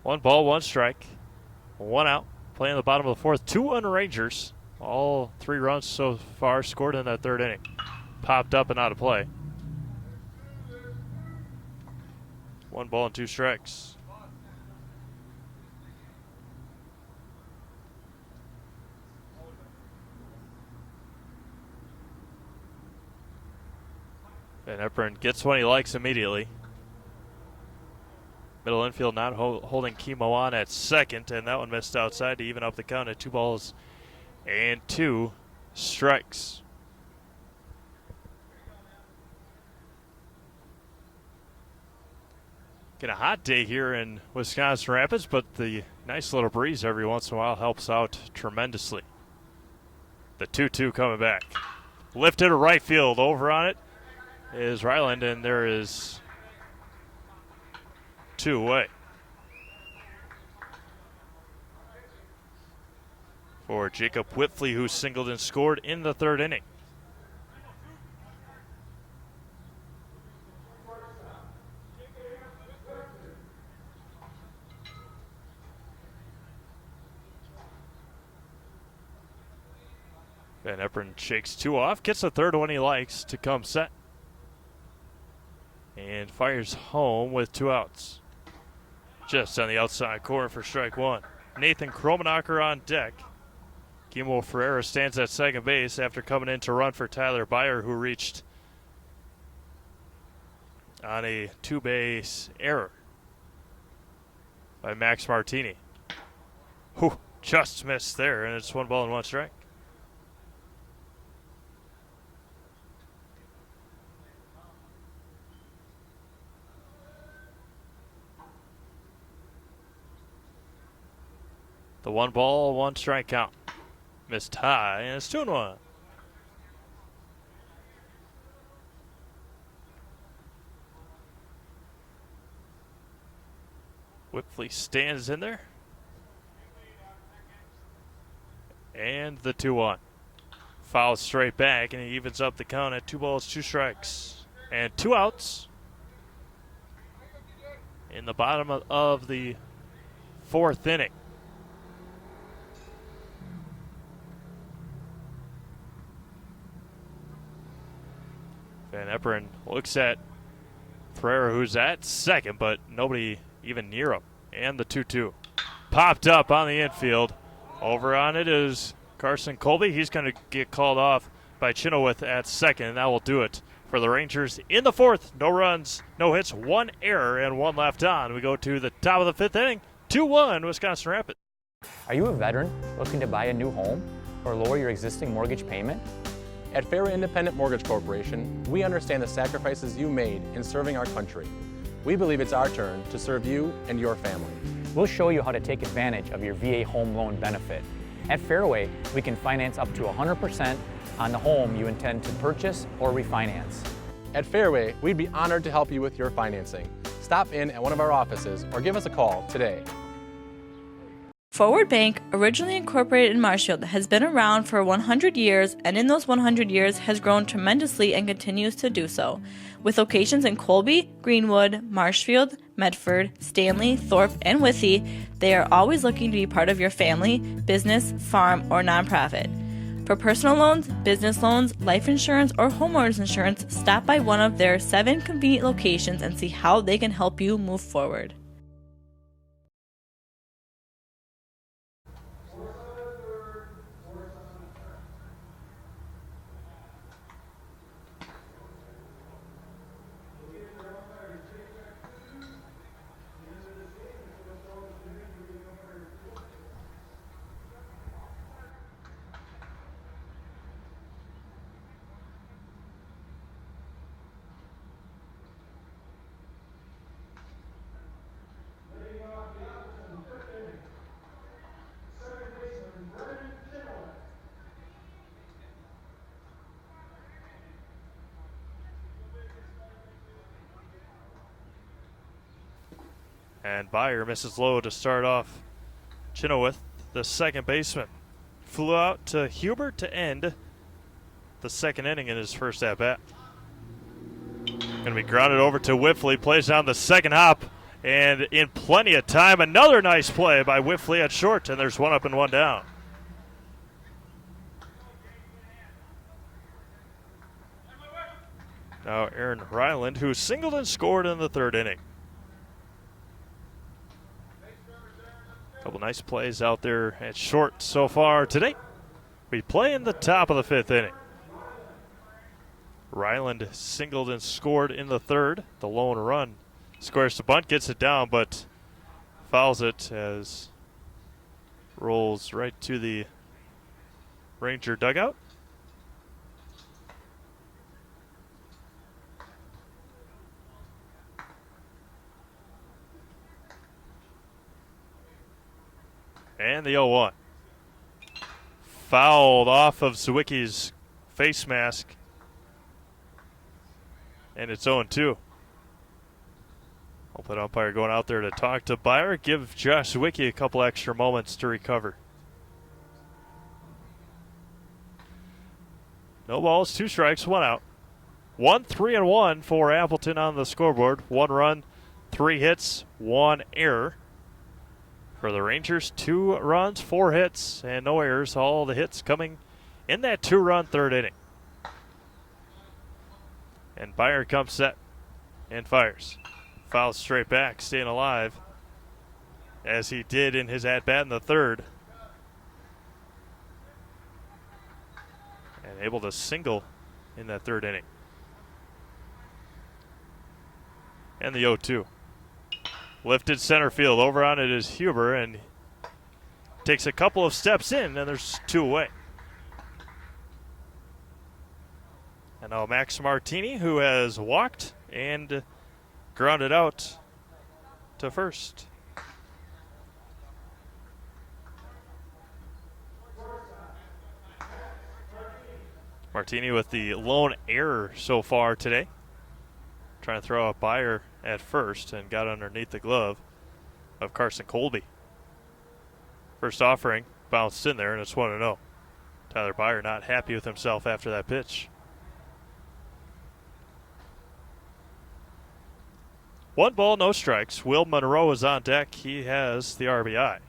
One ball, one strike, one out. Playing the bottom of the fourth. 2-1 Rangers. All 3 runs so far scored in that third inning. Popped up and out of play. 1 ball and 2 strikes. Van Eperen gets one he likes immediately. Middle infield not holding Kimo on at second, and that one missed outside to even up the count at 2 balls and 2 strikes. Get a hot day here in Wisconsin Rapids, but the nice little breeze every once in a while helps out tremendously. The 2-2 coming back. Lifted to right field. Over on it is Ryland, and there is 2 away. For Jacob Whitley, who singled and scored in the third inning. Van Eperen shakes 2 off, gets the third one he likes to come set, and fires home with 2 outs. Just on the outside corner for strike 1. Nathan Kromenacher on deck. Guillermo Ferreira stands at second base after coming in to run for Tyler Byer, who reached on a 2-base error by Max Martini. Whew, just missed there, and it's 1 ball and 1 strike. The 1 ball, 1 strike count. Missed high, and it's 2-1. Whitley stands in there. And the 2-1. Fouls straight back, and he evens up the count at 2 balls, 2 strikes. And 2 outs in the bottom of the 4th inning. Van Eperen looks at Ferreira, who's at second, but nobody even near him. And the 2-2. Popped up on the infield. Over on it is Carson Colby. He's going to get called off by Chenoweth at second, and that will do it for the Rangers in the 4th. No runs, no hits, 1 error, and 1 left on. We go to the top of the 5th inning. 2-1 Wisconsin Rapids. Are you a veteran looking to buy a new home or lower your existing mortgage payment? At Fairway Independent Mortgage Corporation, we understand the sacrifices you made in serving our country. We believe it's our turn to serve you and your family. We'll show you how to take advantage of your VA home loan benefit. At Fairway, we can finance up to 100% on the home you intend to purchase or refinance. At Fairway, we'd be honored to help you with your financing. Stop in at one of our offices or give us a call today. Forward Bank, originally incorporated in Marshfield, has been around for 100 years, and in those 100 years has grown tremendously and continues to do so. With locations in Colby, Greenwood, Marshfield, Medford, Stanley, Thorpe, and Withee, they are always looking to be part of your family, business, farm, or nonprofit. For personal loans, business loans, life insurance, or homeowners insurance, stop by one of their 7 convenient locations and see how they can help you move forward. And Byer misses low to start off Chenoweth, the second baseman. Flew out to Hubert to end the 2nd inning in his first at-bat. Going to be grounded over to Whitley. Plays down the second hop And in plenty of time, another nice play by Whiffley at short, and there's one up and one down. Now Aaron Ryland, who singled and scored in the third inning. Couple nice plays out there at short so far today. We play in the top of the fifth inning. Ryland singled and scored in the third. The lone run squares the bunt, gets it down, but fouls it as rolls right to the Ranger dugout. And the 0-1. Fouled off of Sawicki's face mask. And it's 0-2. Open umpire going out there to talk to Byer. Give Josh Sawicki a couple extra moments to recover. No balls, 2 strikes, 1 out. 1-3-1 for Appleton on the scoreboard. 1 run, 3 hits, 1 error. For the Rangers, 2 runs, 4 hits, and no errors. All the hits coming in that 2-run third inning. And Byer comes set and fires. Fouls straight back, staying alive, as he did in his at-bat in the third. And able to single in that third inning. And the 0-2. Lifted center field. Over on it is Huber, and takes a couple of steps in, and there's 2 away. And now Max Martini, who has walked and grounded out to first. Martini with the lone error so far today. Trying to throw a Byer at first and got underneath the glove of Carson Colby. First offering bounced in there, and it's 1-0. Tyler Byer not happy with himself after that pitch. 1 ball, no strikes. Will Monroe is on deck. He has the RBI.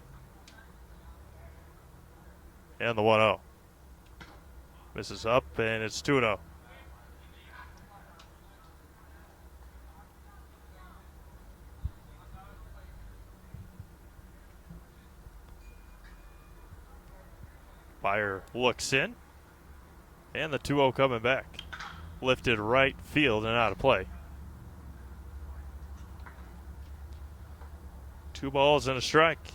And the 1-0. Misses up, and it's 2-0. Byer looks in, and the 2-0 coming back. Lifted right field and out of play. 2 balls and a strike.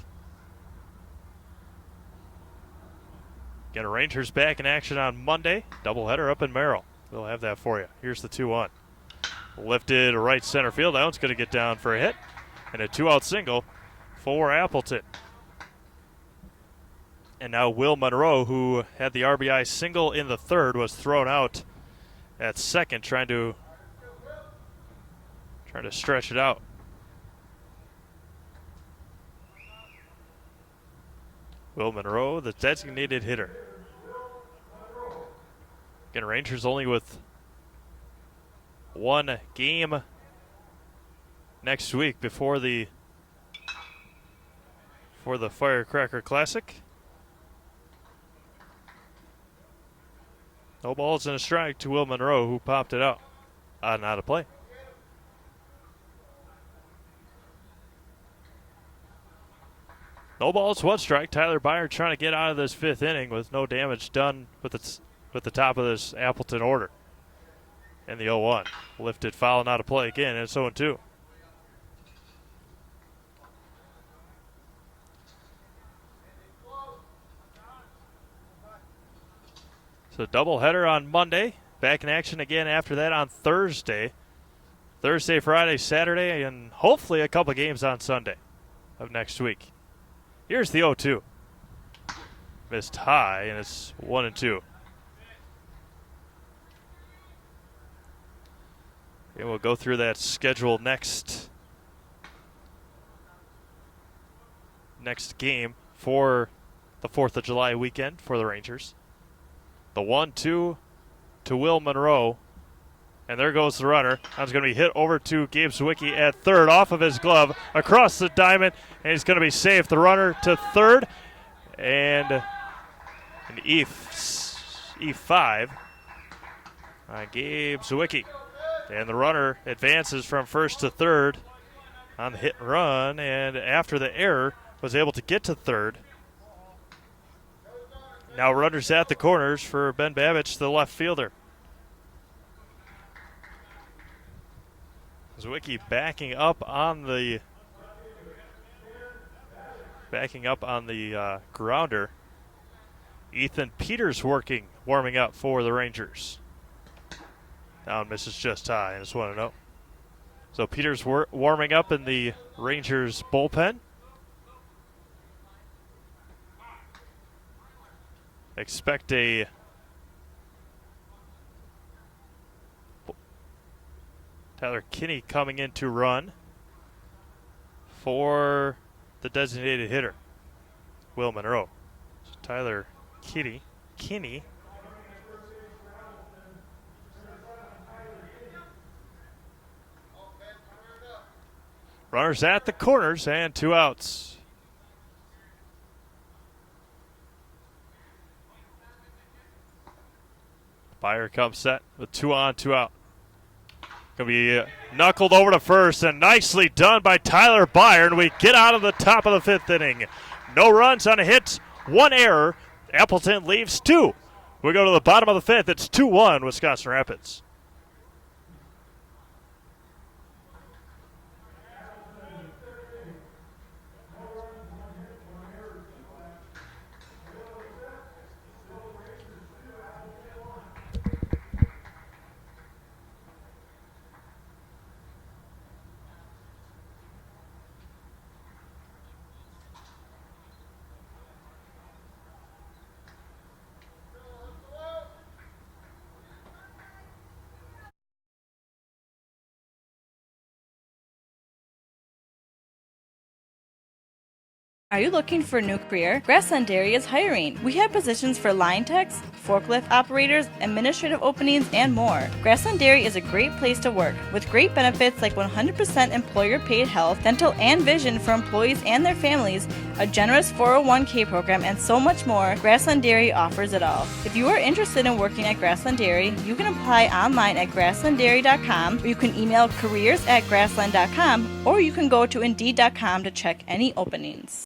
Again, Rangers back in action on Monday. Doubleheader up in Merrill. We'll have that for you. Here's the 2-1. Lifted right center field. That one's going to get down for a hit. And a 2-out single for Appleton. And now Will Monroe, who had the RBI single in the third, was thrown out at second, trying to stretch it out. Will Monroe, the designated hitter. Again, Rangers only with 1 game next week before the Firecracker Classic. No balls and a strike to Will Monroe, who popped it out. Not a play. No balls, 1 strike. Tyler Byer trying to get out of this 5th inning with no damage done with the top of this Appleton order. And the 0-1. Lifted foul, not a play again, and it's 0-2. So doubleheader on Monday. Back in action again after that on Thursday. Thursday, Friday, Saturday, and hopefully a couple games on Sunday of next week. Here's the 0-2. Missed high, and it's 1-2. And we'll go through that schedule next game for the 4th of July weekend for the Rangers. The 1-2 to Will Monroe And there goes the runner. That's going to be hit over to Gabe Zwicky at third off of his glove across the diamond, and he's going to be safe. The runner to third, and an E5 Gabe Zwicky. And the runner advances from first to third on the hit and run, and after the error was able to get to third. Now runners at the corners for Ben Babich, the left fielder. Zwicky backing up on the grounder. Ethan Peters warming up for the Rangers. Down misses just high, and it's 1-0. So Peters warming up in the Rangers bullpen. Expect a Tyler Kinney coming in to run for the designated hitter, Will Monroe. So Tyler Kinney. Runners at the corners and 2 outs. Byer comes set with 2 on, 2 out. Going to be knuckled over to first, and nicely done by Tyler Byer, and we get out of the top of the 5th inning. No runs on a hit, 1 error. Appleton leaves 2. We go to the bottom of the 5th. It's 2-1 Wisconsin Rapids. Are you looking for a new career? Grassland Dairy is hiring. We have positions for line techs, forklift operators, administrative openings, and more. Grassland Dairy is a great place to work with great benefits like 100% employer-paid health, dental, and vision for employees and their families, a generous 401k program, and so much more. Grassland Dairy offers it all. If you are interested in working at Grassland Dairy, you can apply online at grasslanddairy.com, or you can email careers@grassland.com, or you can go to indeed.com to check any openings.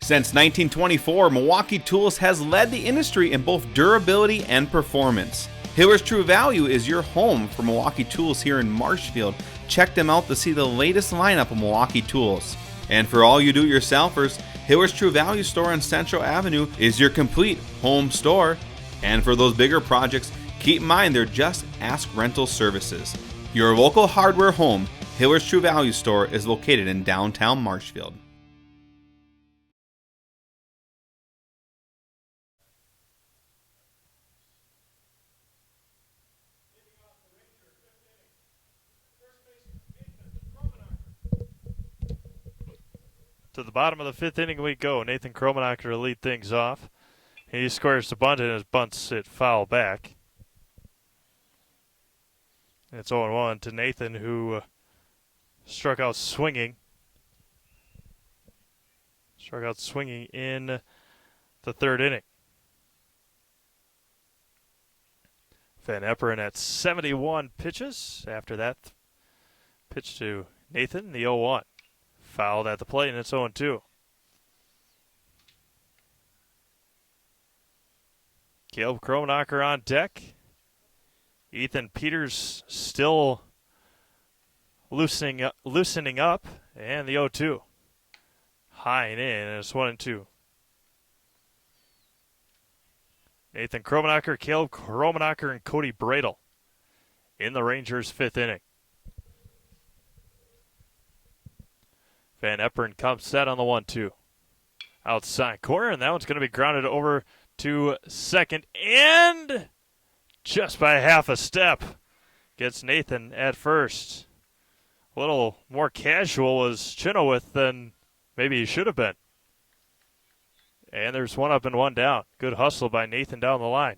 Since 1924, Milwaukee Tools has led the industry in both durability and performance. Hiller's True Value is your home for Milwaukee Tools here in Marshfield. Check them out to see the latest lineup of Milwaukee Tools. And for all you do-it-yourselfers, Hiller's True Value store on Central Avenue is your complete home store. And for those bigger projects, keep in mind they're just Ask Rental Services. Your local hardware home, Hiller's True Value store, is located in downtown Marshfield. To the bottom of the 5th inning we go. Nathan Kromenacher to lead things off. He squares the bunt, and his bunts it foul back. And it's 0-1 to Nathan, who struck out swinging. Struck out swinging in the 3rd inning. Van Epperen at 71 pitches. After that pitch to Nathan, the 0-1. Fouled at the plate, and it's 0-2. Caleb Kromenacher on deck. Ethan Peters still loosening up, and the 0-2. High and in, and it's 1-2. Nathan Kromenacher, Caleb Kromenacher, and Cody Bradle in the Rangers' 5th inning. Van Epperen comes set on the 1-2. Outside corner, and that one's going to be grounded over to second, and just by half a step gets Nathan at first. A little more casual was Chenoweth than maybe he should have been. And there's one up and one down. Good hustle by Nathan down the line.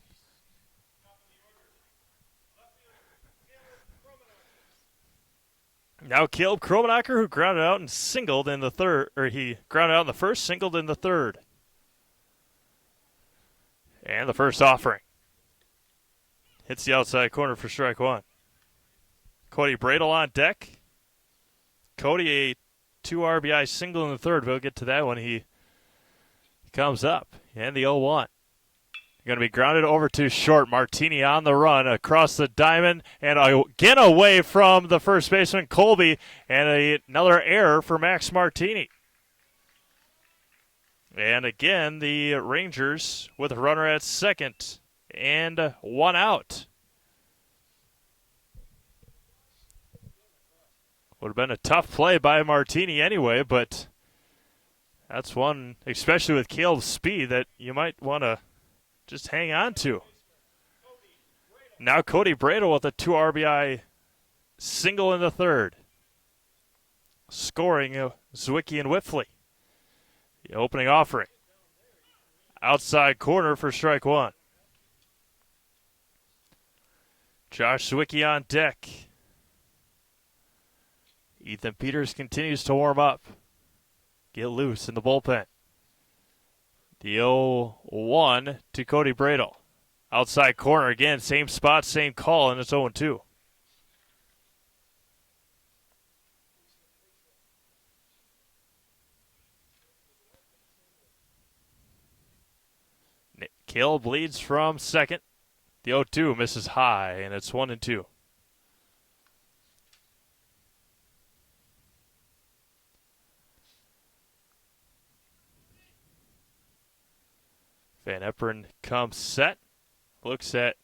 Now Caleb Kromenacher, who grounded out and singled in the third, or he grounded out in the first, singled in the third. And the first offering. Hits the outside corner for strike one. Cody Bradle on deck. Cody, a 2 RBI single in the third. We'll get to that when he comes up. And the 0-1. Going to be grounded over to short. Martini on the run across the diamond and again away from the first baseman, Colby, and another error for Max Martini. And again, the Rangers with a runner at second and one out. Would have been a tough play by Martini anyway, but that's one, especially with Caleb's speed, that you might want to just hang on to. Now Cody Bradle with a 2 RBI single in the third. Scoring Zwicky and Whiffley. The opening offering. Outside corner for strike one. Josh Zwicky on deck. Ethan Peters continues to warm up. Get loose in the bullpen. The 0-1 to Cody Bradle. Outside corner again, same spot, same call, and it's 0-2. Caleb leads from second. The 0-2 misses high, and it's 1-2. Van Eperen comes set. Looks at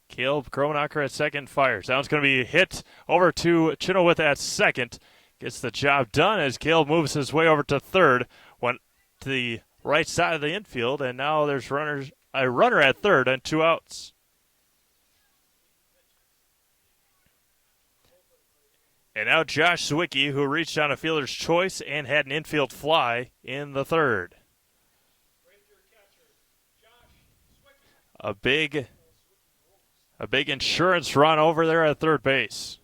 Caleb Kromenacher at second. Fires. That one's going to be hit over to Chenoweth at second. Gets the job done as Caleb moves his way over to third. Went to the right side of the infield, and now there's a runner at third and 2 outs. And now Josh Zwicky, who reached on a fielder's choice and had an infield fly in the third. A big insurance run over there at third base.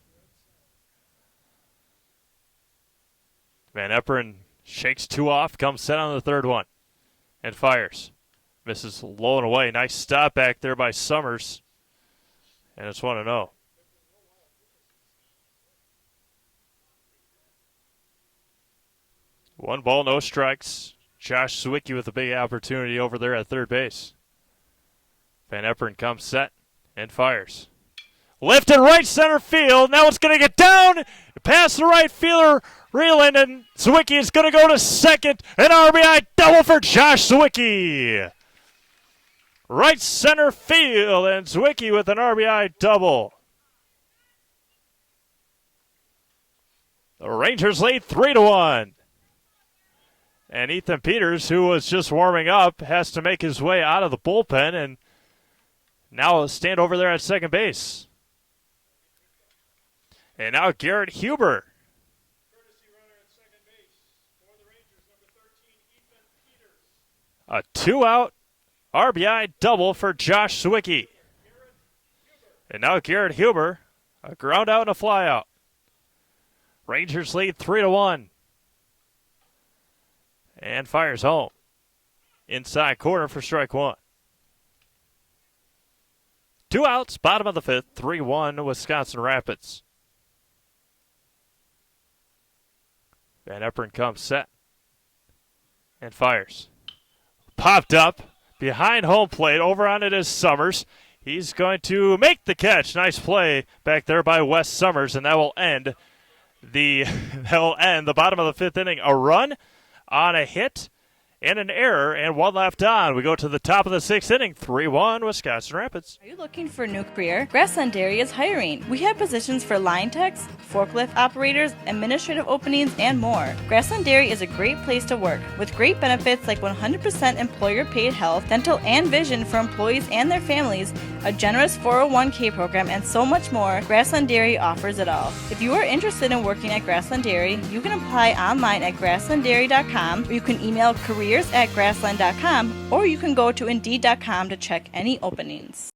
Van Eperen shakes 2 off, comes set on the third one, and fires. Misses low and away. Nice stop back there by Summers, and it's 1-0. One ball, no strikes. Josh Zwicky with a big opportunity over there at third base. Van Eperen comes set and fires. Lifted right center field. Now it's going to get down past the right fielder, Reeland, and Zwicky is going to go to second. An RBI double for Josh Zwicky. Right center field, and Zwicky with an RBI double. The Rangers lead 3-1. And Ethan Peters, who was just warming up, has to make his way out of the bullpen and now stand over there at second base. And now Garrett Huber. A 2-out RBI double for Josh Zwicky. And now Garrett Huber, a ground out and a fly out. Rangers lead 3-1. And fires home. Inside corner for strike one. 2 outs, bottom of the fifth, 3-1 Wisconsin Rapids. Van Eperen comes set and fires. Popped up behind home plate, over on it is Summers. He's going to make the catch. Nice play back there by Wes Summers, and that will end the bottom of the fifth inning. A run on a hit and an error, and one left on. We go to the top of the sixth inning, 3-1 Wisconsin Rapids. Are you looking for a new career? Grassland Dairy is hiring. We have positions for line techs, forklift operators, administrative openings, and more. Grassland Dairy is a great place to work with great benefits like 100% employer-paid health, dental, and vision for employees and their families, a generous 401k program, and so much more, Grassland Dairy offers it all. If you are interested in working at Grassland Dairy, you can apply online at grasslanddairy.com, or you can email careers@grassland.com, or you can go to indeed.com to check any openings.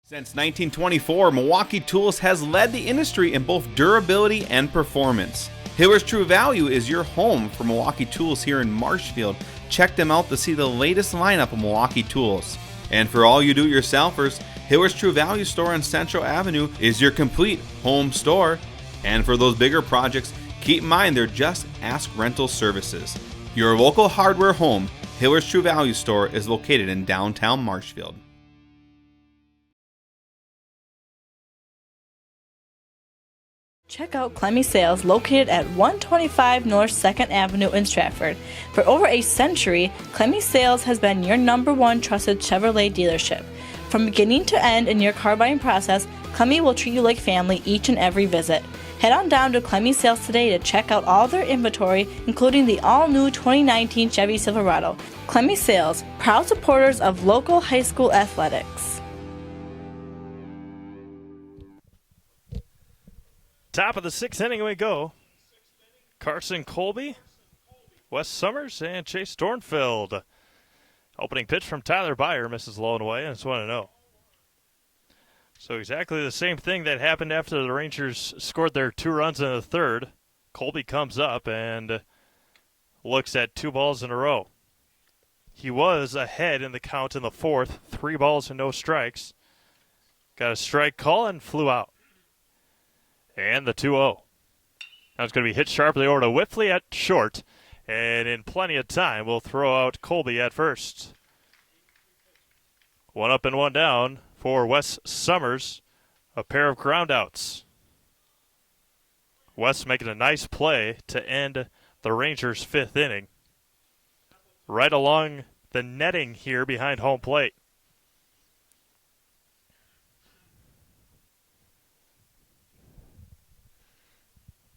Since 1924, Milwaukee Tools has led the industry in both durability and performance. Hiller's True Value is your home for Milwaukee Tools here in Marshfield. Check them out to see the latest lineup of Milwaukee Tools. And for all you do-it-yourselfers, Hiller's True Value store on Central Avenue is your complete home store. And for those bigger projects, keep in mind their Just Ask rental services. Your local hardware home, Hiller's True Value store, is located in downtown Marshfield. Check out Clemmy Sales, located at 125 North 2nd Avenue in Stratford. For over a century, Clemmy Sales has been your #1 trusted Chevrolet dealership. From beginning to end in your car buying process, Clemmy will treat you like family each and every visit. Head on down to Clemmy Sales today to check out all their inventory, including the all-new 2019 Chevy Silverado. Clemmy Sales, proud supporters of local high school athletics. Top of the 6th inning we go. Carson Colby, Wes Summers, and Chase Dornfeld. Opening pitch from Tyler Byer misses low and away, and it's 1-0. So exactly the same thing that happened after the Rangers scored their 2 runs in the third. Colby comes up and looks at 2 balls in a row. He was ahead in the count in the fourth, 3 balls and no strikes. Got a strike call and flew out. And the 2-0. Now it's going to be hit sharply over to Whiffley at short. And in plenty of time, we'll throw out Colby at first. 1 up and 1 down for Wes Summers. A pair of groundouts. Wes making a nice play to end the Rangers' 5th inning. Right along the netting here behind home plate.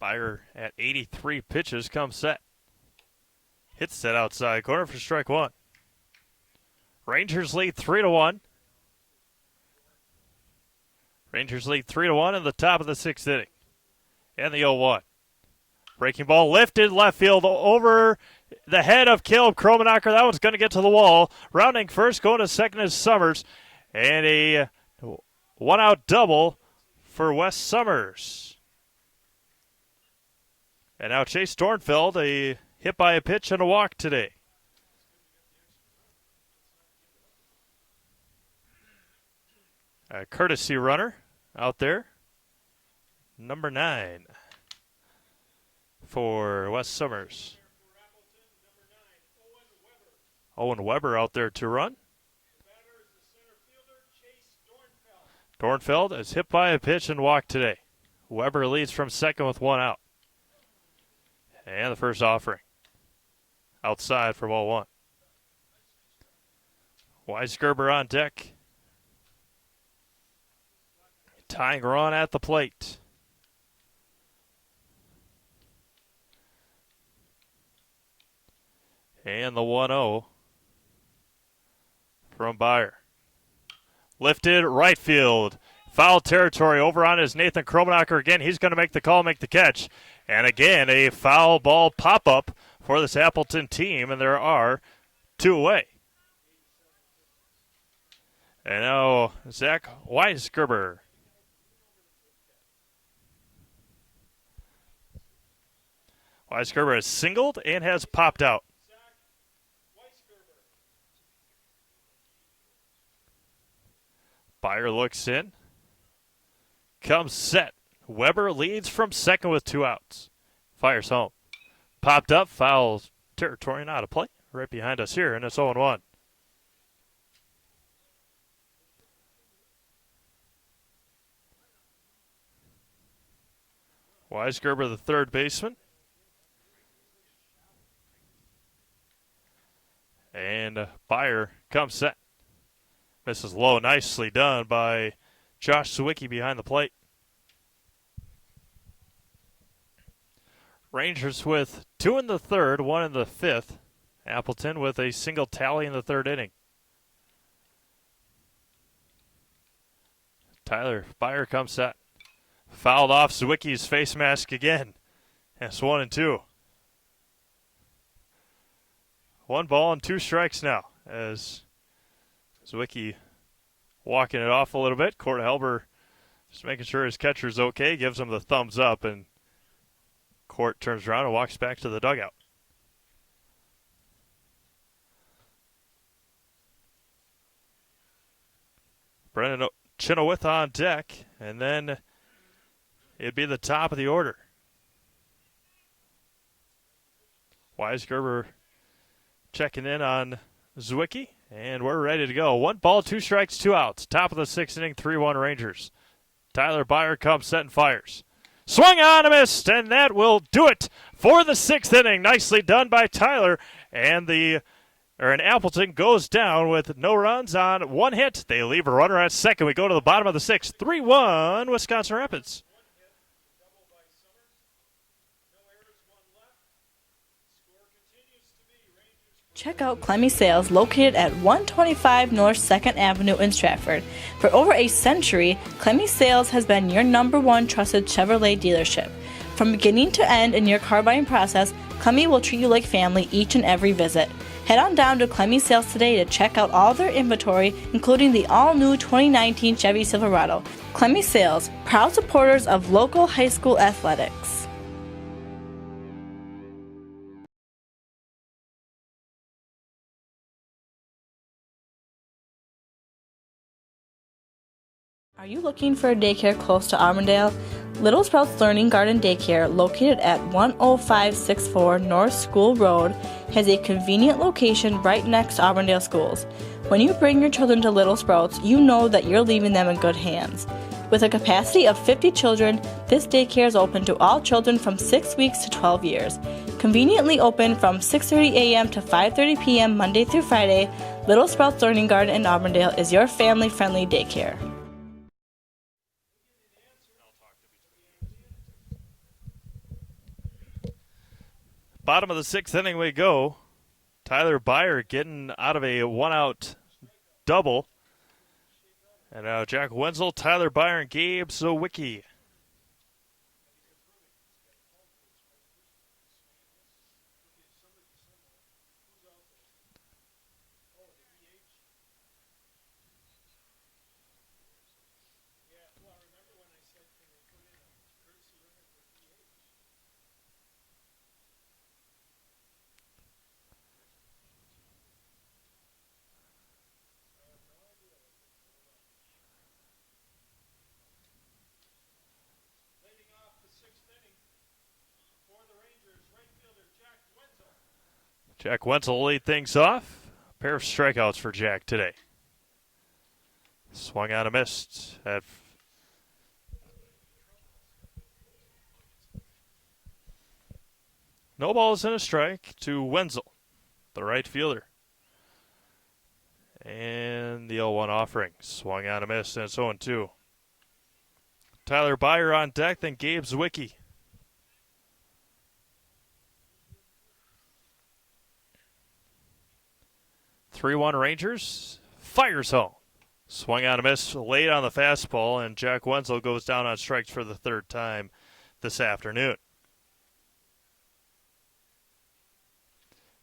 Byer at 83 pitches comes set. Hits that outside corner for strike 1. Rangers lead 3-1. Rangers lead 3-1 in the top of the 6th inning. And the 0-1. Breaking ball lifted left field over the head of Caleb Kromenacher. That one's going to get to the wall. Rounding first, going to second is Summers. And a 1-out double for Wes Summers. And now Chase Dornfeld, a hit by a pitch and a walk today. A courtesy runner out there. Number 9 for Wes Summers. Owen Weber out there to run. Dornfeld is hit by a pitch and walked today. Weber leads from second with 1 out. And the first offering. Outside for ball 1. Weisgerber on deck. Tying run at the plate. And the 1-0 from Byer. Lifted right field. Foul territory over on is Nathan Kromenacher again. He's going to make the call, make the catch. And again, a foul ball pop-up for this Appleton team, and there are 2 away. And now Zach Weisgerber. Weisgerber has singled and has popped out. Byer looks in. Comes set. Weber leads from second with 2 outs. Fires home. Popped up, foul territory, not a play. Right behind us here, and it's 0-1. Weisgerber, the third baseman. And Byer comes set. Misses low, nicely done by Josh Sawicki behind the plate. Rangers with 2 in the third, 1 in the 5th. Appleton with a single tally in the 3rd inning. Tyler Byer comes set. Fouled off Zwicky's face mask again. That's 1-2. 1 ball and 2 strikes now as Zwicky walking it off a little bit. Court Helber just making sure his catcher's okay, gives him the thumbs up, and Court turns around and walks back to the dugout. Brennan Chenoweth on deck, and then it'd be the top of the order. Weisgerber checking in on Zwicky, and we're ready to go. 1 ball, 2 strikes, 2 outs. Top of the 6th inning, 3-1 Rangers. Tyler Byer comes set and fires. Swung on, a missed, and that will do it for the 6th inning. Nicely done by Tyler, and Appleton goes down with no runs on 1 hit. They leave a runner at second. We go to the bottom of the 6th. 3-1 Wisconsin Rapids. Check out Clemmy Sales, located at 125 North 2nd Avenue in Stratford. For over a century, Clemmy Sales has been your #1 trusted Chevrolet dealership. From beginning to end in your car buying process, Clemmy will treat you like family each and every visit. Head on down to Clemmy Sales today to check out all their inventory, including the all-new 2019 Chevy Silverado. Clemmy Sales, proud supporters of local high school athletics. Are you looking for a daycare close to Auburndale? Little Sprouts Learning Garden Daycare, located at 10564 North School Road, has a convenient location right next to Auburndale schools. When you bring your children to Little Sprouts, you know that you're leaving them in good hands. With a capacity of 50 children, this daycare is open to all children from 6 weeks to 12 years. Conveniently open from 6:30 a.m. to 5:30 p.m. Monday through Friday, Little Sprouts Learning Garden in Auburndale is your family-friendly daycare. Bottom of the 6th inning we go. Tyler Byer getting out of a 1-out double. And now Jack Wenzel, Tyler Byer, and Gabe Zwicky. Jack Wenzel will lead things off. A pair of strikeouts for Jack today. Swung on a missed. No balls and a strike to Wenzel, the right fielder. And the 0-1 offering. Swung on a miss, and it's 0-2. Tyler Byer on deck, then Gabe Zwicky. Three-1 Rangers. Fires home. Swung on a miss late on the fastball, and Jack Wenzel goes down on strikes for the 3rd time this afternoon.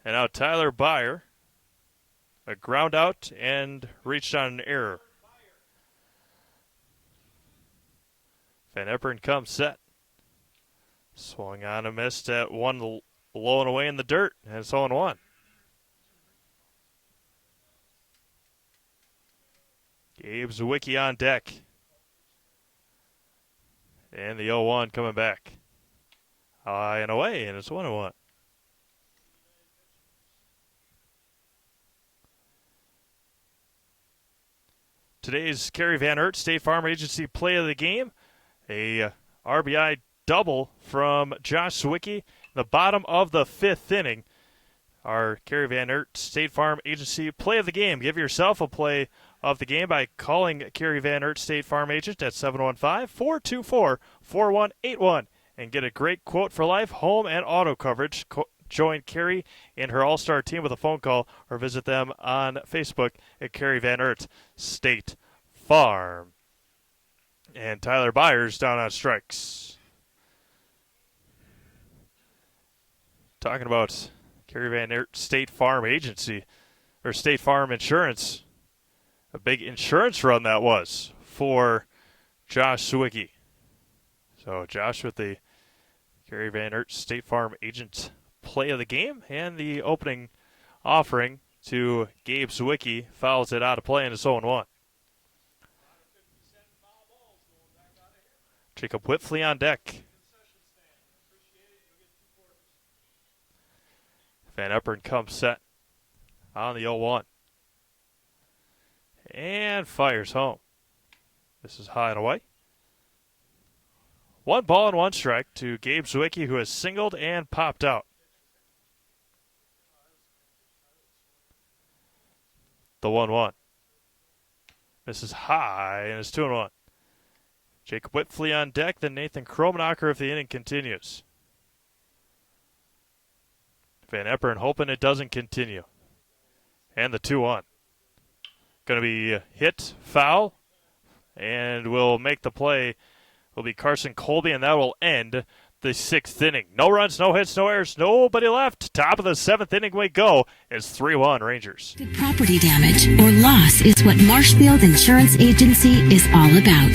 And now Tyler Byer, a ground out and reached on an error. Van Epperen comes set. Swung on a missed at 1 low and away in the dirt, and it's 0-1. Gabe Zwicky on deck. And the 0-1 coming back. High and away, and it's 1-1. Today's Kerry Van Aert State Farm Agency play of the game. A RBI double from Josh Zwicky. The bottom of the 5th inning. Our Kerry Van Aert State Farm Agency play of the game. Give yourself a play of the game by calling Kerry Van Aert State Farm Agent at 715-424-4181 and get a great quote for life, home, and auto coverage. Join Kerry and her all-star team with a phone call or visit them on Facebook at Kerry Van Aert State Farm. And Tyler Byers down on strikes. Talking about Kerry Van Aert State Farm Agency, or State Farm Insurance. A big insurance run that was for Josh Sawicki. So Josh with the Kerry Van Aert State Farm Agent play of the game, and the opening offering to Gabe Sawicki fouls it out of play, and it's 0-1. Jacob Whitfley on deck. Van Epperen comes set on the 0-1. And fires home. This is high and away. 1 ball and 1 strike to Gabe Sawicki, who has singled and popped out. The 1-1. This is high, and it's 2-1. Jacob Whitfley on deck, then Nathan Kromenacher if the inning continues. Van Epperen hoping it doesn't continue. And the 2-1. Going to be hit, foul, and will make the play. Will be Carson Colby, and that will end the 6th inning. No runs, no hits, no errors, nobody left. Top of the 7th inning we go. It's 3-1 Rangers. Property damage or loss is what Marshfield Insurance Agency is all about.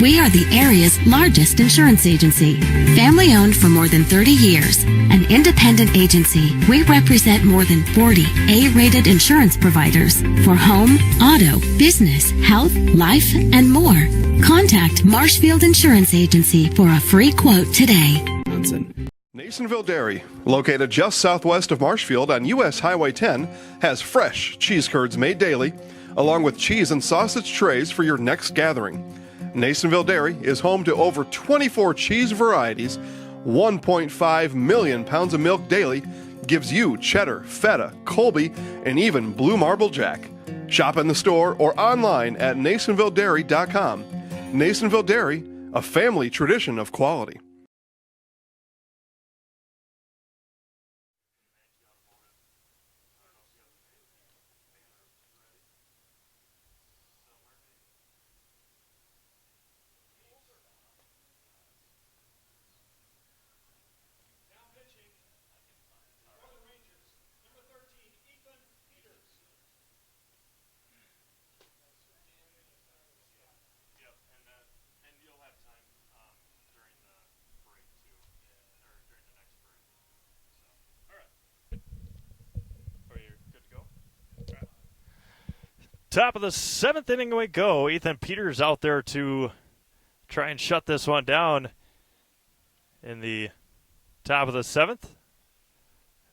We are the area's largest insurance agency. Family owned for more than 30 years. An independent agency, we represent more than 40 A-rated insurance providers for home, auto, business, health, life, and more. Contact Marshfield Insurance Agency for a free quote today. Nasonville Dairy, located just southwest of Marshfield on U.S. Highway 10, has fresh cheese curds made daily, along with cheese and sausage trays for your next gathering. Nasonville Dairy is home to over 24 cheese varieties, 1.5 million pounds of milk daily, gives you cheddar, feta, Colby, and even blue marble jack. Shop in the store or online at NasonvilleDairy.com. Nasonville Dairy, a family tradition of quality. Top of the 7th inning we go. Ethan Peters out there to try and shut this one down in the top of the 7th,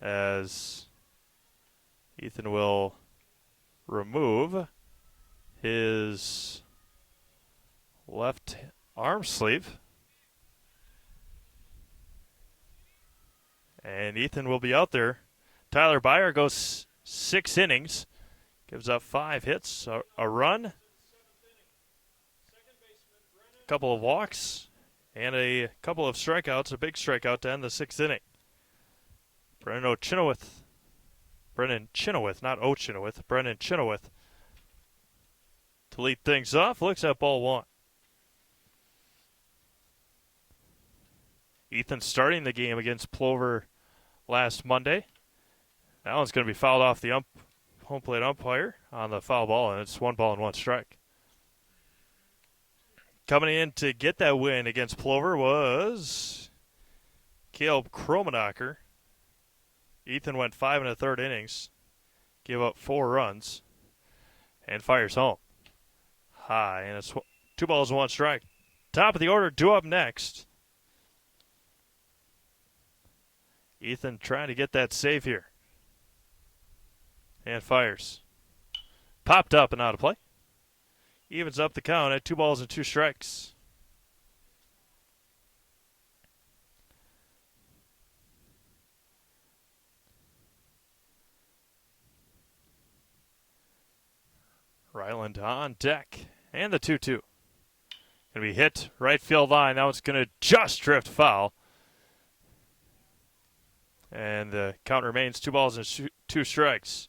as Ethan will remove his left arm sleeve. And Ethan will be out there. Tyler Byer goes 6 innings. Gives up 5 hits, a run, a couple of walks, and a couple of strikeouts, a big strikeout to end the 6th inning. Brennan Chenoweth, not O'Chenoweth, Brennan Chenoweth to lead things off, looks at ball 1. Ethan starting the game against Plover last Monday. That one's going to be fouled off the home plate umpire on the foul ball, and it's 1 ball and 1 strike. Coming in to get that win against Plover was Caleb Kromenacher. Ethan went 5 1/3 innings, gave up 4 runs, and fires home. High, and it's 2 balls and 1 strike. Top of the order, due up next. Ethan trying to get that save here. And fires. Popped up and out of play. Evens up the count at 2 balls and 2 strikes. Ryland on deck. And the 2-2. Going to be hit right field line. Now it's going to just drift foul. And the count remains 2 balls and 2 strikes.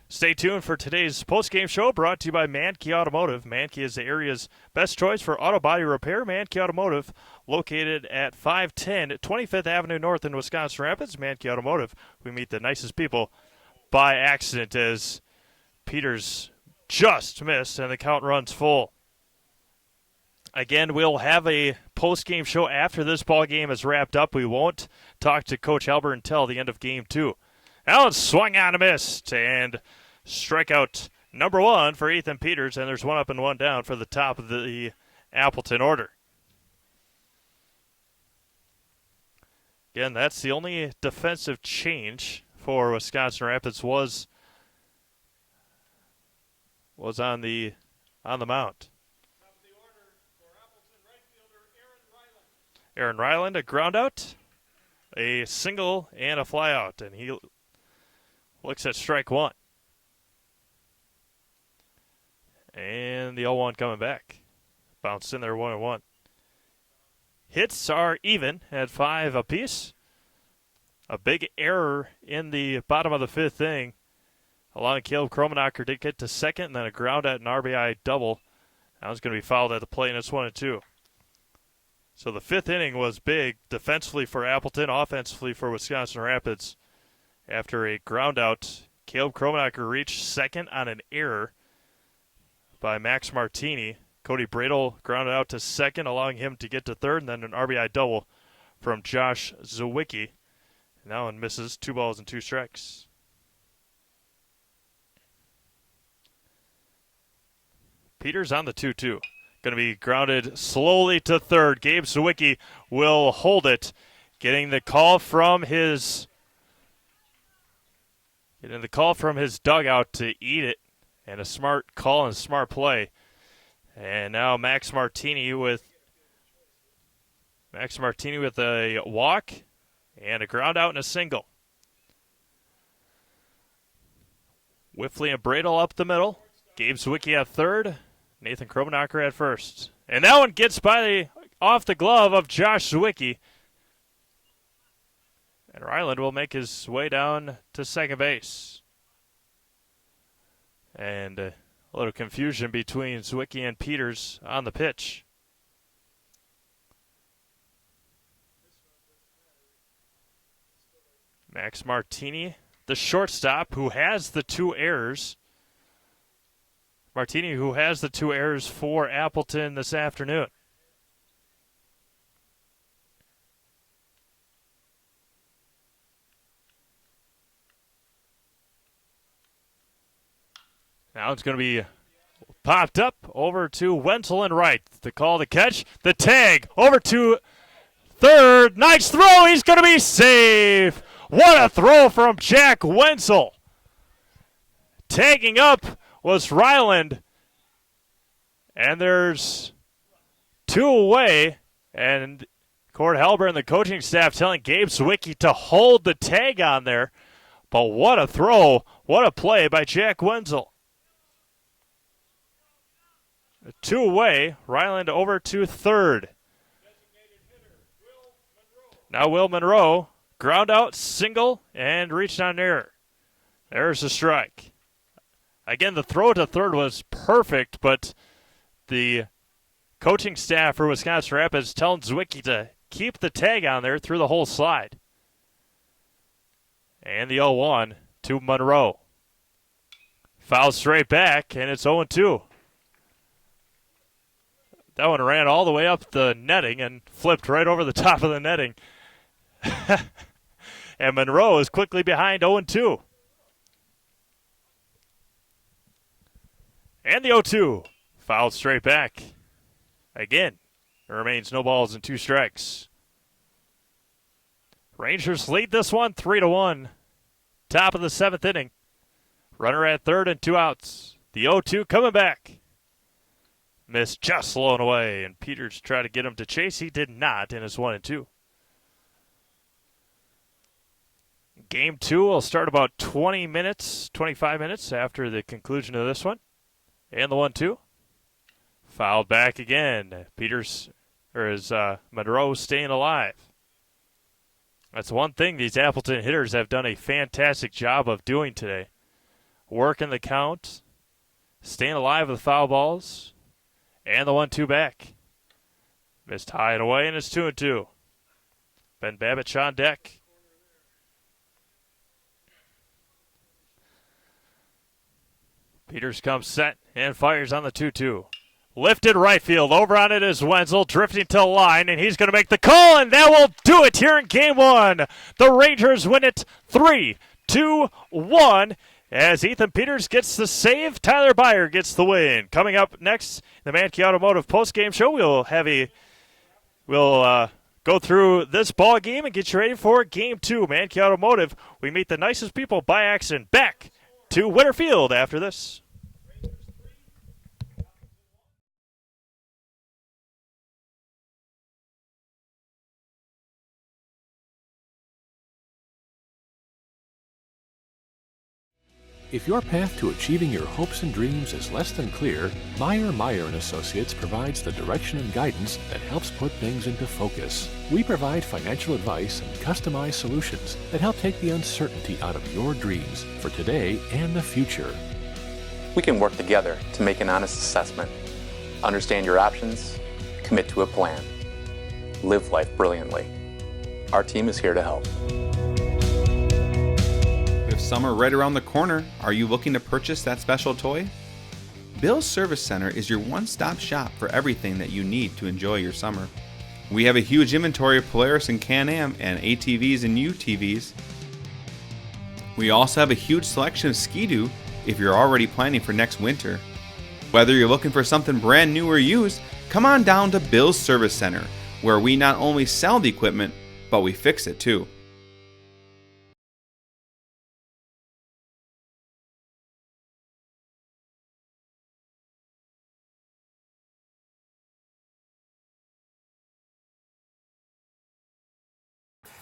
Stay tuned for today's post-game show brought to you by Mankey Automotive. Mankey is the area's best choice for auto body repair. Mankey Automotive, located at 510 25th Avenue North in Wisconsin Rapids. Mankey Automotive, we meet the nicest people by accident as Peters just missed and the count runs full. Again, we'll have a post-game show after this ball game is wrapped up. We won't talk to Coach Albert until the end of Game 2. Allen swung on a missed, and strikeout number 1 for Ethan Peters, and there's 1 up and 1 down for the top of the Appleton order. Again, that's the only defensive change for Wisconsin Rapids was on the mound. Aaron Ryland, a ground out, a single, and a fly out, and he looks at strike 1. And the 0-1 coming back. Bounced in there 1-1. Hits are even at 5 apiece. A big error in the bottom of the 5th inning. Along Caleb Kromenacher did get to second, and then a ground out and RBI double. That was going to be fouled at the plate, and it's 1-2. So the 5th inning was big defensively for Appleton, offensively for Wisconsin Rapids. After a ground out, Caleb Kromenacher reached second on an error by Max Martini. Cody Bradle grounded out to second, allowing him to get to third, and then an RBI double from Josh Zawicki. Now one misses, 2 balls and 2 strikes. Peters on the 2-2. Going to be grounded slowly to third. Gabe Zawicki will hold it, getting the call from his dugout to eat it, and a smart call and smart play. And now Max Martini with a walk and a ground out and a single. Whiffley and Bradle up the middle. Gabe Zawicki at third. Nathan Kromenacher at first. And that one gets off the glove of Josh Zawicki. And Ryland will make his way down to second base. And a little confusion between Zawicki and Peters on the pitch. Max Martini, the shortstop, who has the 2 errors. Martini, who has the 2 errors for Appleton this afternoon. Now it's going to be popped up over to Wenzel and right. The call, the catch, the tag over to third. Nice throw. He's going to be safe. What a throw from Jack Wenzel. Tagging up was Ryland. And there's 2 away. And Cord Halber and the coaching staff telling Gabe Zawicki to hold the tag on there. But what a throw. What a play by Jack Wenzel. 2 away. Ryland over to third. Now Will Monroe. Ground out, single, and reached on error. There's a strike. Again, the throw to third was perfect, but the coaching staff for Wisconsin Rapids telling Zawicki to keep the tag on there through the whole slide. And the 0-1 to Monroe. Foul straight back, and it's 0-2. That one ran all the way up the netting and flipped right over the top of the netting. And Monroe is quickly behind 0-2. And the 0-2. Fouled straight back. Again, there remains no balls and 2 strikes. Rangers lead this one 3-1. Top of the 7th inning. Runner at third and 2 outs. The 0-2 coming back. Missed just blown away, and Peters tried to get him to chase. He did not in his 1-2. Game 2 will start about 25 minutes after the conclusion of this one. And the 1-2. Fouled back again. Monroe staying alive. That's one thing these Appleton hitters have done a fantastic job of doing today. working the count, staying alive with foul balls, and the 1-2 back. Missed high and away, and it's 2-2. Ben Babbitt on deck. Peters comes set and fires on the 2-2. Lifted right field. Over on it is Wenzel, drifting to the line, and he's going to make the call, and that will do it here in Game 1. The Rangers win it 3-2-1 as Ethan Peters gets the save. Tyler Byer gets the win. Coming up next, the Mankey Automotive postgame show, we'll go through this ball game and get you ready for Game 2. Mankey Automotive, we meet the nicest people by accident. Back to Winterfield after this. If your path to achieving your hopes and dreams is less than clear, Meyer & Associates provides the direction and guidance that helps put things into focus. We provide financial advice and customized solutions that help take the uncertainty out of your dreams for today and the future. We can work together to make an honest assessment, understand your options, commit to a plan, live life brilliantly. Our team is here to help. With summer right around the corner, are you looking to purchase that special toy? Bill's Service Center is your one-stop shop for everything that you need to enjoy your summer. We have a huge inventory of Polaris and Can-Am and ATVs and UTVs. We also have a huge selection of Ski-Doo if you're already planning for next winter. Whether you're looking for something brand new or used, come on down to Bill's Service Center, where we not only sell the equipment, but we fix it too.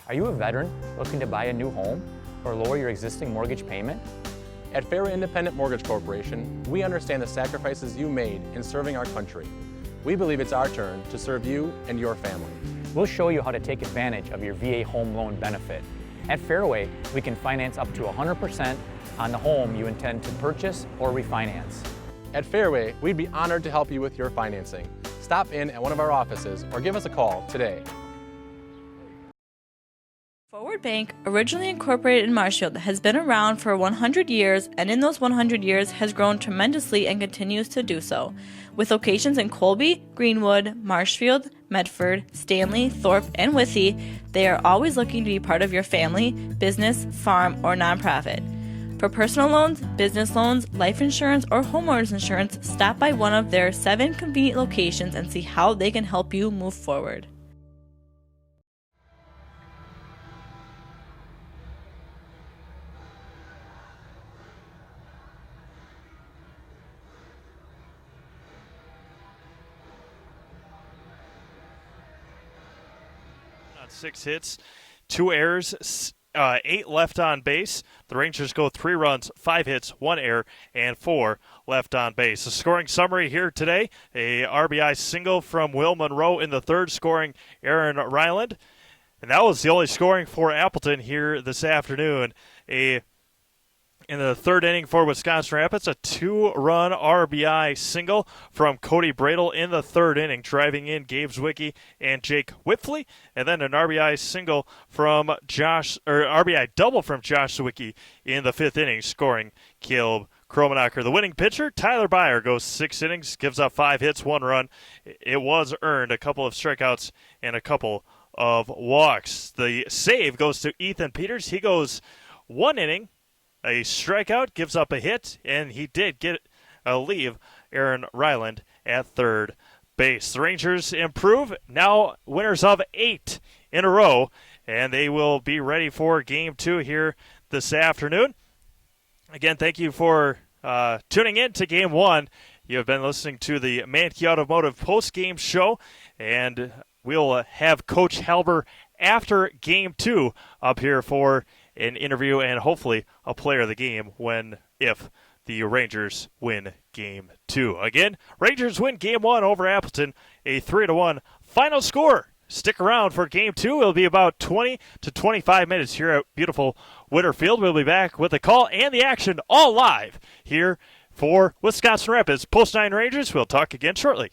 Are you a veteran looking to buy a new home or lower your existing mortgage payment? At Fairway Independent Mortgage Corporation, we understand the sacrifices you made in serving our country. We believe it's our turn to serve you and your family. We'll show you how to take advantage of your VA home loan benefit. At Fairway, we can finance up to 100% on the home you intend to purchase or refinance. At Fairway, we'd be honored to help you with your financing. Stop in at one of our offices or give us a call today. Forward Bank, originally incorporated in Marshfield, has been around for 100 years, and in those 100 years has grown tremendously and continues to do so. With locations in Colby, Greenwood, Marshfield, Medford, Stanley, Thorpe, and Withee, they are always looking to be part of your family, business, farm, or nonprofit. For personal loans, business loans, life insurance, or homeowners insurance, stop by one of their 7 convenient locations and see how they can help you move forward. On 6 hits, 2 errors, 8 left on base. The Rangers go 3 runs, 5 hits, 1 error, and 4 left on base. The scoring summary here today: a RBI single from Will Monroe in the 3rd, scoring Aaron Ryland. And that was the only scoring for Appleton here this afternoon. In the 3rd inning for Wisconsin Rapids, a 2-run RBI single from Cody Bradle in the 3rd inning, driving in Gabe Zwicky and Jake Whipfley, and then an RBI single from RBI double from Josh Zwicky in the 5th inning, scoring Caleb Kromenacher. The winning pitcher, Tyler Byer, goes 6 innings, gives up 5 hits, 1 run. It was earned, a couple of strikeouts and a couple of walks. The save goes to Ethan Peters. He goes 1 inning, a strikeout, gives up a hit, and he did leave Aaron Ryland at 3rd base. The Rangers improve, now winners of 8 in a row, and they will be ready for Game 2 here this afternoon. Again, thank you for tuning in to Game 1. You have been listening to the Mankey Automotive post-game show, and we'll have Coach Halber after Game 2 up here for an interview and hopefully a player of the game if the Rangers win Game 2. Again, Rangers win Game 1 over Appleton, a 3-1 final score. Stick around for Game 2. It'll be about 20 to 25 minutes here at beautiful Winterfield. We'll be back with the call and the action all live here for Wisconsin Rapids Post 9 Rangers. We'll talk again shortly.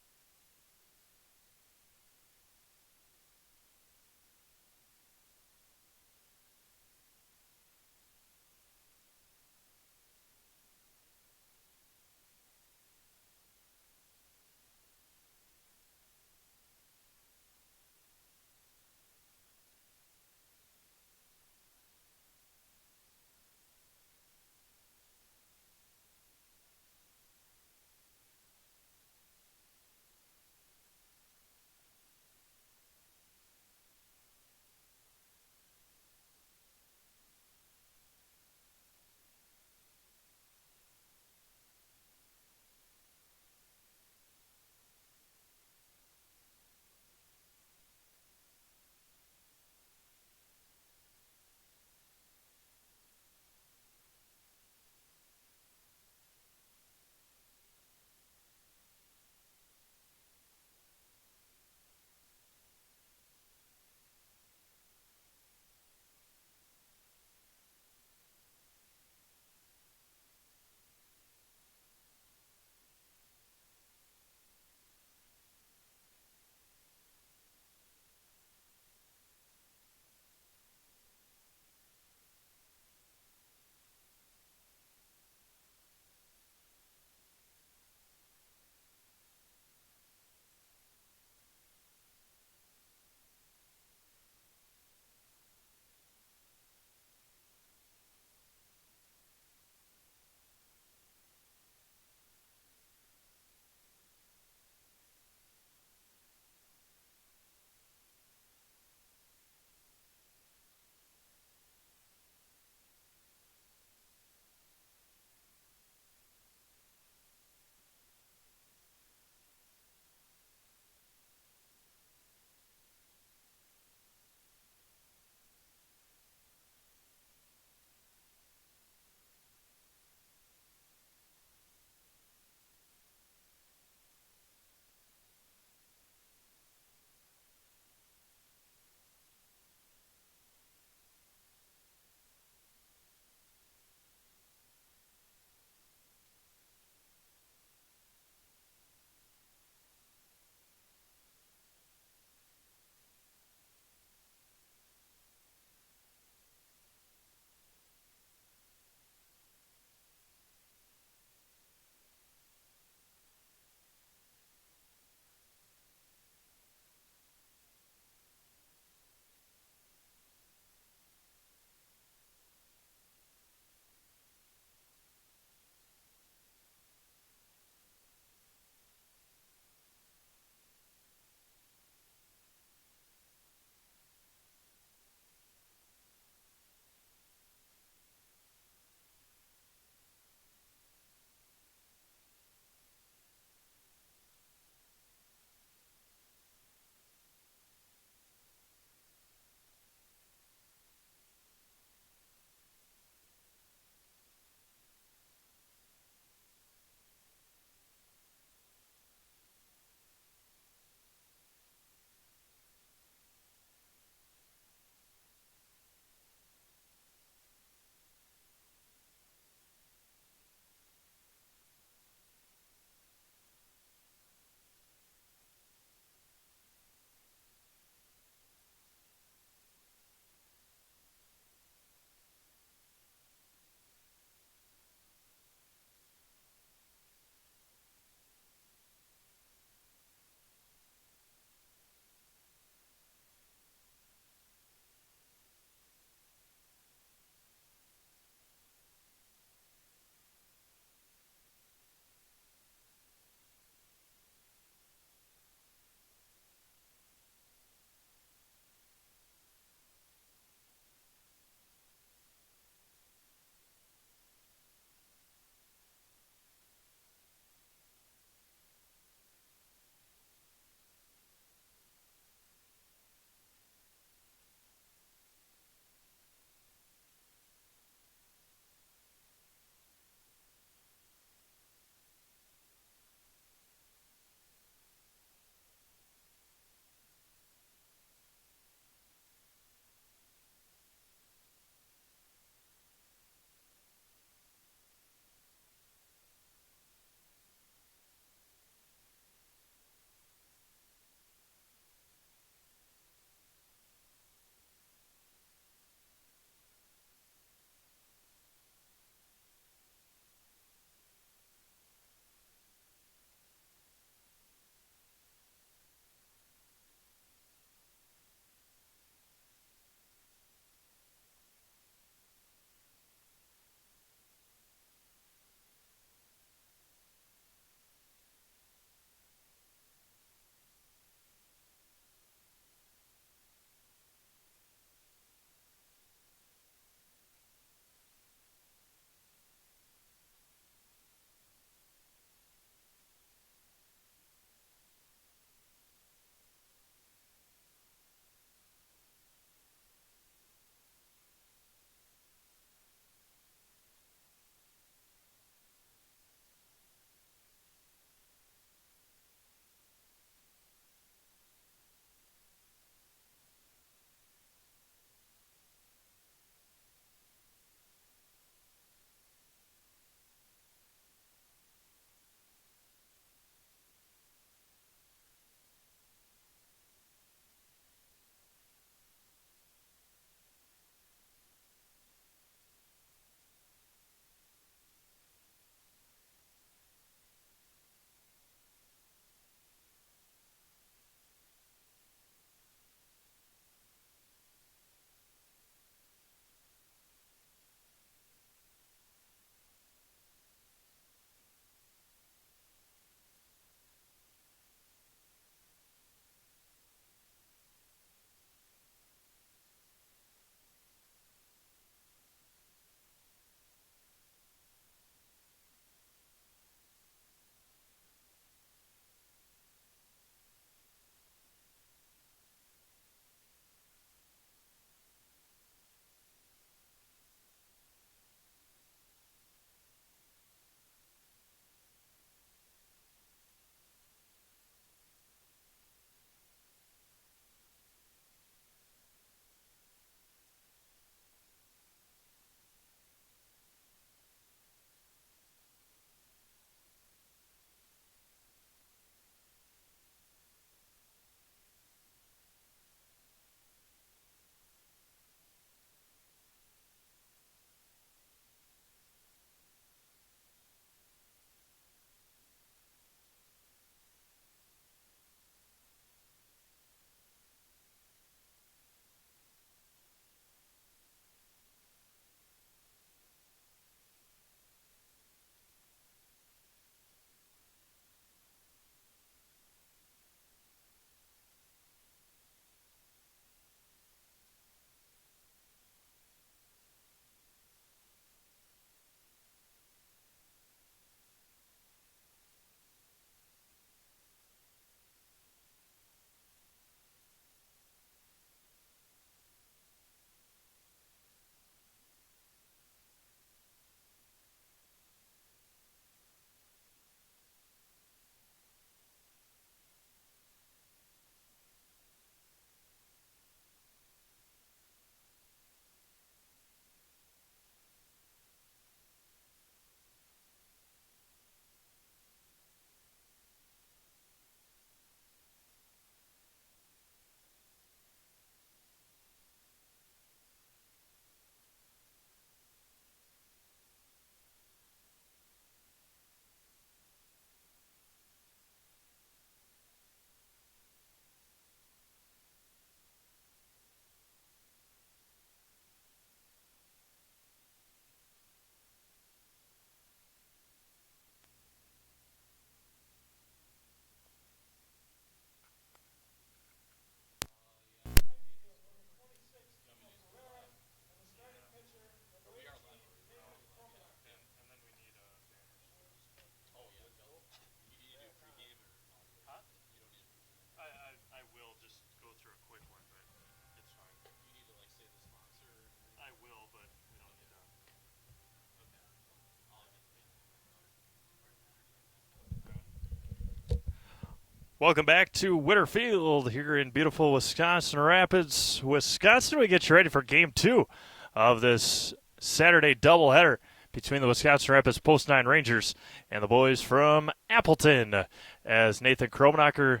Welcome back to Winter Field here in beautiful Wisconsin Rapids, Wisconsin. We get you ready for Game 2 of this Saturday doubleheader between the Wisconsin Rapids Post 9 Rangers and the boys from Appleton, as Nathan Kromenacher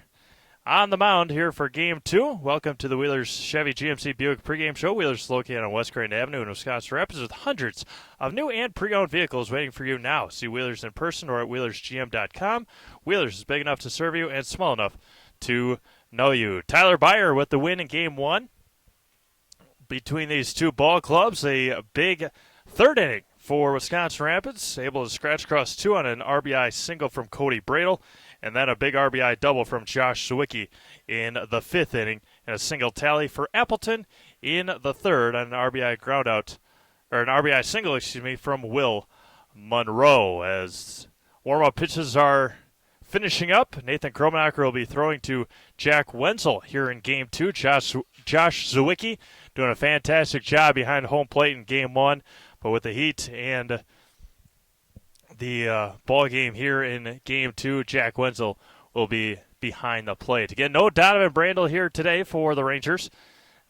on the mound here for Game 2. Welcome to the Wheelers Chevy GMC Buick pregame show. Wheelers is located on West Grand Avenue in Wisconsin Rapids with hundreds of new and pre-owned vehicles waiting for you now. See Wheelers in person or at wheelersgm.com. Wheelers is big enough to serve you and small enough to know you. Tyler Byer with the win in Game 1. Between these two ball clubs, a big third inning for Wisconsin Rapids, able to scratch across 2 on an RBI single from Cody Bradle, and then a big RBI double from Josh Sawicki in the 5th inning, and a single tally for Appleton in the 3rd on an RBI groundout, or an RBI single, from Will Monroe. As warm-up pitches are finishing up, Nathan Kromenacher will be throwing to Jack Wenzel here in Game 2. Josh Sawicki doing a fantastic job behind home plate in Game 1, but with the heat and the ball game here in Game 2, Jack Wenzel will be behind the plate. Again, no Donovan Brandel here today for the Rangers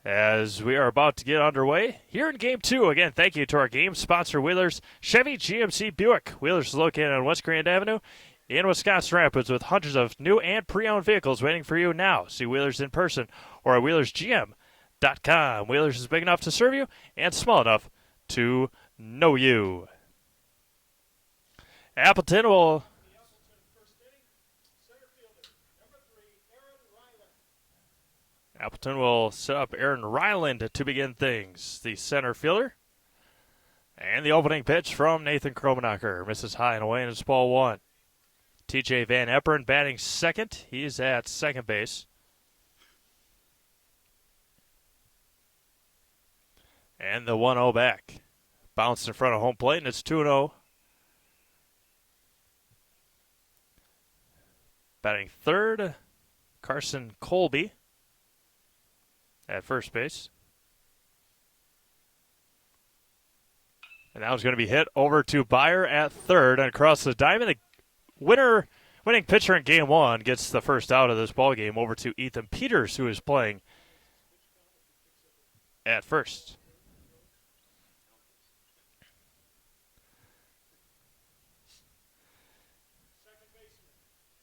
as we are about to get underway here in Game 2. Again, thank you to our game sponsor, Wheelers Chevy GMC Buick. Wheelers is located on West Grand Avenue in Wisconsin Rapids with hundreds of new and pre-owned vehicles waiting for you now. See Wheelers in person or at wheelersgm.com. Wheelers is big enough to serve you and small enough to know you. Appleton will set up Aaron Ryland to begin things, the center fielder. And the opening pitch from Nathan Kromenacher misses high and away, and it's ball 1. TJ Van Epperen batting second. He's at second base. And the 1-0 back. Bounced in front of home plate, and it's 2-0. Batting third, Carson Colby at first base. And that was going to be hit over to Byer at third, and across the diamond, the winning pitcher in Game 1 gets the first out of this ball game over to Ethan Peters, who is playing at first.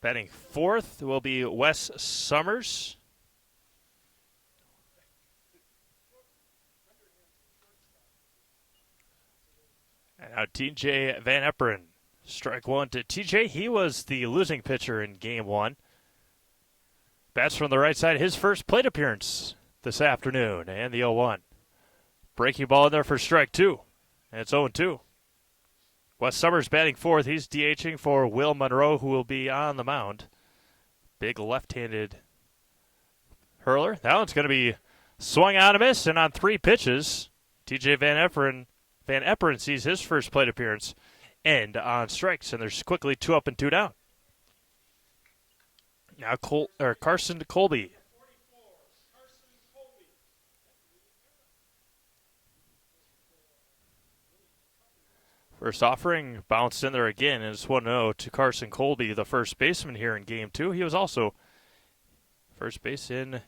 Batting fourth will be Wes Summers. And now TJ Van Epperen. Strike 1 to TJ. He was the losing pitcher in Game 1. Bats from the right side. His first plate appearance this afternoon. And the 0-1. Breaking ball in there for strike 2. And it's 0-2. Wes Summers batting fourth. He's DHing for Will Monroe, who will be on the mound. Big left-handed hurler. That one's going to be swung on a miss, and on 3 pitches, TJ Van Epperen sees his first plate appearance end on strikes, and there's quickly 2 up and 2 down. Now Carson Colby. First offering bounced in there again, and it's 1-0 to Carson Colby, the first baseman here in Game 2. He was also first base in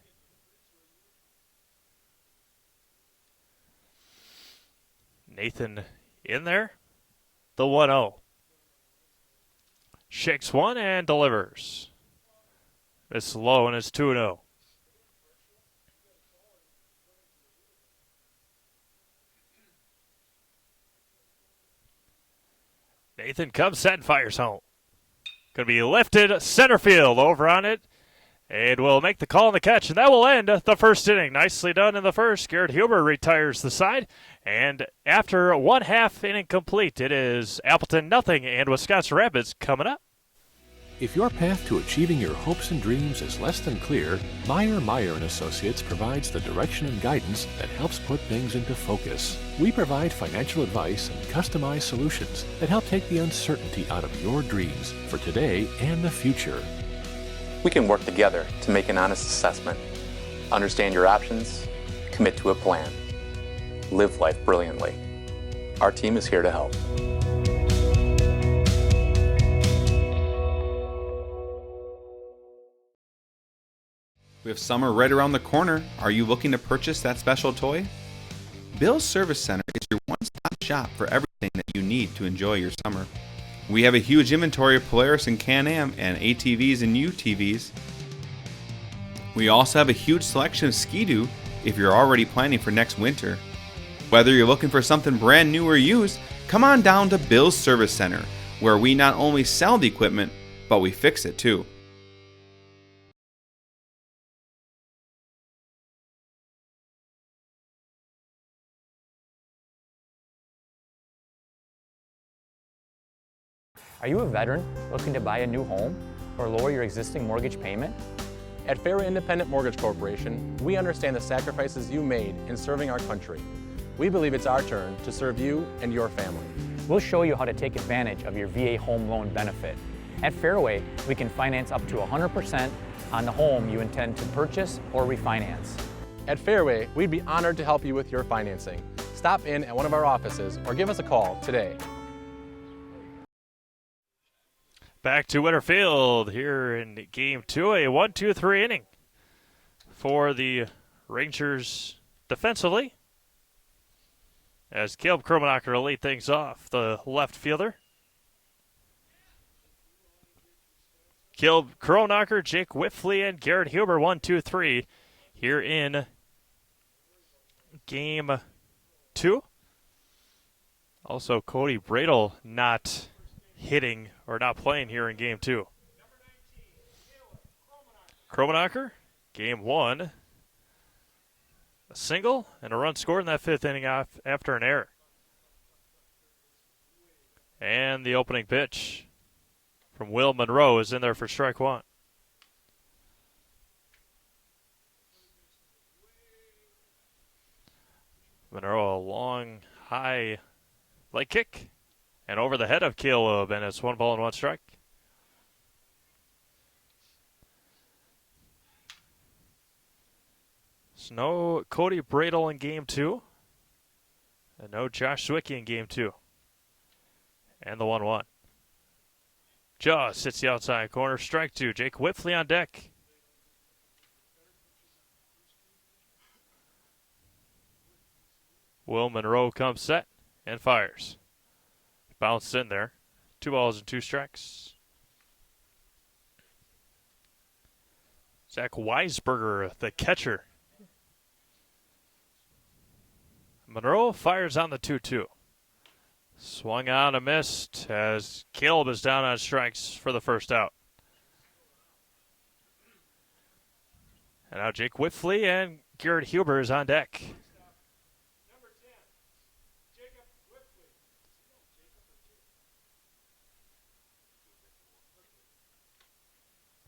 Nathan in there. The 1-0. Shakes one and delivers. It's low, and it's 2-0. Nathan comes set and fires home. Going to be lifted center field over on it. And will make the call on the catch, and that will end the first inning. Nicely done in the first. Garrett Huber retires the side. And after 1/2 inning complete, it is Appleton 0 and Wisconsin Rapids coming up. If your path to achieving your hopes and dreams is less than clear, Meyer & Associates provides the direction and guidance that helps put things into focus. We provide financial advice and customized solutions that help take the uncertainty out of your dreams for today and the future. We can work together to make an honest assessment, understand your options, commit to a plan, live life brilliantly. Our team is here to help. With summer right around the corner, are you looking to purchase that special toy? Bill's Service Center is your one-stop shop for everything that you need to enjoy your summer. We have a huge inventory of Polaris and Can-Am and ATVs and UTVs. We also have a huge selection of Ski-Doo if you're already planning for next winter. Whether you're looking for something brand new or used, come on down to Bill's Service Center, where we not only sell the equipment, but we fix it too. Are you a veteran looking to buy a new home or lower your existing mortgage payment? At Fairway Independent Mortgage Corporation, we understand the sacrifices you made in serving our country. We believe it's our turn to serve you and your family. We'll show you how to take advantage of your VA home loan benefit. At Fairway, we can finance up to 100% on the home you intend to purchase or refinance. At Fairway, we'd be honored to help you with your financing. Stop in at one of our offices or give us a call today. Back to Winterfield here in Game 2, a 1-2-3 inning for the Rangers defensively. As Caleb Kromenacher will lead things off, the left fielder. Caleb Kromenacher, Jake Whitfley, and Garrett Huber, 1-2-3 here in Game 2. Also, Cody Bradle not hitting or not playing here in Game 2. Kromenacher, Game 1, a single and a run scored in that fifth inning after an error. And the opening pitch from Will Monroe is in there for strike one. Monroe, a long, high leg kick. And over the head of Caleb, and it's 1-1 strike. So no Cody Bradle in Game 2. And no Josh Zwicky in Game 2. And the 1-1. Just hits the outside corner. Strike two. Jake Whitfley on deck. Will Monroe comes set and fires. Bounced in there. 2 balls and 2 strikes. Zach Weisberger, the catcher. Monroe fires on the 2-2. Swung on and missed as Caleb is down on strikes for the first out. And now Jake Whitfley and Garrett Huber is on deck.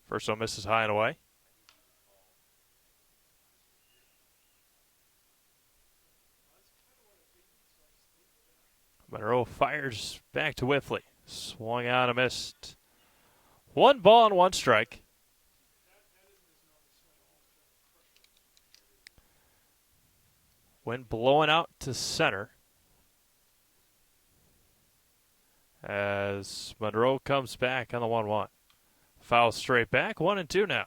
First one misses high and away. Monroe fires back to Whitfley. Swung on and missed. 1 ball and 1 strike. Wind blowing out to center. As Monroe comes back on the 1-1. Foul straight back, 1-2 now.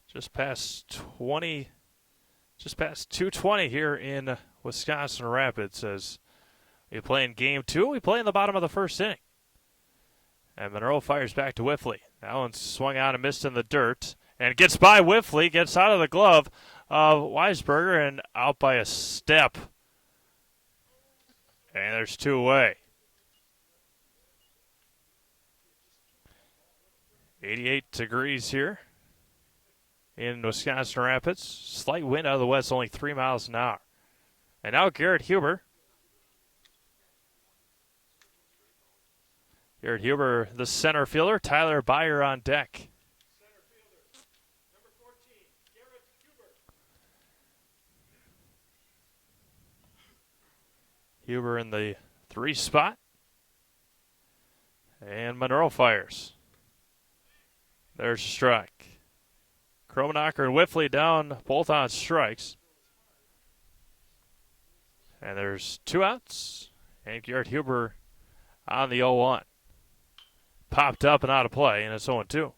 Just past 2:20 here in Wisconsin Rapids as we play in Game 2. We play in the bottom of the first inning. And Monroe fires back to Whitfley. That one swung out and missed in the dirt. And gets by Whitfley, gets out of the glove of Weisberger and out by a step. And there's 2 away. 88 degrees here in Wisconsin Rapids. Slight wind out of the west, only 3 miles an hour. And now Garrett Huber. Garrett Huber, the center fielder. Tyler Byer on deck. Center fielder, number 14, Garrett Huber. Huber in the 3 spot. And Monroe fires. There's a strike. Kromenacher and Whitfley down, both on strikes. And there's 2 outs. And Garrett Huber on the 0-1. Popped up and out of play, and it's 0-2.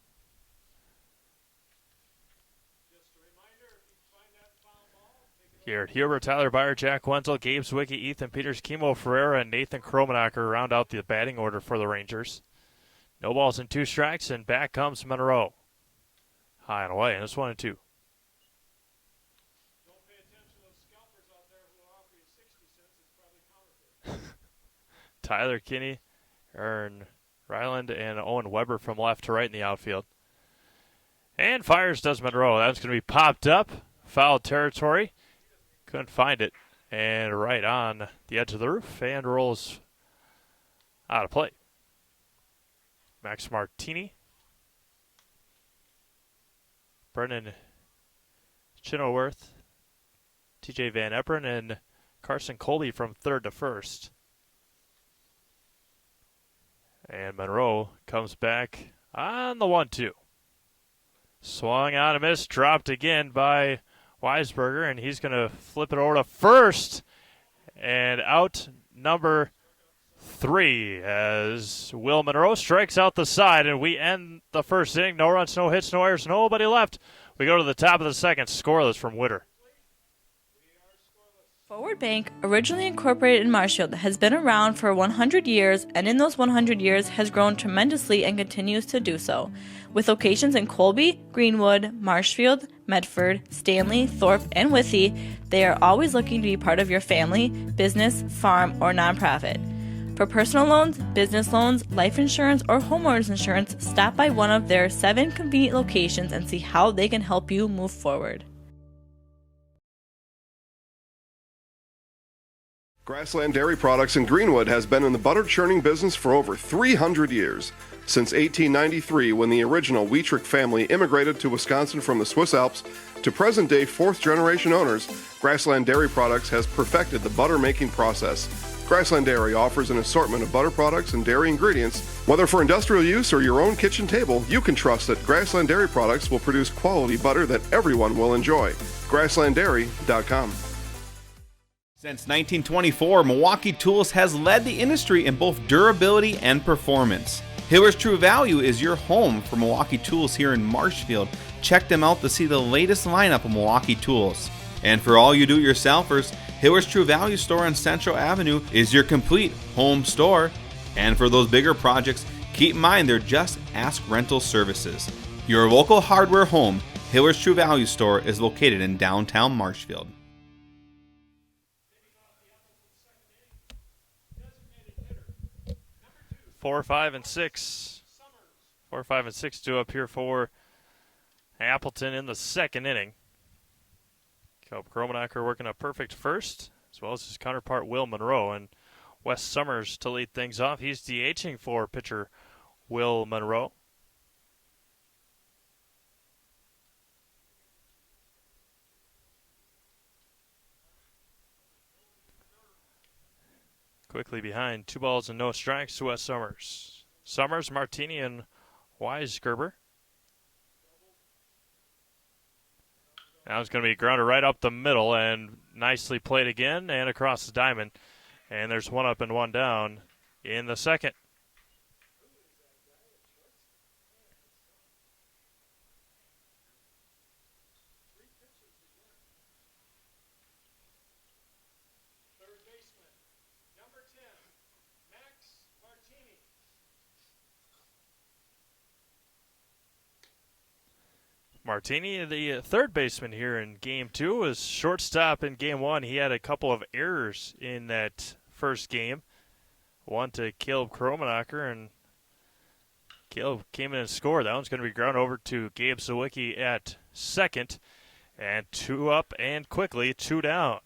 Garrett Huber, Tyler Byer, Jack Wenzel, Gabe Zwicky, Ethan Peters, Kimo Ferreira, and Nathan Kromenacher round out the batting order for the Rangers. No balls and 2 strikes, and back comes Monroe. High and away, and it's 1-2. Don't pay attention to those scalpers out there who will offer you 60 cents. It's probably counterfeit. Tyler Kinney, Aaron Ryland, and Owen Weber from left to right in the outfield. And fires does Monroe. That's going to be popped up. Foul territory. Couldn't find it. And right on the edge of the roof and rolls out of play. Max Martini. Brennan Chinoworth. TJ Van Eperen and Carson Colby from third to first. And Monroe comes back on the 1-2. Swung on a miss, dropped again by Weisberger, and he's going to flip it over to first. And out number 3 as Will Monroe strikes out the side, and we end the first inning. No runs, no hits, no errors, nobody left. We go to the top of the second, scoreless from Witter. Forward Bank, originally incorporated in Marshfield, has been around for 100 years, and in those 100 years has grown tremendously and continues to do so. With locations in Colby, Greenwood, Marshfield, Medford, Stanley, Thorpe, and Withee, they are always looking to be part of your family, business, farm, or nonprofit. For personal loans, business loans, life insurance, or homeowners insurance, stop by one of their 7 convenient locations and see how they can help you move forward. Grassland Dairy Products in Greenwood has been in the butter churning business for over 300 years. Since 1893, when the original Wietrich family immigrated to Wisconsin from the Swiss Alps, to present-day fourth-generation owners, Grassland Dairy Products has perfected the butter-making process. Grassland Dairy offers an assortment of butter products and dairy ingredients. Whether for industrial use or your own kitchen table, you can trust that Grassland Dairy Products will produce quality butter that everyone will enjoy. GrasslandDairy.com. Since 1924, Milwaukee Tools has led the industry in both durability and performance. Hiller's True Value is your home for Milwaukee Tools here in Marshfield. Check them out to see the latest lineup of Milwaukee Tools. And for all you do-it-yourselfers, Hiller's True Value store on Central Avenue is your complete home store. And for those bigger projects, keep in mind they're just Ask Rental Services. Your local hardware home, Hiller's True Value store, is located in downtown Marshfield. 4, 5, and 6. 4, 5, and 6 due up here for Appleton in the second inning. Caleb Kromenacher working a perfect first, as well as his counterpart Will Monroe. And Wes Summers to lead things off. He's DHing for pitcher Will Monroe. Quickly behind, 2 balls and no strikes to Wes Summers. Summers, Martini, and Weisgerber. Now it's going to be grounded right up the middle and nicely played again and across the diamond. And there's 1 up and 1 down in the second. Martini, the third baseman here in Game 2, was shortstop in Game 1. He had a couple of errors in that first game. One to Caleb Kromenacher, and Caleb came in and scored. That one's going to be ground over to Gabe Sawicki at second. And 2 up and quickly 2 down.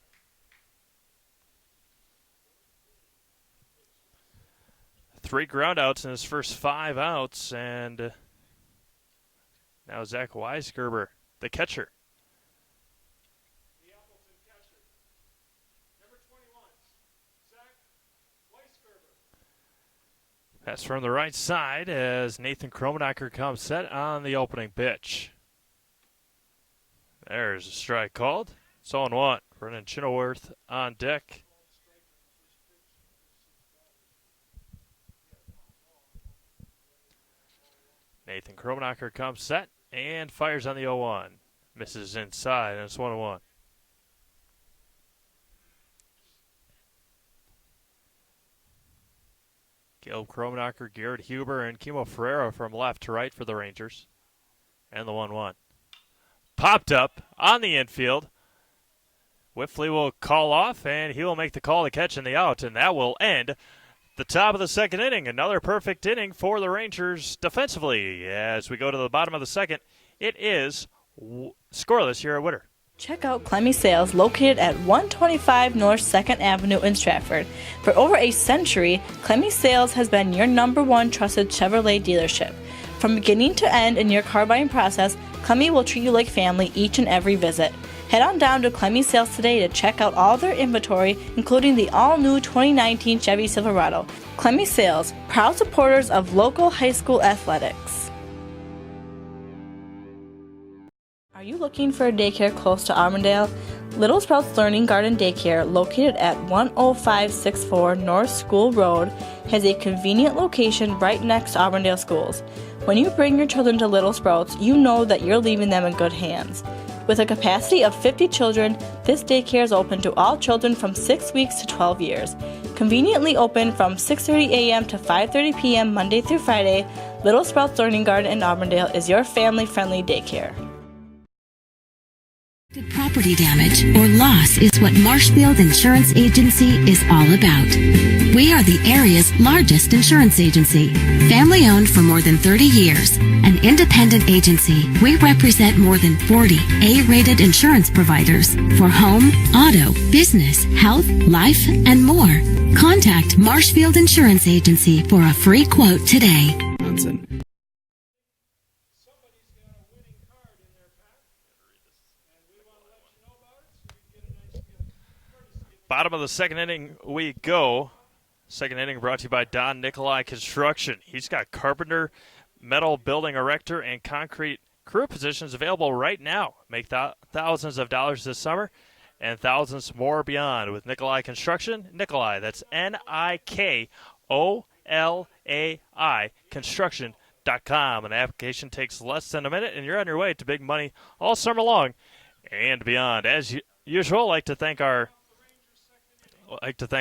Three groundouts in his first 5 outs, and now Zach Weisgerber, the catcher. The Appleton catcher. Number 21, Zach Weisgerber. Pass from the right side as Nathan Kromenacher comes set on the opening pitch. There's a strike called. It's 0-1. Brennan Chinoworth on deck. Nathan Kromenacher comes set and fires on the 0-1. Misses inside, and it's 1-1. Caleb Kromenacher, Garrett Huber, and Kimo Ferreira from left to right for the Rangers. And the 1-1. Popped up on the infield. Whiffley will call off, and he will make the call to catch in the out, and that will end the top of the second inning. Another perfect inning for the Rangers defensively. As we go to the bottom of the second, it is scoreless here at Witter. Check out Clemmy Sales, located at 125 North 2nd Avenue in Stratford. For over a century, Clemmy Sales has been your #1 trusted Chevrolet dealership. From beginning to end in your car buying process, Clemmy will treat you like family each and every visit. Head on down to Clemmy Sales today to check out all their inventory, including the all-new 2019 Chevy Silverado. Clemmy Sales, proud supporters of local high school athletics. Are you looking for a daycare close to Auburndale? Little Sprouts Learning Garden Daycare, located at 10564 North School Road, has a convenient location right next to Auburndale schools. When you bring your children to Little Sprouts, you know that you're leaving them in good hands. With a capacity of 50 children, this daycare is open to all children from 6 weeks to 12 years. Conveniently open from 6:30 a.m. to 5:30 p.m. Monday through Friday, Little Sprouts Learning Garden in Auburndale is your family-friendly daycare. Property damage or loss is what Marshfield Insurance Agency is all about. We are the area's largest insurance agency. Family owned for more than 30 years. An independent agency, we represent more than 40 A-rated insurance providers for home, auto, business, health, life, and more. Contact Marshfield Insurance Agency for a free quote today. Johnson. Bottom of the second inning we go. Second inning brought to you by Don Nikolai Construction. He's got carpenter, metal building erector, and concrete crew positions available right now. Make thousands of dollars this summer and thousands more beyond with Nikolai Construction. Nikolai, that's Nikolai, construction.com. An application takes less than a minute, and you're on your way to big money all summer long and beyond. As usual, I'd like to thank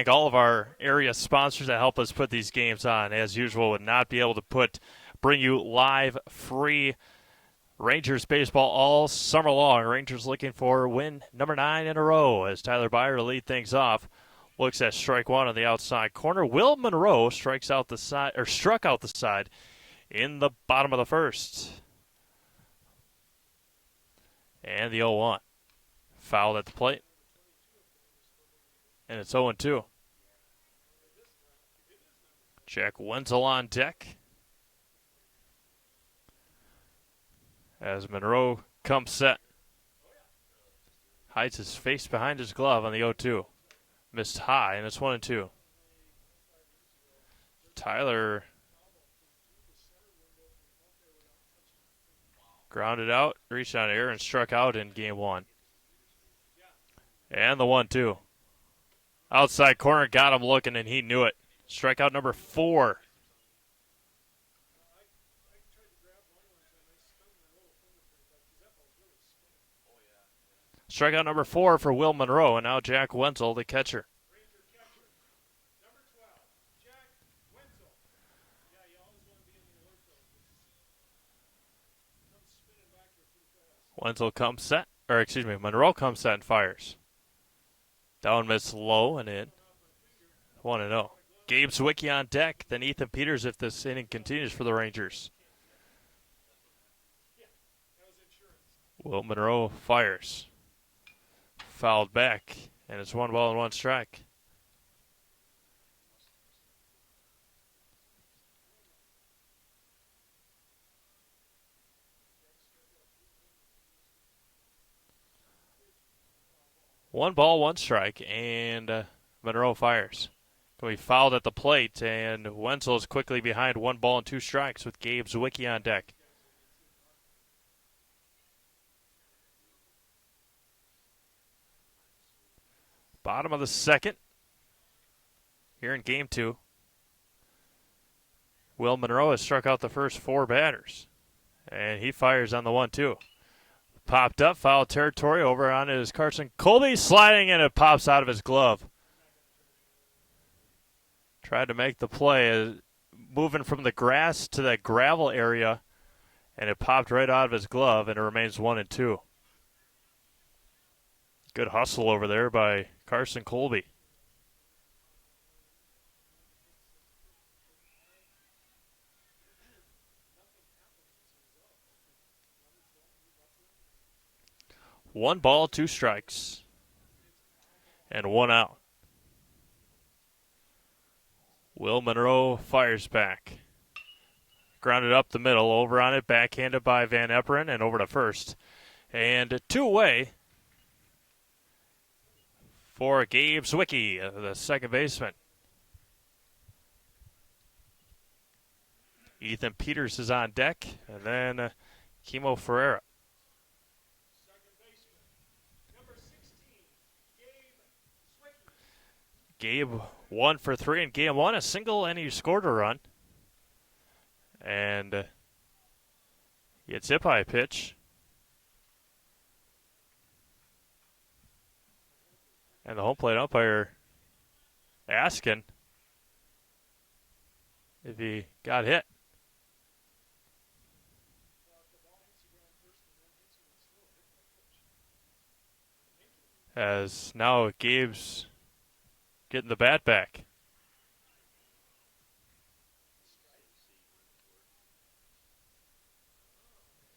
all of our area sponsors that help us put these games on. As usual, would not be able to bring you live, free Rangers baseball all summer long. Rangers looking for win number 9 in a row as Tyler Byer to lead things off. Looks at strike one on the outside corner. Will Monroe struck out the side in the bottom of the first. And the 0-1. Fouled at the plate. And it's 0-2. Jack Wenzel on deck. As Monroe comes set. Hides his face behind his glove on the 0-2. Missed high, and it's 1-2. Tyler grounded out, reached on air, and struck out in game one. And the 1-2. Outside corner, got him looking, and he knew it. Strikeout number 4. Strikeout number 4 for Will Monroe, and now Jack Wenzel, the catcher. Monroe comes set and fires. Down miss low and in. 1-0. Gabe Zwicky on deck, then Ethan Peters if this inning continues for the Rangers. Will Monroe fires. Fouled back, and it's 1 ball and 1 strike. One ball, 1 strike, and Monroe fires. Going to be fouled at the plate, and Wenzel is quickly behind 1 ball and 2 strikes with Gabe Zwicky on deck. Bottom of the second. Here in game 2. Will Monroe has struck out the first 4 batters. And he fires on the 1-2. Popped up, foul territory over on his Carson Colby, sliding and it pops out of his glove. Tried to make the play moving from the grass to that gravel area, and it popped right out of his glove, and it remains 1-2. Good hustle over there by Carson Colby. One ball, 2 strikes, and 1 out. Will Monroe fires back. Grounded up the middle, over on it, backhanded by Van Eperen, and over to first. And 2 away for Gabe Zwicky, the second baseman. Ethan Peters is on deck, and then Kimo Ferreira. Gabe 1 for 3 in game 1, a single, and he scored a run. And he gets hit by a pitch. And the home plate umpire asking if he got hit. As now Gabe's getting the bat back.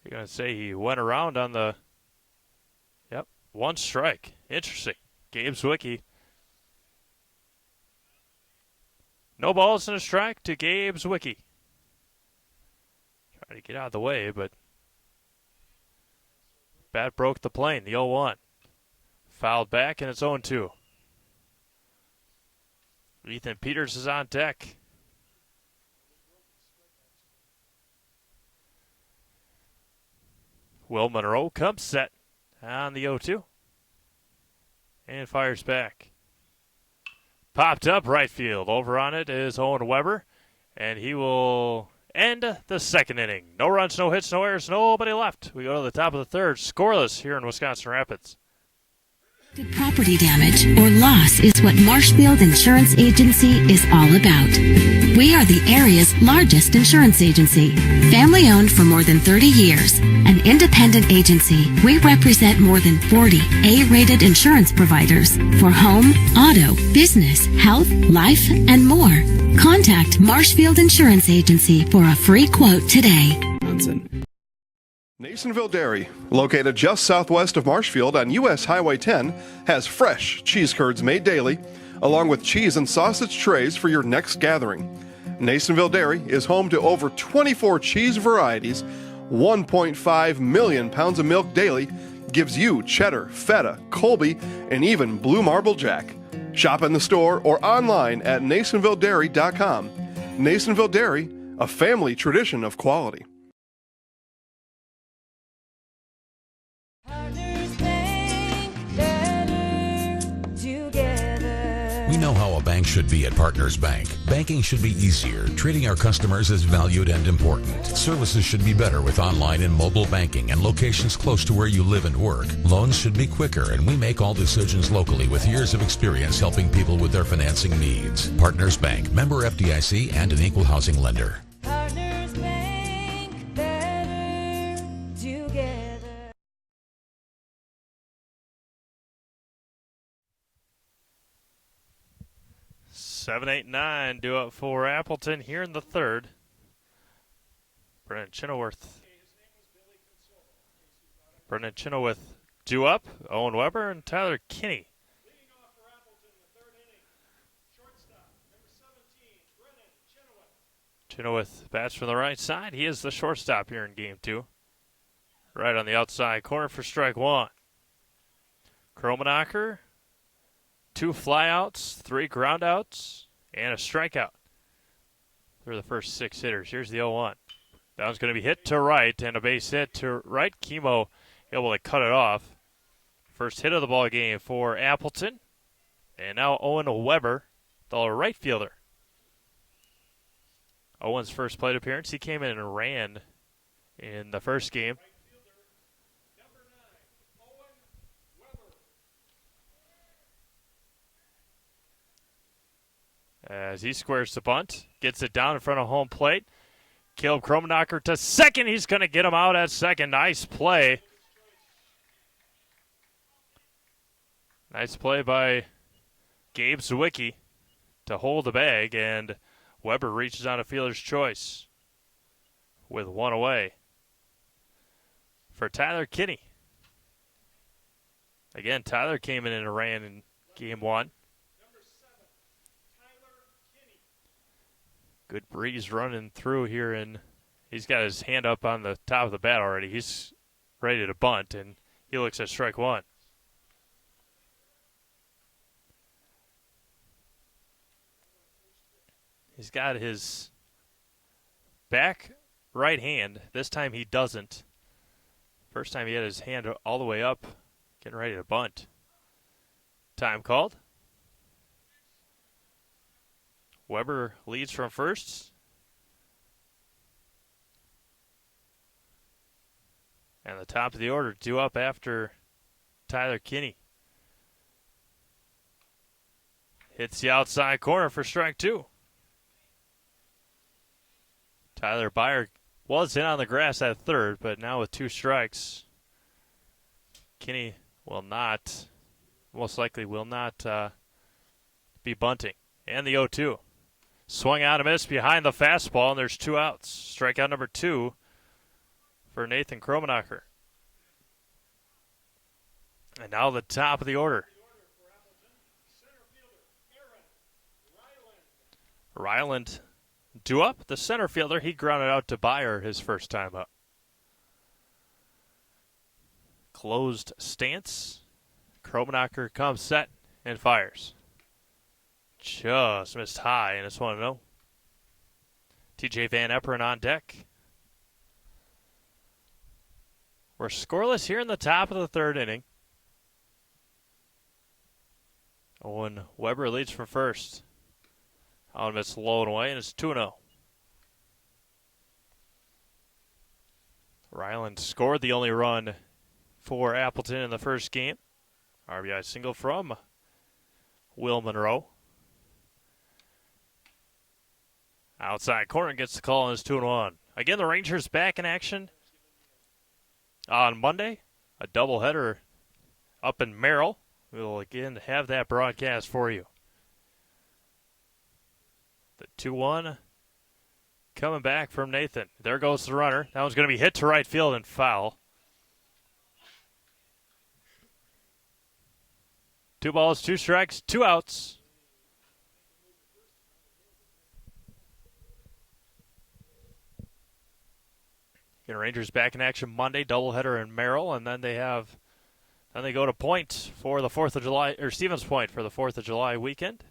You're going to say he went around on the... Yep, 1 strike. Interesting. Gabe Zwicky. No balls and a strike to Gabe Zwicky. Trying to get out of the way, but... Bat broke the plane, the 0-1. Fouled back, and it's 0-2. Ethan Peters is on deck. Will Monroe comes set on the 0-2. And fires back. Popped up right field. Over on it is Owen Weber. And he will end the second inning. No runs, no hits, no errors, nobody left. We go to the top of the third. Scoreless here in Wisconsin Rapids. Property damage or loss is what Marshfield Insurance Agency is all about. We are the area's largest insurance agency. Family owned for more than 30 years. An independent agency, we represent more than 40 A-rated insurance providers for home, auto, business, health, life, and more. Contact Marshfield Insurance Agency for a free quote today. Nasonville Dairy, located just southwest of Marshfield on U.S. Highway 10, has fresh cheese curds made daily, along with cheese and sausage trays for your next gathering. Nasonville Dairy is home to over 24 cheese varieties, 1.5 million pounds of milk daily, gives you cheddar, feta, Colby, and even blue marble jack. Shop in the store or online at NasonvilleDairy.com. Nasonville Dairy, a family tradition of quality. We know how a bank should be at Partners Bank. Banking should be easier, treating our customers as valued and important. Services should be better with online and mobile banking and locations close to where you live and work. Loans should be quicker, and we make all decisions locally with years of experience helping people with their financing needs. Partners Bank, member FDIC, and an equal housing lender. Partners Bank, better together. 7, 8, 9 due up for Appleton here in the third. Brennan Chenoweth due up. Owen Weber and Tyler Kinney. Leading off for Appleton in the third inning. Shortstop, number 17, Brennan Chenoweth. Chenoweth bats from the right side. He is the shortstop here in game 2. Right on the outside corner for strike 1. Kromanacher, 2 flyouts, 3 groundouts, and a strikeout. They're the first 6 hitters. Here's the 0-1. That one's going to be hit to right, and a base hit to right. Kimo able to cut it off. First hit of the ball game for Appleton. And now Owen Weber, the right fielder. Owen's first plate appearance. He came in and ran in the first game. as he squares the bunt, gets it down in front of home plate. Caleb Kromenacher to second. He's going to get him out at second. Nice play. Nice play by Gabe Zwicky to hold the bag, and Weber reaches on a fielder's choice with one away for Tyler Kinney. Again, Tyler came in and ran in game one. Good breeze running through here, and he's got his hand up on the top of the bat already. He's ready to bunt, and he looks at strike one. He's got his back right hand. This time he doesn't. First time he had his hand all the way up, getting ready to bunt. Time called. Weber leads from first. And the top of the order due up after Tyler Kinney. Hits the outside corner for strike two. Tyler Byer was in on the grass at third, but now with two strikes, Kinney will not, most likely will not be bunting. And the 0-2. Swung out and missed behind the fastball, and there's two outs. Strikeout number two for Nathan Kromenacher. And now the top of the order. Ryland due up, the center fielder. He grounded out to Byer his first time up. Closed stance. Kromenacher comes set and fires. Just missed high, and it's 1-0. TJ Van Epperen on deck. We're scoreless here in the top of the third inning. Owen Weber leads from first. On it's low and away, and it's 2-0. Ryland scored the only run for Appleton in the first game. RBI single from Will Monroe. Outside corner gets the call, and it's 2-1. Again, the Rangers back in action on Monday. A doubleheader up in Merrill. We'll again have that broadcast for you. The 2-1 coming back from Nathan. There goes the runner. That one's going to be hit to right field and foul. 2 balls, 2 strikes, 2 outs. Again, Rangers back in action Monday, doubleheader in Merrill, and then they go to Point for the 4th of July, or Stevens Point for the 4th of July weekend.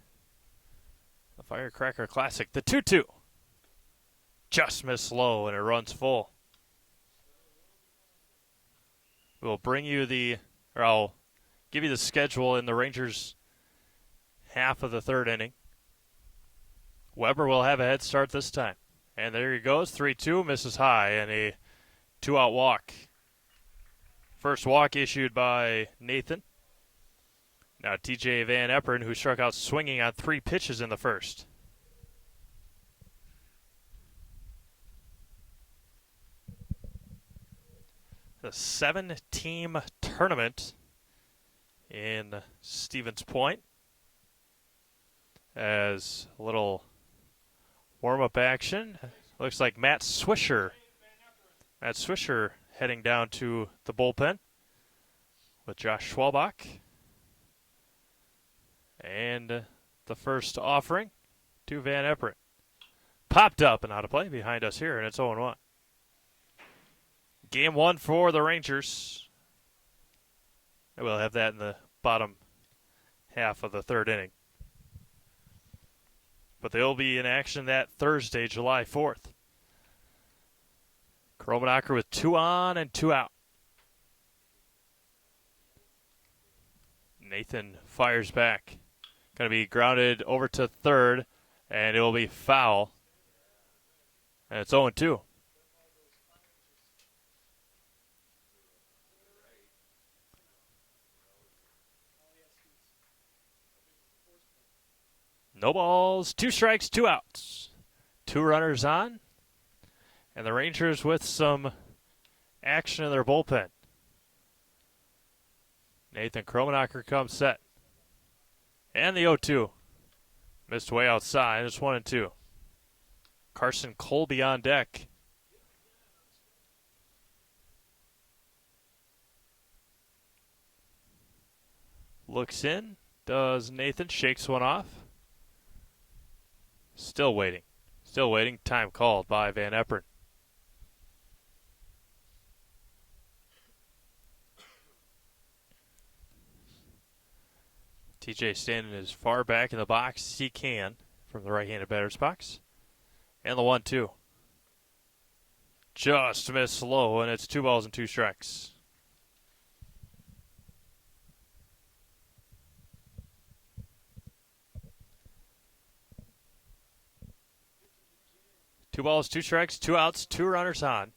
The Firecracker Classic, the 2-2. Just missed low, and it runs full. We'll bring you I'll give you the schedule in the Rangers' half of the third inning. Weber will have a head start this time. And there he goes, 3-2, misses high, and a 2-out walk. First walk issued by Nathan. Now TJ Van Epperen, who struck out swinging on 3 pitches in the first. The 7-team tournament in Stevens Point. As a little warm-up action. Looks like Matt Swisher heading down to the bullpen with Josh Schwalbach. And the first offering to Van Epperen. Popped up and out of play behind us here, and it's 0-1. Game 1 for the Rangers. We'll have that in the bottom half of the third inning. But they'll be in action that Thursday, July 4th. Kromenacher with 2 on and 2 out. Nathan fires back. Going to be grounded over to third, and it will be foul. And it's 0-2. No balls, 2 strikes, 2 outs. 2 runners on. And the Rangers with some action in their bullpen. Nathan Kromenacher comes set. And the 0-2. Missed way outside. It's 1-2. Carson Colby on deck. Looks in. Does Nathan. Shakes one off. Still waiting. Still waiting. Time called by Van Epperen. TJ standing as far back in the box as he can from the right-handed batter's box. And the 1-2. Just missed low, and it's 2 balls and 2 strikes. Two balls, 2 strikes, 2 outs, 2 runners on.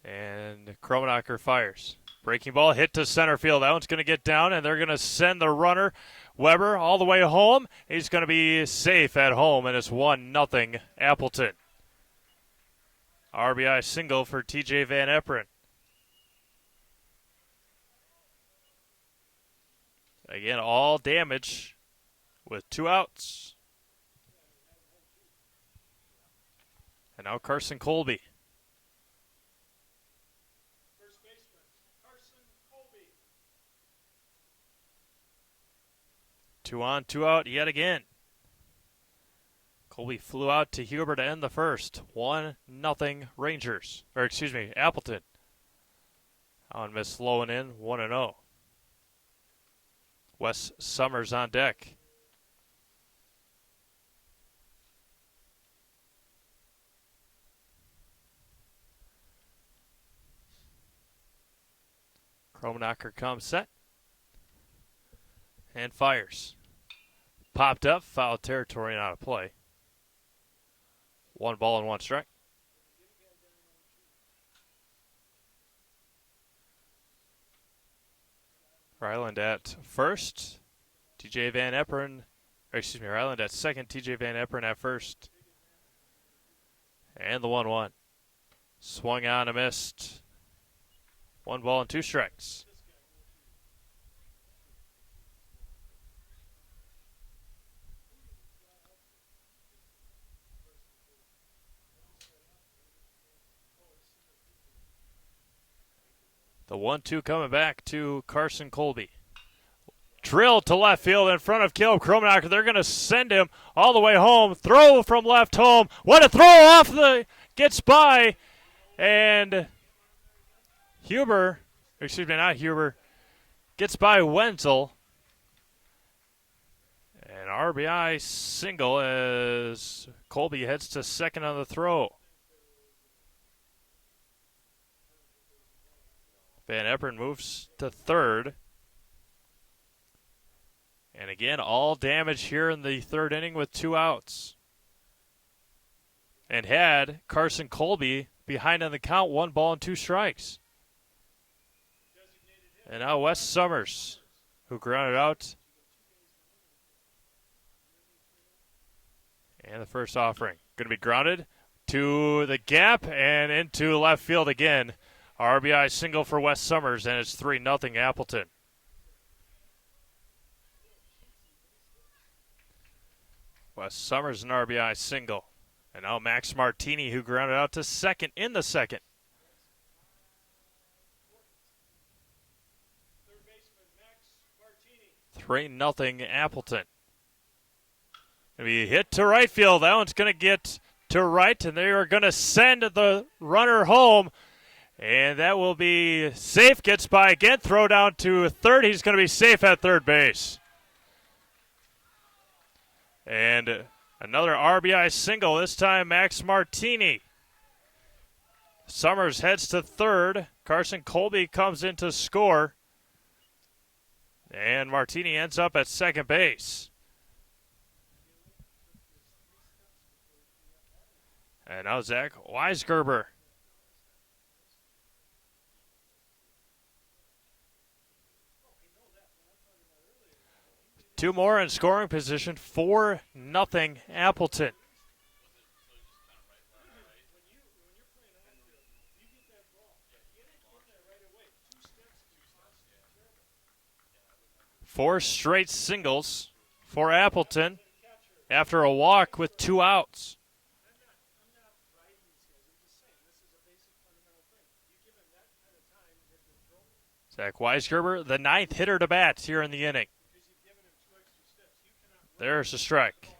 And Kromenacher fires. Breaking ball hit to center field. That one's going to get down, and they're going to send the runner, Weber, all the way home. He's going to be safe at home, and it's 1-0 Appleton. RBI single for TJ Van Epperen. Again, all damage with 2 outs. And now Carson Colby. First baseman, Carson Colby. 2 on, 2 out yet again. Colby flew out to Huber to end the first. 1-0 Rangers. Or excuse me, Appleton. On miss low and in, 1-0. Wes Summers on deck. Kromenacher comes set. And fires. Popped up, foul territory and out of play. 1 ball and 1 strike. Ryland at first. TJ Van Epperen. Ryland at second. TJ Van Epperen at first. And the 1-1. Swung on and missed. 1 ball and 2 strikes. The 1-2 coming back to Carson Colby. Drill to left field in front of Caleb Kromenacher. They're going to send him all the way home. Throw from left home. What a throw off the, gets by. And Huber, not Huber, gets by Wenzel. An RBI single as Colby heads to second on the throw. Van Epperen moves to third. And again, all damage here in the third inning with 2 outs. And had Carson Colby behind on the count, 1 ball and 2 strikes. And now Wes Summers, who grounded out. And the first offering. Going to be grounded to the gap and into left field again. RBI single for Wes Summers, and it's 3-0 Appleton. Wes Summers an RBI single. And now Max Martini, who grounded out to second in the second. Third baseman, Max Martini. 3-0 Appleton. Gonna be hit to right field. That one's going to get to right, and they are going to send the runner home. And that will be safe. Gets by again. Throw down to third. He's going to be safe at third base. And another RBI single. This time Max Martini. Summers heads to third. Carson Colby comes in to score. And Martini ends up at second base. And now Zach Weisgerber. Two more in scoring position, 4-0 Appleton. Four straight singles for Appleton after a walk with 2 outs. Zach Weisgerber, the 9th hitter to bat here in the inning. There's a strike.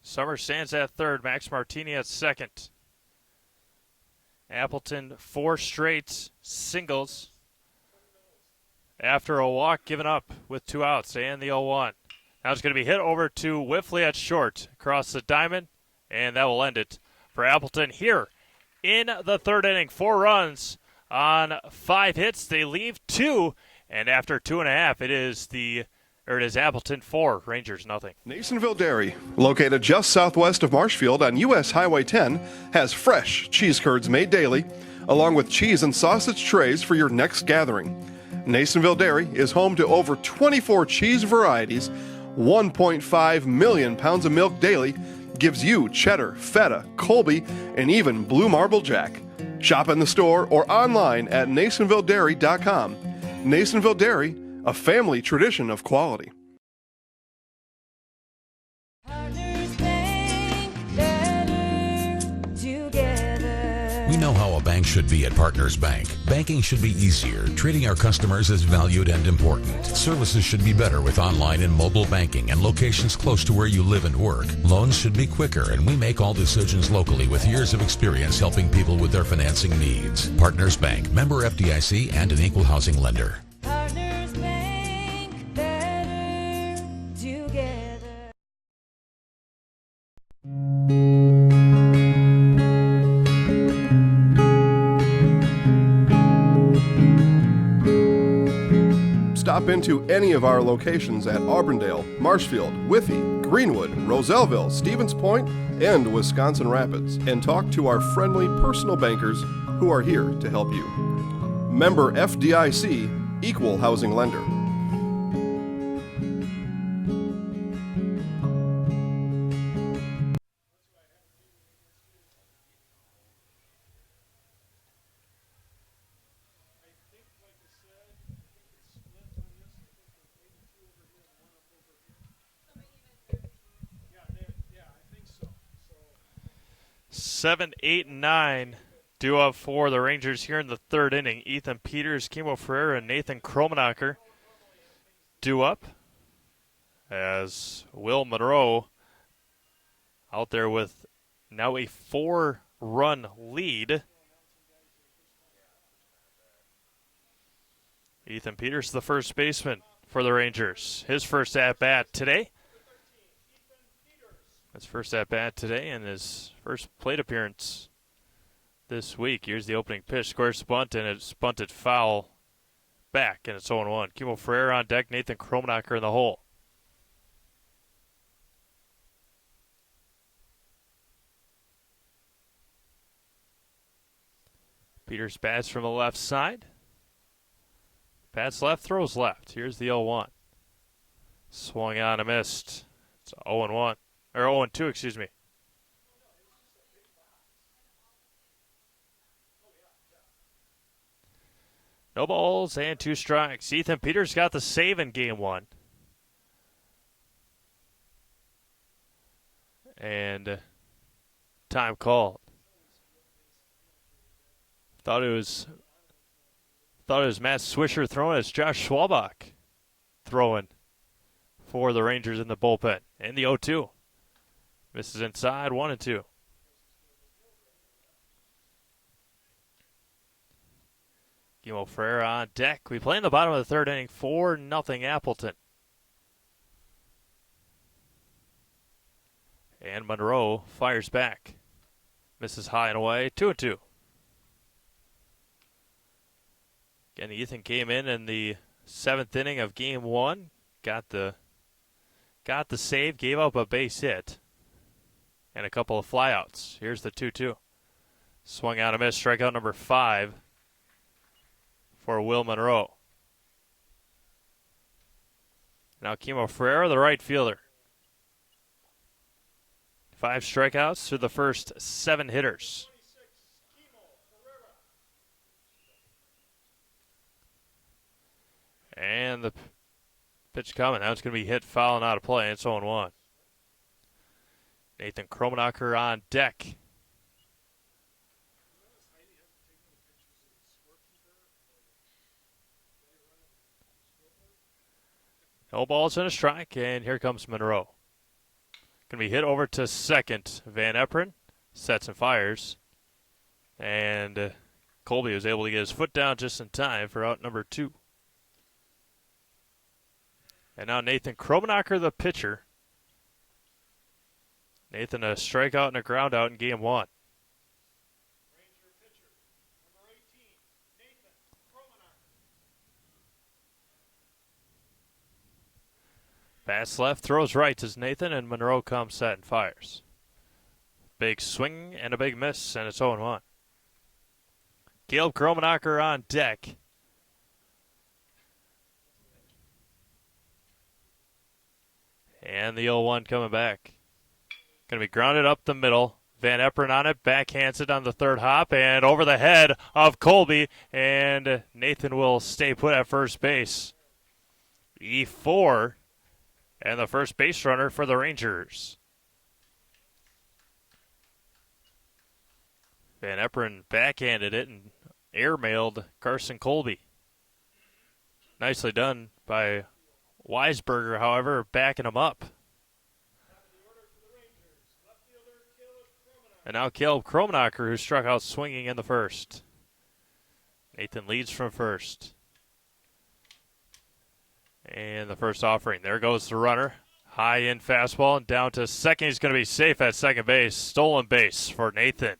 Summers stands at third, Max Martini at second. Appleton, 4 straight singles after a walk given up with 2 outs and the 0-1. Now it's going to be hit over to Whiffley at short across the diamond, and that will end it for Appleton here in the third inning. 4 runs on 5 hits. They leave 2, and after 2.5, it is Appleton 4, Rangers nothing. Nasonville Dairy, located just southwest of Marshfield on US Highway 10, has fresh cheese curds made daily, along with cheese and sausage trays for your next gathering. Nasonville Dairy is home to over 24 cheese varieties, 1.5 million pounds of milk daily, gives you cheddar, feta, Colby, and even blue marble jack. Shop in the store or online at NasonvilleDairy.com. Nasonville Dairy, a family tradition of quality. Partners Bank, better together. We know how a bank should be at Partners Bank. Banking should be easier, treating our customers as valued and important. Services should be better with online and mobile banking and locations close to where you live and work. Loans should be quicker, and we make all decisions locally with years of experience helping people with their financing needs. Partners Bank, member FDIC, and an equal housing lender. Partners Bank, better together. Stop into any of our locations at Auburndale, Marshfield, Withee, Greenwood, Roselleville, Stevens Point, and Wisconsin Rapids, and talk to our friendly personal bankers who are here to help you. Member FDIC, equal housing lender. Seven, 8, and 9 due up for the Rangers here in the third inning. Ethan Peters, Kimo Ferreira, and Nathan Kromenacher due up as Will Monroe out there with now a 4-run lead. Ethan Peters, the first baseman for the Rangers. His first at-bat today. His first at-bat today and his first plate appearance this week. Here's the opening pitch. Squares bunt, and it's bunted foul back, and it's 0-1. Kimo Ferreira on deck, Nathan Kromenacher in the hole. Peters bats from the left side. Bats left, throws left. Here's the 0-1. Swung on and missed. It's 0-1. Or 0-2, excuse me. No balls and 2 strikes. Ethan Peters got the save in game 1. And time called. Thought it was Matt Swisher throwing. It's Josh Schwalbach throwing for the Rangers in the bullpen. And the 0-2. Misses inside, 1-2. Kimo Ferreira on deck. We play in the bottom of the third inning, 4-0 Appleton. And Monroe fires back. Misses high and away, 2-2. Again, Ethan came in the 7th inning of game 1. Got the save, gave up a base hit. And a couple of flyouts. Here's the 2-2. Swung out a miss, strikeout number 5 for Will Monroe. Now Kimo Ferreira, the right fielder. 5 strikeouts through the first 7 hitters. And the pitch coming. Now it's going to be hit, foul, and out of play. It's 0-1. Nathan Kromenacher on deck. No balls and a strike, and here comes Monroe. Going to be hit over to second. Van Eperen sets and fires. And Colby was able to get his foot down just in time for out number 2. And now Nathan Kromenacher, the pitcher. Nathan, a strikeout and a ground out in game 1. Ranger pitcher, number 18, Nathan Kromenacher. Bats left, throws right as Nathan, and Monroe comes set and fires. Big swing and a big miss, and it's 0-1. Caleb Kromenacher on deck. And the 0-1 coming back. Going to be grounded up the middle. Van Eperen on it, backhands it on the third hop, and over the head of Colby, and Nathan will stay put at first base. E4, and the first base runner for the Rangers. Van Eperen backhanded it and airmailed Carson Colby. Nicely done by Weisberger, however, backing him up. And now Caleb Kromenacher, who struck out swinging in the first. Nathan leads from first. And the first offering. There goes the runner. High in fastball and down to second. He's going to be safe at second base. Stolen base for Nathan.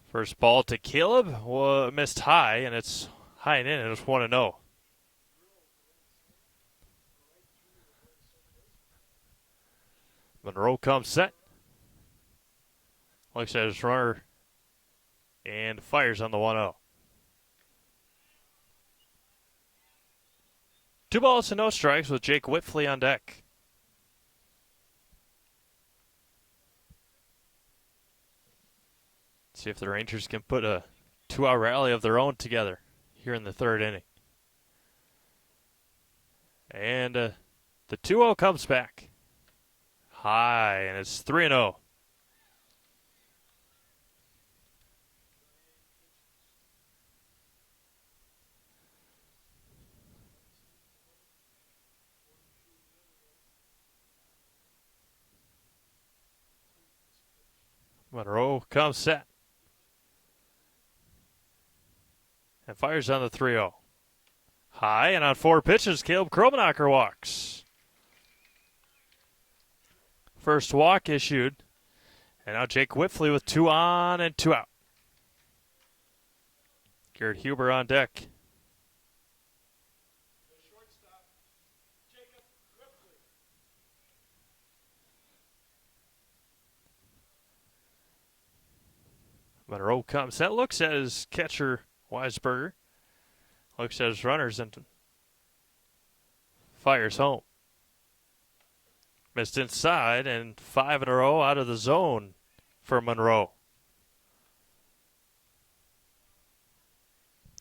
First ball to Caleb. Missed high, and it's high and in, and it's 1-0. Monroe comes set. Looks at his runner and fires on the 1-0. 2 balls and no strikes with Jake Whitfley on deck. See if the Rangers can put a 2-out rally of their own together here in the 3rd inning. And the 2-0 comes back. High, and it's 3-0. Monroe comes set. And fires on the 3-0. High, and on 4 pitches, Caleb Kromenacher walks. First walk issued. And now Jake Whitfley with 2 on and 2 out. Garrett Huber on deck. Monroe comes set, looks at his catcher, Weisberger. Looks at his runners and fires home. Missed inside, and 5 in a row out of the zone for Monroe.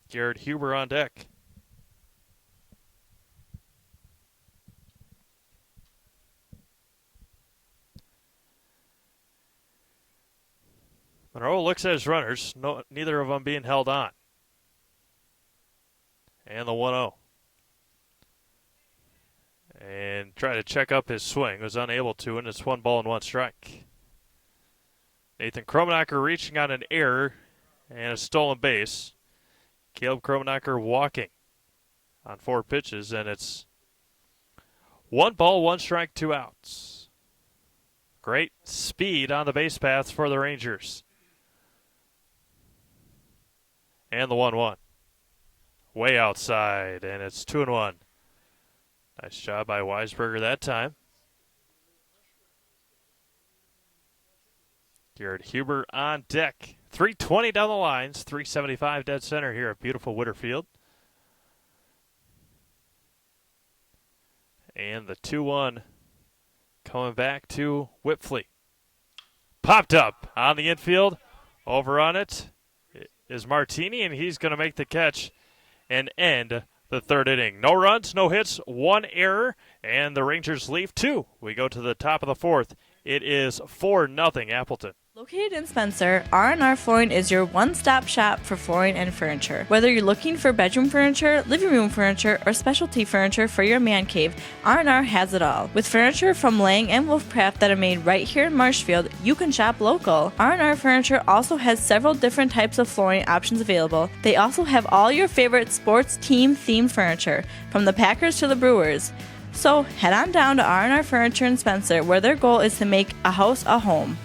Garrett Huber on deck. Monroe looks at his runners, neither of them being held on. And the 1-0. And tried to check up his swing, was unable to, and it's 1 ball and 1 strike. Nathan Kromenacher reaching on an error and a stolen base. Caleb Kromenacher walking on 4 pitches, and it's 1 ball, 1 strike, 2 outs. Great speed on the base paths for the Rangers. And the 1-1. Way outside, and it's 2-1. Nice job by Weisberger that time. Garrett Huber on deck 320 down the lines, 375 dead center here at beautiful Whitterfield. And the 2-1 coming back to Whitfleet. Popped up on the infield. Over on it is Martini, and he's going to make the catch and end the third inning. No runs, no hits, one error, and the Rangers leave two. We go to the top of the fourth. It is 4-0 Appleton. Located in Spencer, R&R Flooring is your one-stop shop for flooring and furniture. Whether you're looking for bedroom furniture, living room furniture, or specialty furniture for your man cave, R&R has it all. With furniture from Lang and Wolfcraft that are made right here in Marshfield, you can shop local. R&R Furniture also has several different types of flooring options available. They also have all your favorite sports team-themed furniture, from the Packers to the Brewers. So head on down to R&R Furniture in Spencer, where their goal is to make a house a home.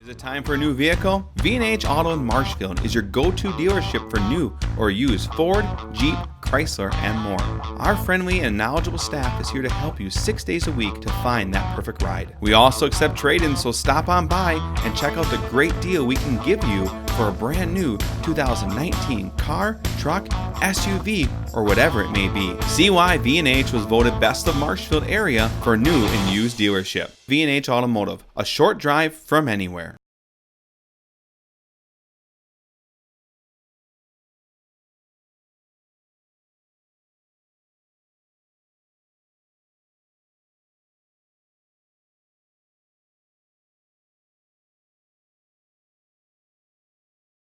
Is it time for a new vehicle? V&H Auto in Marshfield is your go-to dealership for new or used Ford, Jeep, Chrysler, and more. Our friendly and knowledgeable staff is here to help you 6 days a week to find that perfect ride. We also accept trade-ins, so stop on by and check out the great deal we can give you for a brand new 2019 car, truck, SUV, or whatever it may be. See why V&H was voted Best of Marshfield area for new and used dealership. V&H Automotive, a short drive from anywhere.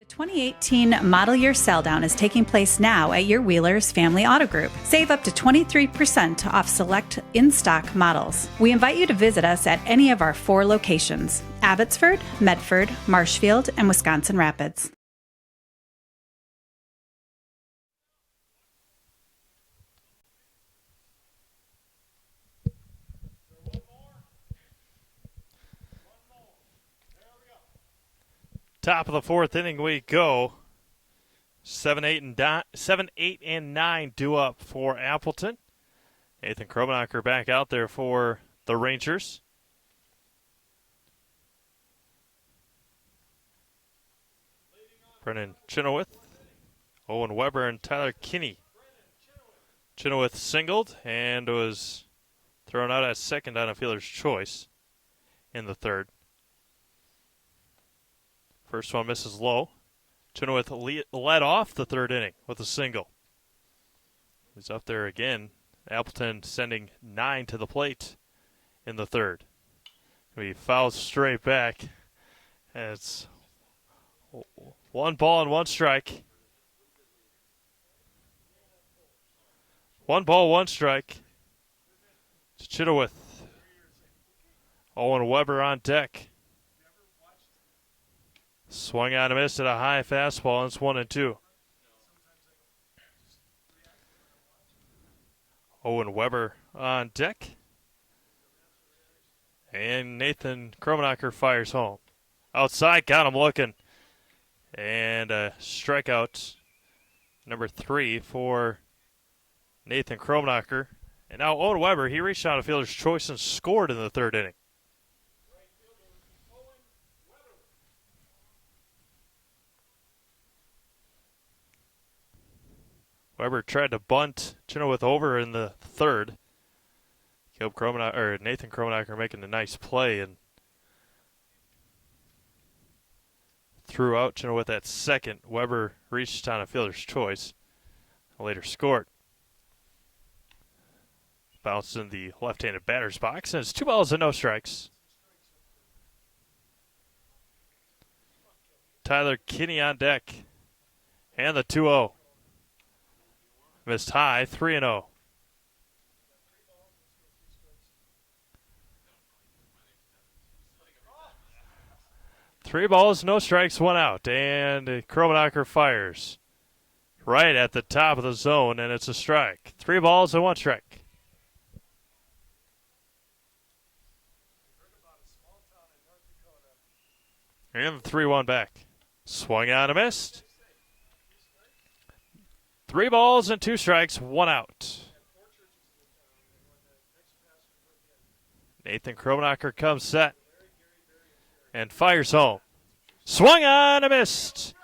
The 2018 model year sell down is taking place now at your Wheeler's Family Auto Group. Save up to 23% off select in-stock models. We invite you to visit us at any of our 4 locations: Abbotsford, Medford, Marshfield, and Wisconsin Rapids. Top of the fourth inning we go. 7, 8, and 9 due up for Appleton. Nathan Kromenacher back out there for the Rangers. Brennan Chenoweth, Owen Weber, and Tyler Kinney. Chenoweth singled and was thrown out at second on a fielder's choice in the third. First one misses low. Chenoweth led off the third inning with a single. He's up there again. Appleton sending 9 to the plate in the third. He fouls straight back. And it's 1 ball and 1 strike. 1 ball, 1 strike. Chenoweth. Owen Weber on deck. Swung out and missed at a high fastball, and it's 1-2. Owen Weber on deck. And Nathan Kromenacher fires home. Outside, got him looking. And a strikeout, number 3 for Nathan Kromenacher. And now Owen Weber, he reached out a fielder's choice and scored in the third inning. Weber tried to bunt Chenoweth over in the third. Nathan Kromenacher making a nice play and threw out Chenoweth at second. Weber reached on a fielder's choice and later scored. Bounced in the left-handed batter's box, and it's 2 balls and no strikes. Tyler Kinney on deck. And the 2-0. Missed high, 3-0. Three balls, no strikes, 1 out. And Kromenacher fires right at the top of the zone, and it's a strike. 3 balls and 1 strike. And the 3-1 back. Swung out and missed. 3 balls and 2 strikes, 1 out. Nathan Kromenacher comes set. and fires home. Swung on and missed.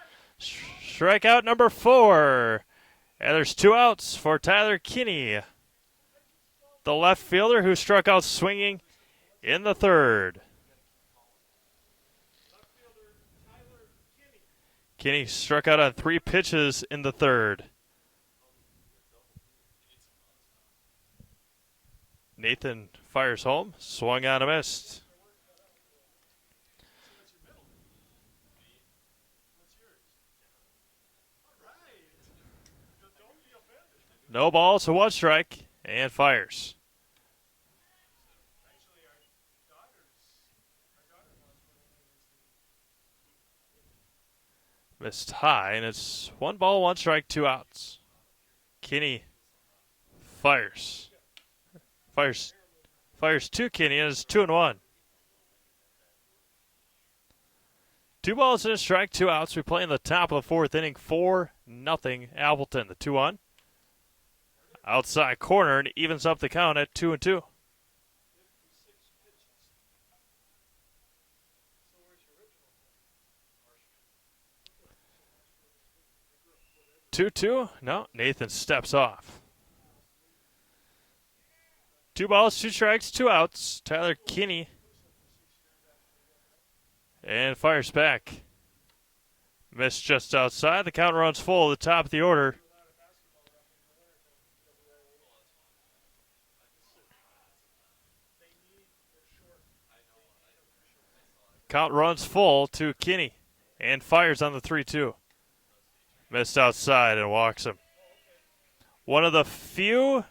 Strikeout number 4. And there's 2 outs for Tyler Kinney, the left fielder who struck out swinging in the 3rd. Kinney struck out on 3 pitches in the 3rd. Nathan fires home, swung on and missed. No balls, so 1 strike, and fires. Missed high, and it's 1 ball, 1 strike, 2 outs. Kinney fires. Fires to Kinney, and it's 2-1. 2 balls and a strike, 2 outs. We play in the top of the 4th inning, 4-0 Appleton. The 2-1. Outside corner, and evens up the count at 2-2. Two. No, Nathan steps off. 2 balls, 2 strikes, 2 outs. Tyler Kinney. And fires back. Missed just outside. The count runs full at the top of the order. Count runs full to Kinney and fires on the 3-2. Missed outside and walks him. One of the few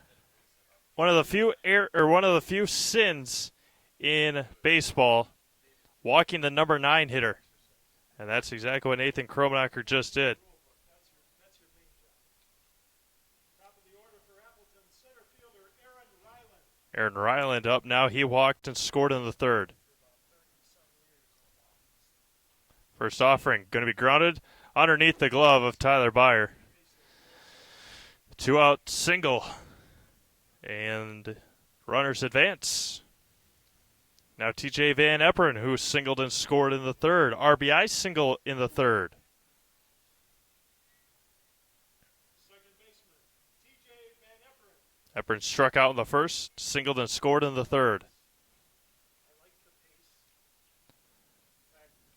sins in baseball, walking the number 9 hitter. And that's exactly what Nathan Kromenacher just did. Aaron Ryland up now. He walked and scored in the 3rd. First offering going to be grounded underneath the glove of Tyler Byer. 2-out single. And runners advance. Now TJ Van Epperen, who singled and scored in the 3rd. RBI single in the 3rd. Epperen struck out in the 1st, singled and scored in the 3rd.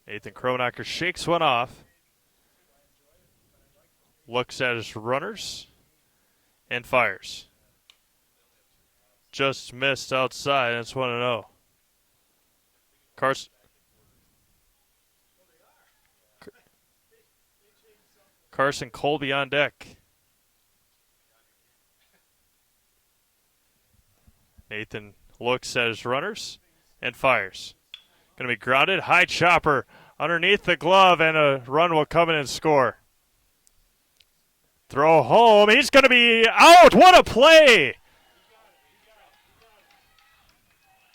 Nathan Kromenacher shakes one off. Looks at his runners and fires. Just missed outside, and it's 1-0. Carson Colby on deck. Nathan looks at his runners and fires. Going to be grounded. High chopper underneath the glove, and a run will come in and score. Throw home. He's going to be out. What a play.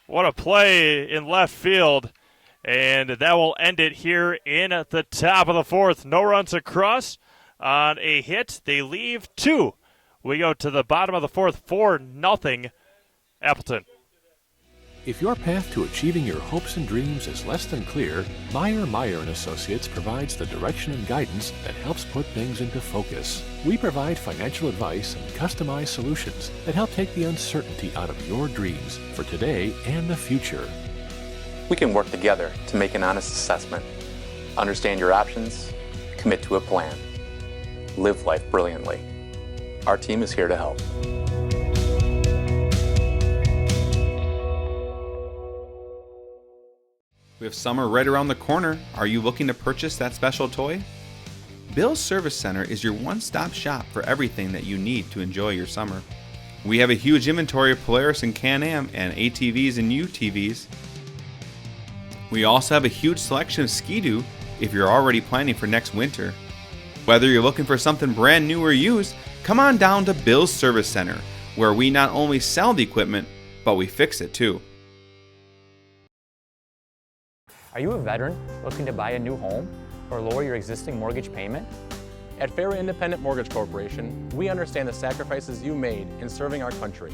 What a play in left field. And that will end it here in at the top of the 4th. No runs across on a hit. They leave 2. We go to the bottom of the 4th, 4-0 Appleton. If your path to achieving your hopes and dreams is less than clear, Meyer & Associates provides the direction and guidance that helps put things into focus. We provide financial advice and customized solutions that help take the uncertainty out of your dreams for today and the future. We can work together to make an honest assessment, understand your options, commit to a plan, live life brilliantly. Our team is here to help. We have summer right around the corner. Are you looking to purchase that special toy? Bill's Service Center is your one-stop shop for everything that you need to enjoy your summer. We have a huge inventory of Polaris and Can-Am and ATVs and UTVs. We also have a huge selection of Ski-Doo if you're already planning for next winter. Whether you're looking for something brand new or used, come on down to Bill's Service Center, where we not only sell the equipment, but we fix it too. Are you a veteran looking to buy a new home or lower your existing mortgage payment? At Fairway Independent Mortgage Corporation, we understand the sacrifices you made in serving our country.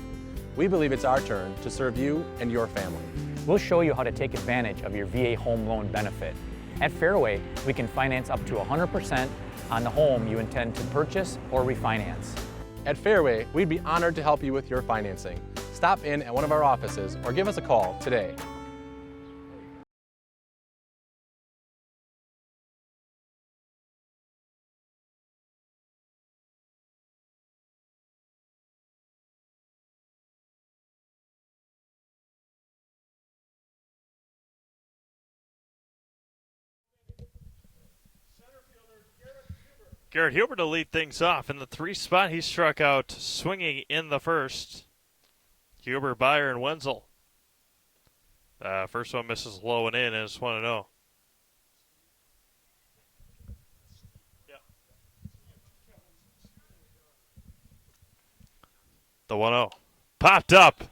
We believe it's our turn to serve you and your family. We'll show you how to take advantage of your VA home loan benefit. At Fairway, we can finance up to 100% on the home you intend to purchase or refinance. At Fairway, we'd be honored to help you with your financing. Stop in at one of our offices or give us a call today. Garrett Huber to lead things off. In the 3 spot, he struck out swinging in the first. Huber, Byer, and Wenzel. First one misses low and in, and it's 1-0. The 1-0. Popped up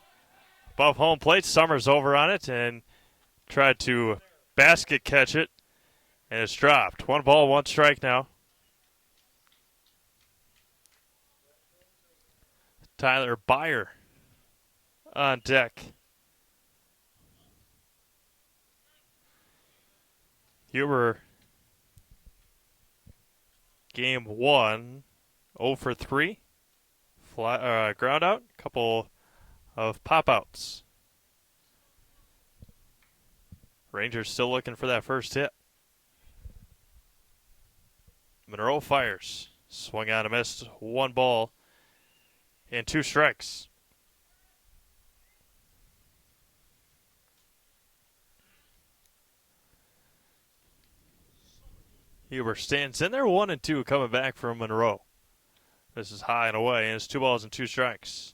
above home plate. Summers over on it and tried to basket catch it, and it's dropped. 1 ball, 1 strike now. Tyler Byer on deck. Huber, game 1, 0 for 3. Ground out, couple of pop outs. Rangers still looking for that first hit. Monroe fires. Swung on a miss. 1 ball and 2 strikes. Huber stands in there. 1-2 coming back from Monroe. This is high and away, and it's 2 balls and 2 strikes.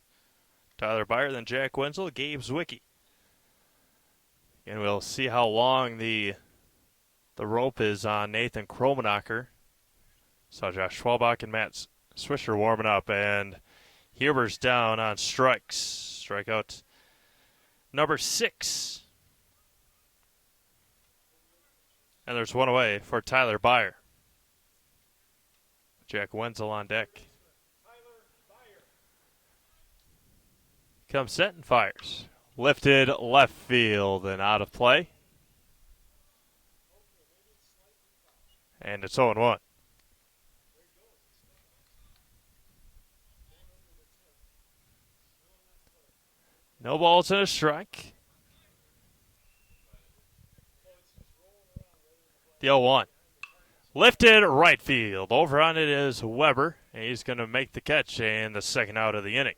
Tyler Byer, then Jack Wenzel, Gabe Zwicky. And we'll see how long the rope is on Nathan Kromenacher. Saw Josh Schwalbach and Matt Swisher warming up, and Huber's down on strikes. Strikeout number 6. And there's 1 away for Tyler Byer. Jack Wenzel on deck. Comes set and fires. Lifted left field and out of play. And it's 0-1. No balls and a strike. The 0-1. Lifted right field. Over on it is Weber. And he's going to make the catch in the second out of the inning.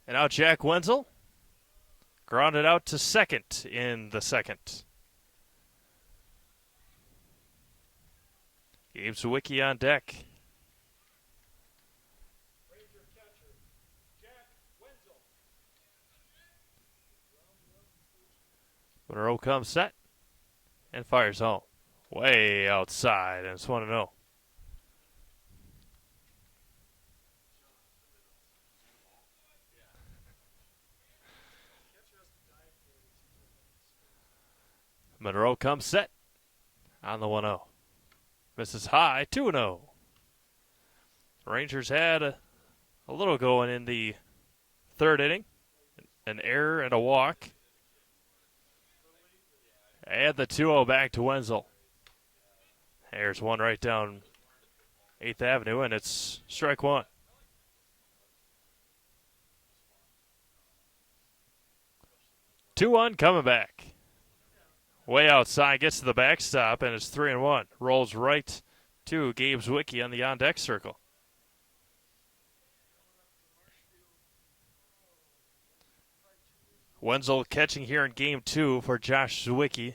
And now Jack Wenzel. Grounded out to second in the second. Gabe Zwicky on deck. Monroe comes set and fires home. Way outside, and it's 1-0. Monroe comes set on the 1-0. Misses high, 2-0. Rangers had a little going in the third inning. An error and a walk. Add the 2-0 back to Wenzel. There's one right down 8th Avenue, and it's strike 1. Two-1 coming back. Way outside, gets to the backstop, and it's 3-1. Rolls right to Gabe Zwicky on the on-deck circle. Wenzel catching here in game 2 for Josh Zwicky.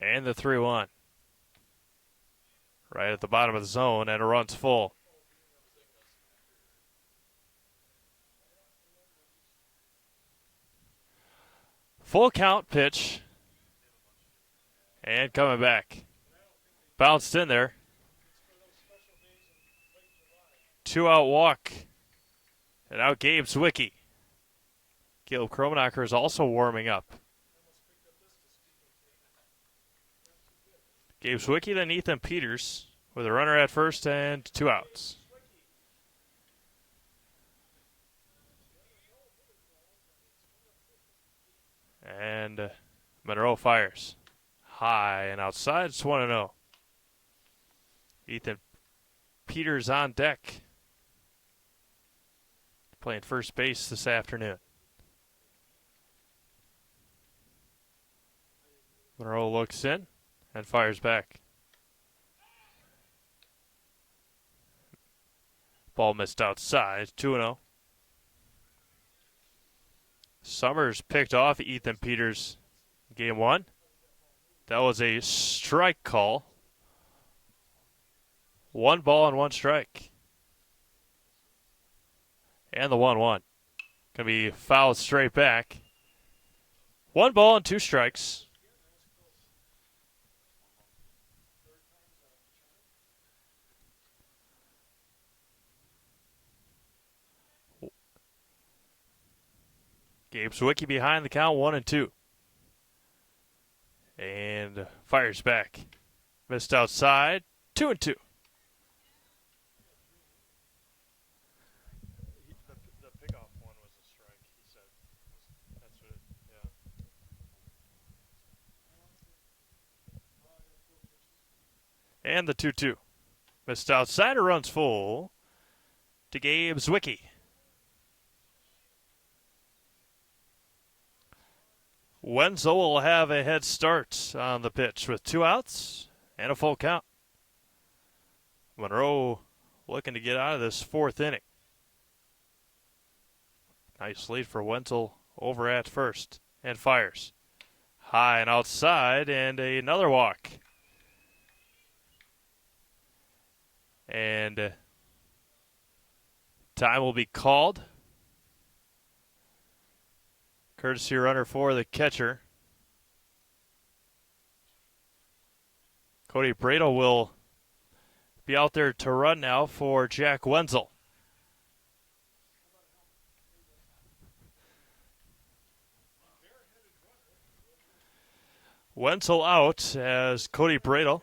And the 3-1. Right at the bottom of the zone, and it runs full. Full count pitch. And coming back. Bounced in there. 2-out walk. And out Gabe Zwicky. Caleb Kromenacher is also warming up. Gabe Zwicky, then Ethan Peters with a runner at first and 2 outs. Monroe fires. High and outside. It's 1-0. Ethan Peters on deck. Playing first base this afternoon. Monroe looks in and fires back. Ball missed outside. 2-0. Summers picked off Ethan Peters game 1. That was a strike call. 1 ball and 1 strike. And the 1-1. Going to be fouled straight back. 1 ball and 2 strikes. Gabe Zwicky behind the count, 1-2. And fires back. Missed outside, 2-2. The pickoff one was a strike, he said. That's what yeah. And the 2-2. Missed outside, runs full to Gabe Zwicky. Wenzel will have a head start on the pitch with 2 outs and a full count. Monroe looking to get out of this 4th inning. Nice lead for Wenzel over at first and fires. High and outside and another walk. And time will be called. Courtesy runner for the catcher. Cody Bradle will be out there to run now for Jack Wenzel. Wenzel out as Cody Bradle.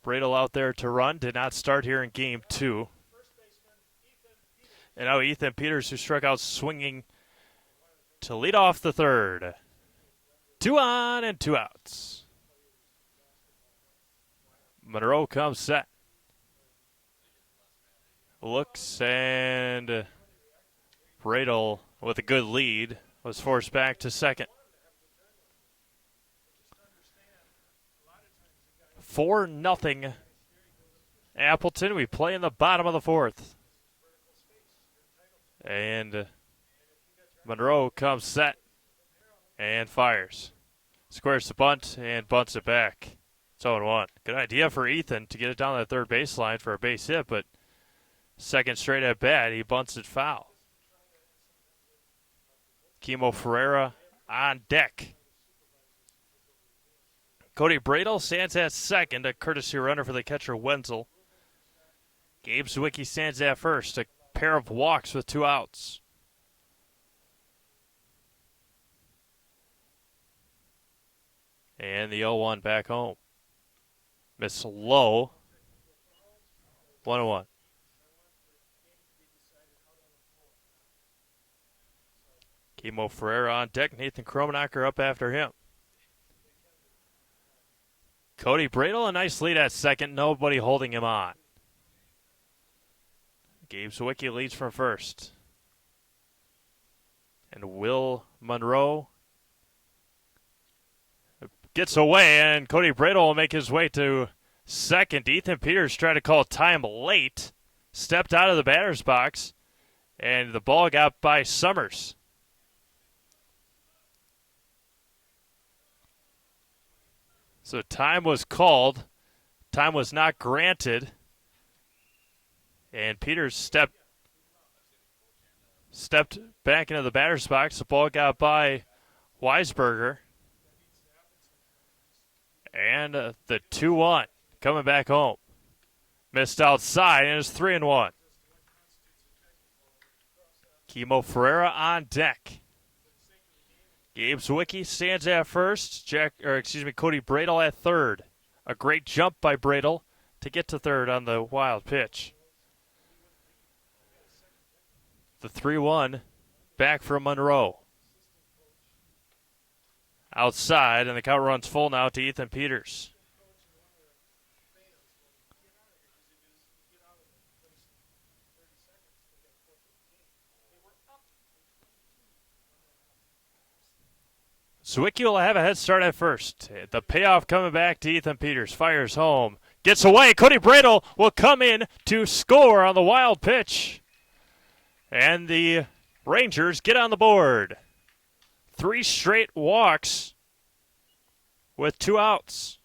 Bradle out there to run. Did not start here in game 2. And now Ethan Peters, who struck out swinging to lead off the 3rd. 2 on and 2 outs. Monroe comes set. Looks and Bradle with a good lead was forced back to second. 4-0 Appleton. We play in the bottom of the 4th. And Monroe comes set and fires. Squares the bunt and bunts it back. It's 0-1. Good idea for Ethan to get it down the 3rd baseline for a base hit, but second straight at bat, he bunts it foul. Kimo Ferreira on deck. Cody Bradle stands at second, a courtesy runner for the catcher Wenzel. Gabe Zwicky stands at first, a pair of walks with 2 outs. And the 0-1 back home. Miss low. 1-1. Kimo Ferreira on deck. Nathan Kromenacher up after him. Cody Bradle, a nice lead at second. Nobody holding him on. Gabe Zwicky leads from first. And Will Monroe gets away, and Cody Bradle will make his way to second. Ethan Peters tried to call time late. Stepped out of the batter's box, and the ball got by Summers. So time was called. Time was not granted. And Peters stepped back into the batter's box. The ball got by Weisberger. And the 2-1 coming back home. Missed outside, and it's 3-1. Kimo Ferreira on deck. Gabe Zwicky stands at first. Cody Bradle at third. A great jump by Bradle to get to third on the wild pitch. The 3-1 back from Monroe. outside, and the count runs full now to Ethan Peters. Zwicky will have a head start at first. The payoff coming back to Ethan Peters. Fires home. Gets away. Cody Bradle will come in to score on the wild pitch. And the Rangers get on the board. 3 straight walks with 2 outs.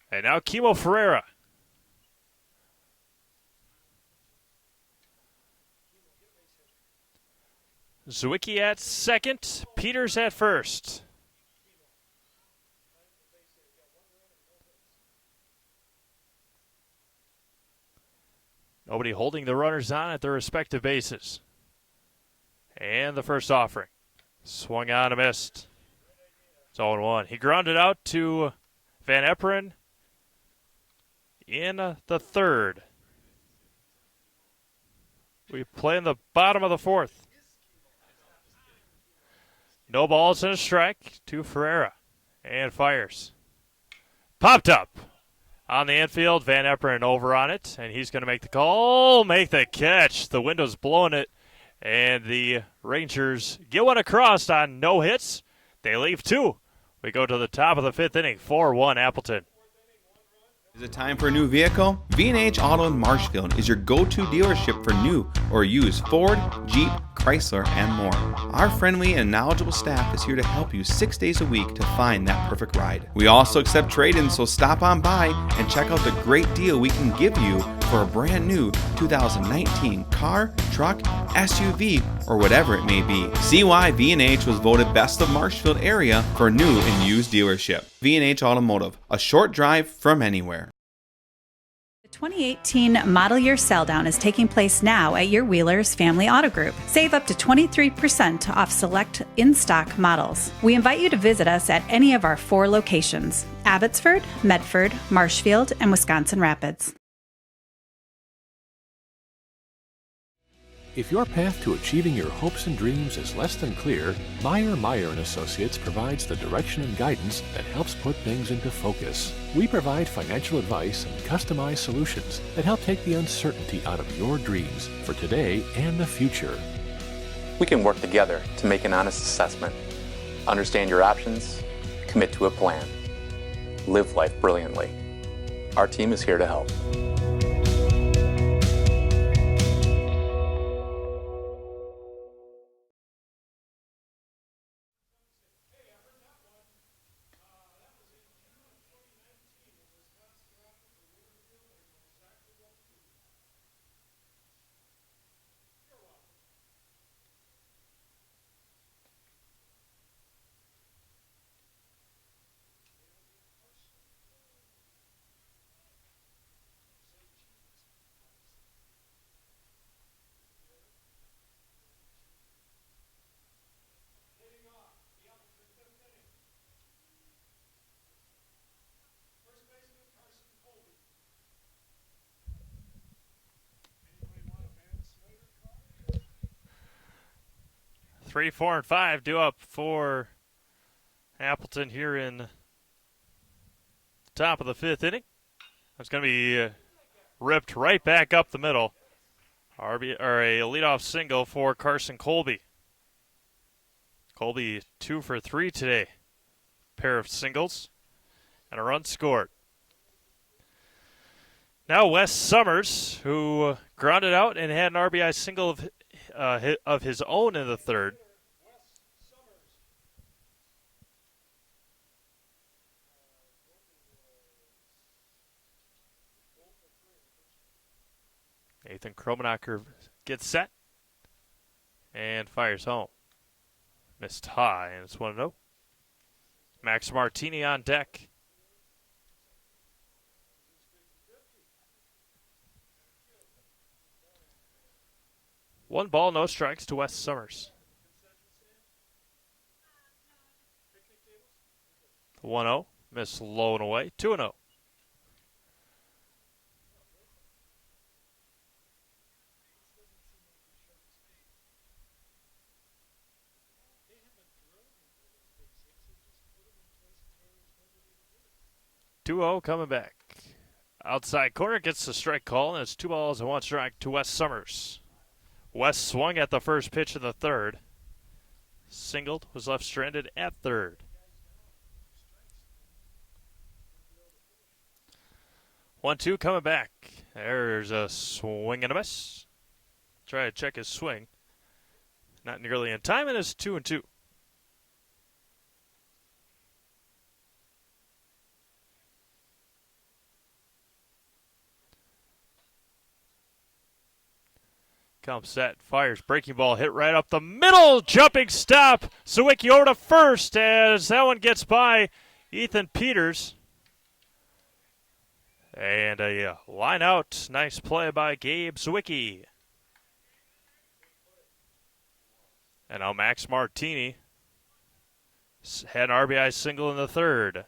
And now Kimo Ferreira. Zwicky at second, Peters at first. Nobody holding the runners on at their respective bases. And the first offering. Swung on, a missed. It's 0-1. He grounded out to Van Eperen in the third. We play in the bottom of the fourth. No balls and a strike to Ferreira. And fires. Popped up on the infield. Van Eperen over on it. And he's going to make the call. Make the catch. The window's blowing it. And the Rangers get one across on no hits. They leave 2. We go to the top of the 5th inning. 4-1 Appleton. Is it time for a new vehicle? V&H Auto in Marshfield is your go-to dealership for new or used Ford, Jeep, Chrysler, and more. Our friendly and knowledgeable staff is here to help you 6 days a week to find that perfect ride. We also accept trade-ins, so stop on by and check out the great deal we can give you for a brand new 2019 car, truck, SUV, or whatever it may be. See why V&H was voted Best of Marshfield area for new and used dealership. V&H Automotive, a short drive from anywhere. The 2018 model year sell down is taking place now at your Wheeler's Family Auto Group. Save up to 23% off select in-stock models. We invite you to visit us at any of our 4 locations: Abbotsford, Medford, Marshfield, and Wisconsin Rapids. If your path to achieving your hopes and dreams is less than clear, Meyer & Associates provides the direction and guidance that helps put things into focus. We provide financial advice and customized solutions that help take the uncertainty out of your dreams for today and the future. We can work together to make an honest assessment, understand your options, commit to a plan, live life brilliantly. Our team is here to help. First baseman Carson Colby. 3, 4, and 5 due up for Appleton here in the top of the 5th inning. It's going to be ripped right back up the middle. A leadoff single for Carson Colby. Colby 2 for 3 today. Pair of singles and a run scored. Now Wes Summers, who grounded out and had an RBI single of his own in the third. Nathan Kromenacher gets set and fires home. Missed high, and it's 1-0. Max Martini on deck. One ball, no strikes to Wes Summers. 1-0. Missed low and away. 2-0. 2-0 coming back. Outside corner gets the strike call, and it's 2 balls and 1 strike to Wes Summers. Wes swung at the first pitch of the third. Singled, was left stranded at third. 1-2 coming back. There's a swing and a miss. Try to check his swing. Not nearly in time, and it's 2-2. Comes set, fires, breaking ball hit right up the middle, jumping stop. Sawicki over to first as that one gets by Ethan Peters. And a line out, nice play by Gabe Sawicki. And now Max Martini had an RBI single in the third.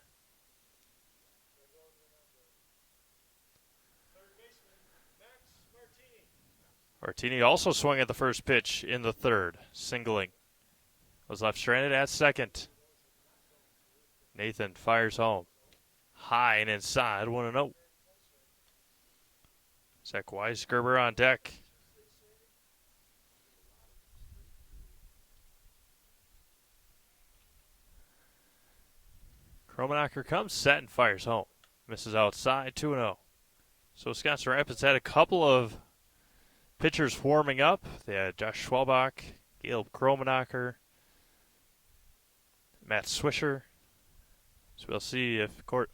Martini also swung at the first pitch in the third, singling. Was left stranded at second. Nathan fires home. High and inside, 1-0. Zach Weisgerber on deck. Kromenacher comes set and fires home. Misses outside, 2-0. So Wisconsin Rapids had a couple of pitchers warming up. They had Josh Schwalbach, Caleb Kromenacher, Matt Swisher. So we'll see if Court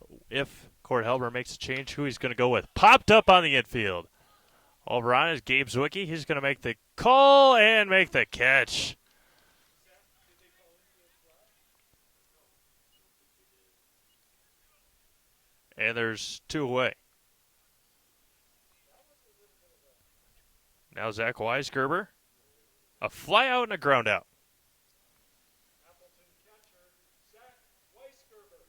Helber makes a change, who he's going to go with. Popped up on the infield. Over on is Gabe Zwicky. He's going to make the call and make the catch. And there's 2 away. Now Zach Weisgerber. A fly out and a ground out. Appleton catcher, Zach Weisgerber.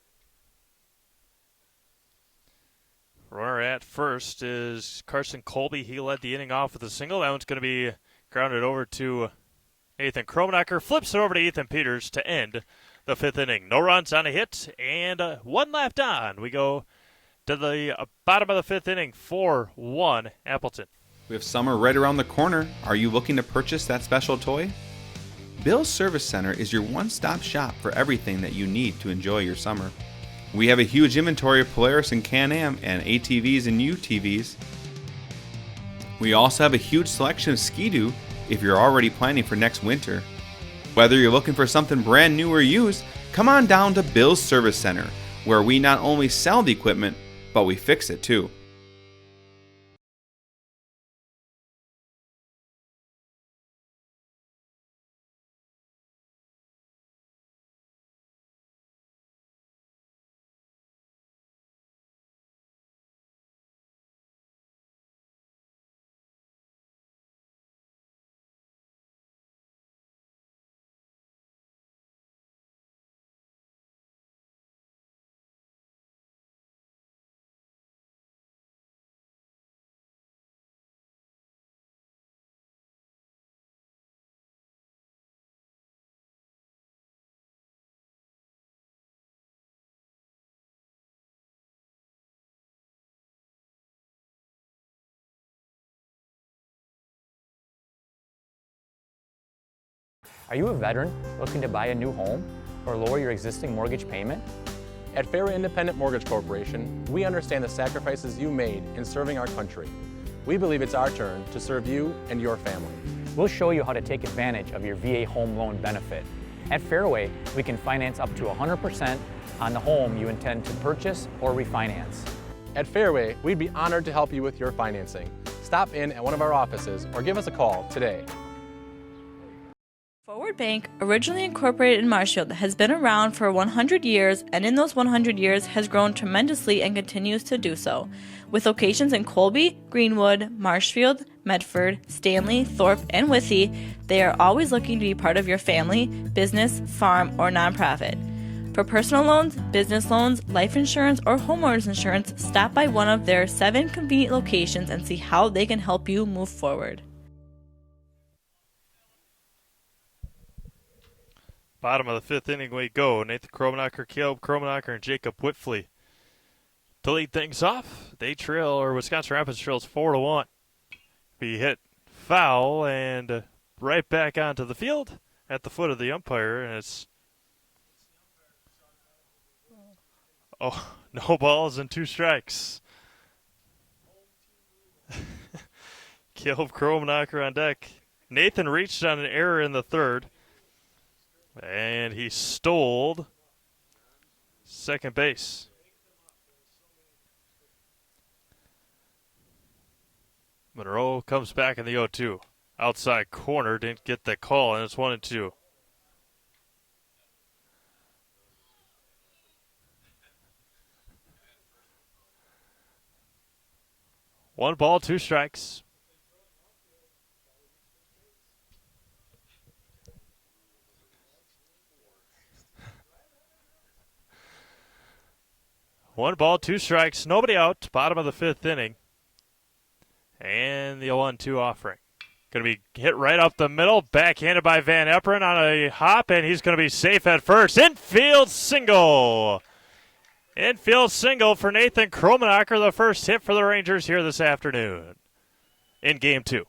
Runner at first is Carson Colby. He led the inning off with a single. That one's going to be grounded over to Nathan Kromenacher. Flips it over to Ethan Peters to end the 5th inning. No runs on a hit and 1 left on. We go to the bottom of the 5th inning, 4-1 Appleton. We have summer right around the corner. Are you looking to purchase that special toy? Bill's Service Center is your one-stop shop for everything that you need to enjoy your summer. We have a huge inventory of Polaris and Can-Am and ATVs and UTVs. We also have a huge selection of Ski-Doo if you're already planning for next winter. Whether you're looking for something brand new or used, come on down to Bill's Service Center, where we not only sell the equipment, but we fix it too. Are you a veteran looking to buy a new home or lower your existing mortgage payment? At Fairway Independent Mortgage Corporation, we understand the sacrifices you made in serving our country. We believe it's our turn to serve you and your family. We'll show you how to take advantage of your VA home loan benefit. At Fairway, we can finance up to 100% on the home you intend to purchase or refinance. At Fairway, we'd be honored to help you with your financing. Stop in at one of our offices or give us a call today. Forward Bank, originally incorporated in Marshfield, has been around for 100 years and in those 100 years has grown tremendously and continues to do so. With locations in Colby, Greenwood, Marshfield, Medford, Stanley, Thorpe, and Withee, they are always looking to be part of your family, business, farm, or nonprofit. For personal loans, business loans, life insurance, or homeowners insurance, stop by one of their 7 convenient locations and see how they can help you move forward. Bottom of the 5th inning we go. Nathan Kromenacher, Caleb Kromenacher, and Jacob Whitfley To lead things off, they trail, or Wisconsin Rapids trails 4-1. Be hit foul and right back onto the field at the foot of the umpire, and it's no balls and 2 strikes. Caleb Kromnacher on deck. Nathan reached on an error in the third, and he stole second base. Monroe comes back in the 0-2. Outside corner, didn't get the call, and it's 1-2. One ball, 2 strikes. One ball, 2 strikes, nobody out. Bottom of the 5th inning. And the 0-2 offering. Going to be hit right up the middle. Backhanded by Van Eperen on a hop, and he's going to be safe at first. Infield single. Infield single for Nathan Kromnacher, the first hit for the Rangers here this afternoon in Game 2.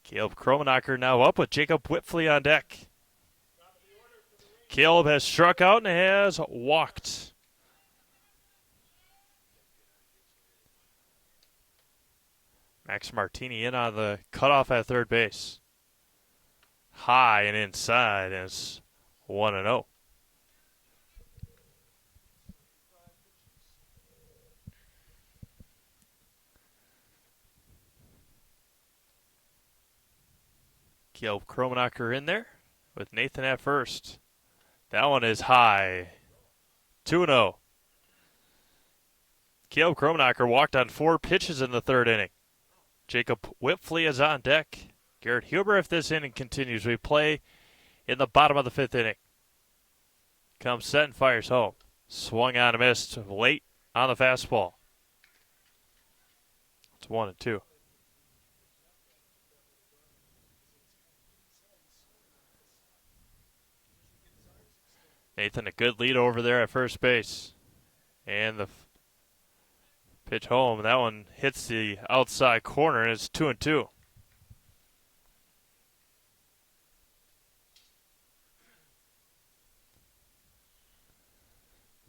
Caleb Kromnacher now up with Jacob Whitfley on deck. Caleb has struck out and has walked. Max Martini in on the cutoff at third base. High and inside, and it's 1-0. Caleb Kromnacher in there with Nathan at first. That one is high. 2-0. Caleb Kromnacher walked on 4 pitches in the third inning. Jacob Whitfley is on deck. Garrett Huber, if this inning continues, we play in the bottom of the 5th inning. Comes set and fires home. Swung on and missed late on the fastball. It's 1-2. Nathan, a good lead over there at first base. And the pitch home. That one hits the outside corner, and it's 2-2.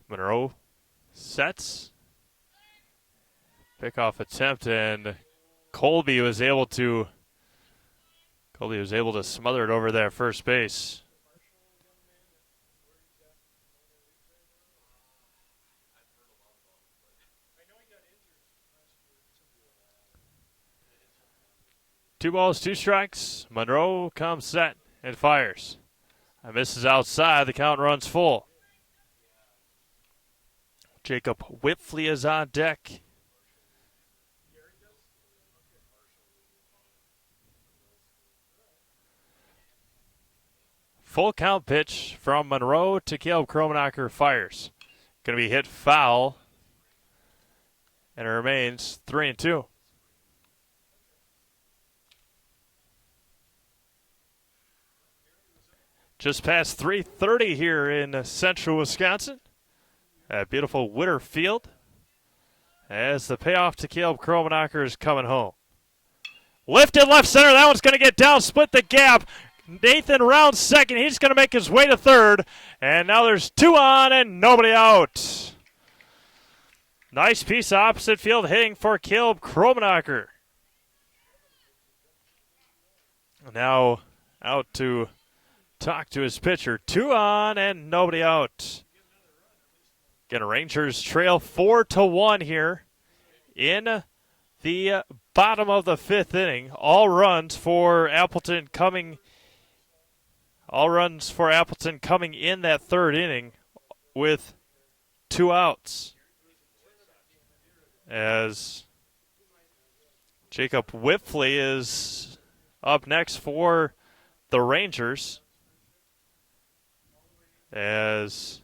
Monroe sets. Pickoff attempt, and Colby was able to smother it over there at first base. Two balls, 2 strikes. Monroe comes set and fires. Misses outside. The count runs full. Jacob Whitfley is on deck. Full count pitch from Monroe to Caleb Kromnacher, fires. Going to be hit foul. And it remains 3-2. Just past 3:30 here in central Wisconsin at beautiful Witter Field, as the payoff to Caleb Kromnacher is coming home. Lifted left center. That one's going to get down, split the gap. Nathan rounds second. He's going to make his way to third. And now there's 2 on and nobody out. Nice piece of opposite field hitting for Caleb Kromnacher. Now out to talk to his pitcher. 2 on and nobody out. Again, Rangers trail 4-1 here in the bottom of the 5th inning. All runs for Appleton coming in that third inning with 2 outs. As Jacob Whitfley is up next for the Rangers. As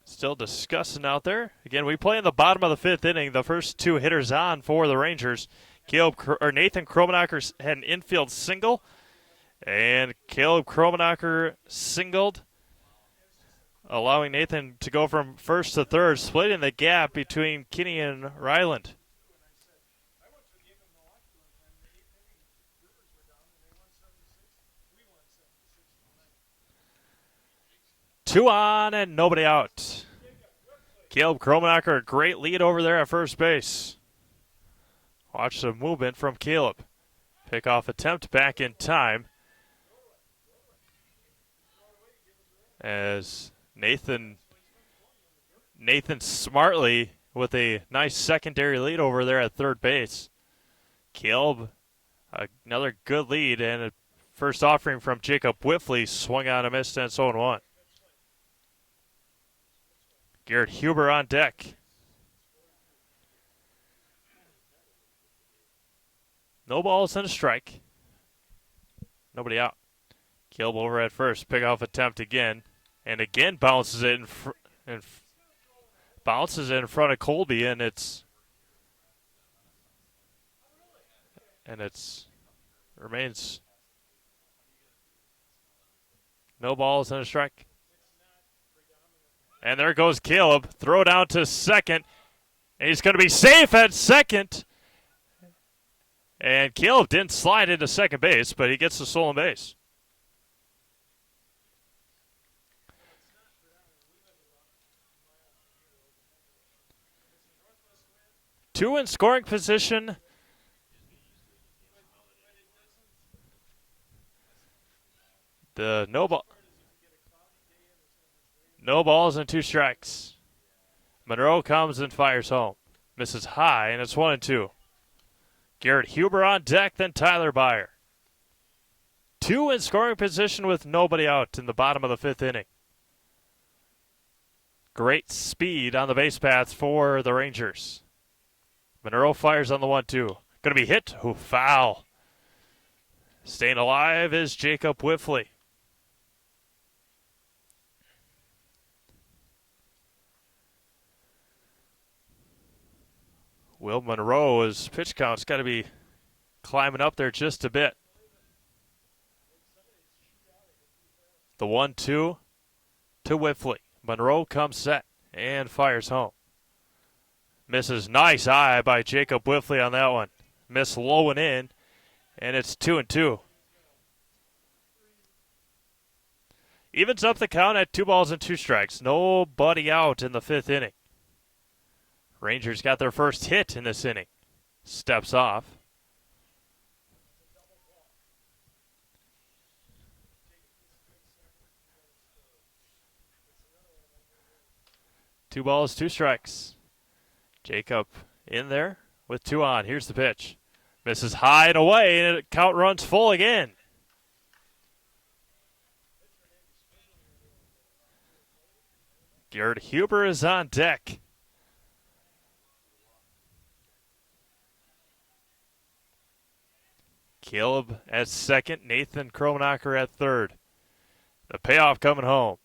still discussing out there. Again, we play in the bottom of the 5th inning. The first 2 hitters on for the Rangers. Nathan Kromnacher had an infield single And Caleb Kromenacher singled, allowing Nathan to go from first to third, splitting the gap between Kinney and Ryland. Two on and nobody out. Caleb Kromenacher, a great lead over there at first base. Watch the movement from Caleb. Pickoff attempt back in time. As Nathan smartly with a nice secondary lead over there at third base. Caleb, another good lead, and a first offering from Jacob Whiffley swung on a miss, and it's 0-1. Garrett Huber on deck. No balls and a strike. Nobody out. Caleb over at first. Pickoff attempt again. And again bounces it in front of Colby, and it's remains no balls and a strike. And there goes Caleb. Throw down to second. And he's going to be safe at second. And Caleb didn't slide into second base, but he gets the stolen base. Two in scoring position. The no balls and two strikes. Monroe comes and fires home. Misses high, and it's 1-2. Garrett Huber on deck, then Tyler Byer. Two in scoring position with nobody out in the bottom of the fifth inning. Great speed on the base paths for the Rangers. Monroe fires on the 1-2. Going to be hit. Ooh, foul. Staying alive is Jacob Whiffley. Will Monroe's pitch count's got to be climbing up there just a bit. The 1-2 to Whiffley. Monroe comes set and fires home. Misses. Nice eye by Jacob Whiffley on that one. Miss low and in, and it's 2-2. Evens up the count at 2 balls and 2 strikes. Nobody out in the fifth inning. Rangers got their first hit in this inning. Steps off. Two balls, 2 strikes. Jacob in there with 2 on. Here's the pitch. Misses high and away, and the count runs full again. Garrett Huber is on deck. Caleb at second, Nathan Kromenacher at third. The payoff coming home.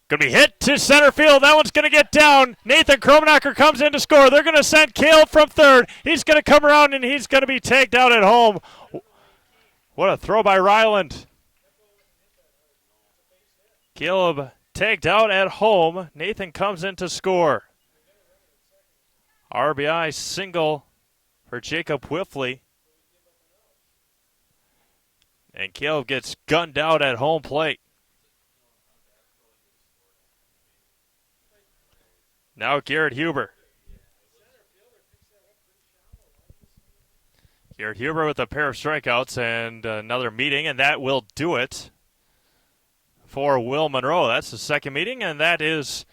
Going to be hit to center field. That one's going to get down. Nathan Kromenacher comes in to score. They're going to send Caleb from third. He's going to come around, and he's going to be tagged out at home. What a throw by Ryland. Caleb tagged out at home. Nathan comes in to score. RBI single for Jacob Whiffley. And Caleb gets gunned out at home plate. Now Garrett Huber. Garrett Huber with a pair of strikeouts and another meeting, and that will do it for Will Monroe. That's the second meeting, and that is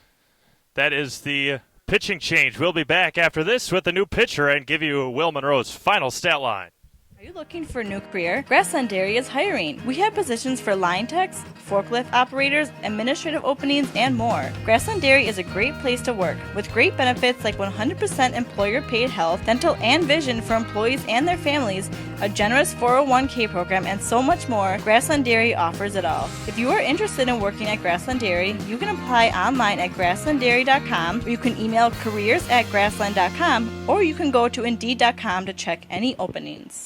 the pitching change. We'll be back after this with the new pitcher and give you Will Monroe's final stat line. Are you looking for a new career? Grassland Dairy is hiring. We have positions for line techs, forklift operators, administrative openings, and more. Grassland Dairy is a great place to work with great benefits like 100% employer-paid health, dental, and vision for employees and their families, a generous 401k program, and so much more. Grassland Dairy offers it all. If you are interested in working at Grassland Dairy, you can apply online at grasslanddairy.com, or you can email careers@grassland.com, or you can go to indeed.com to check any openings.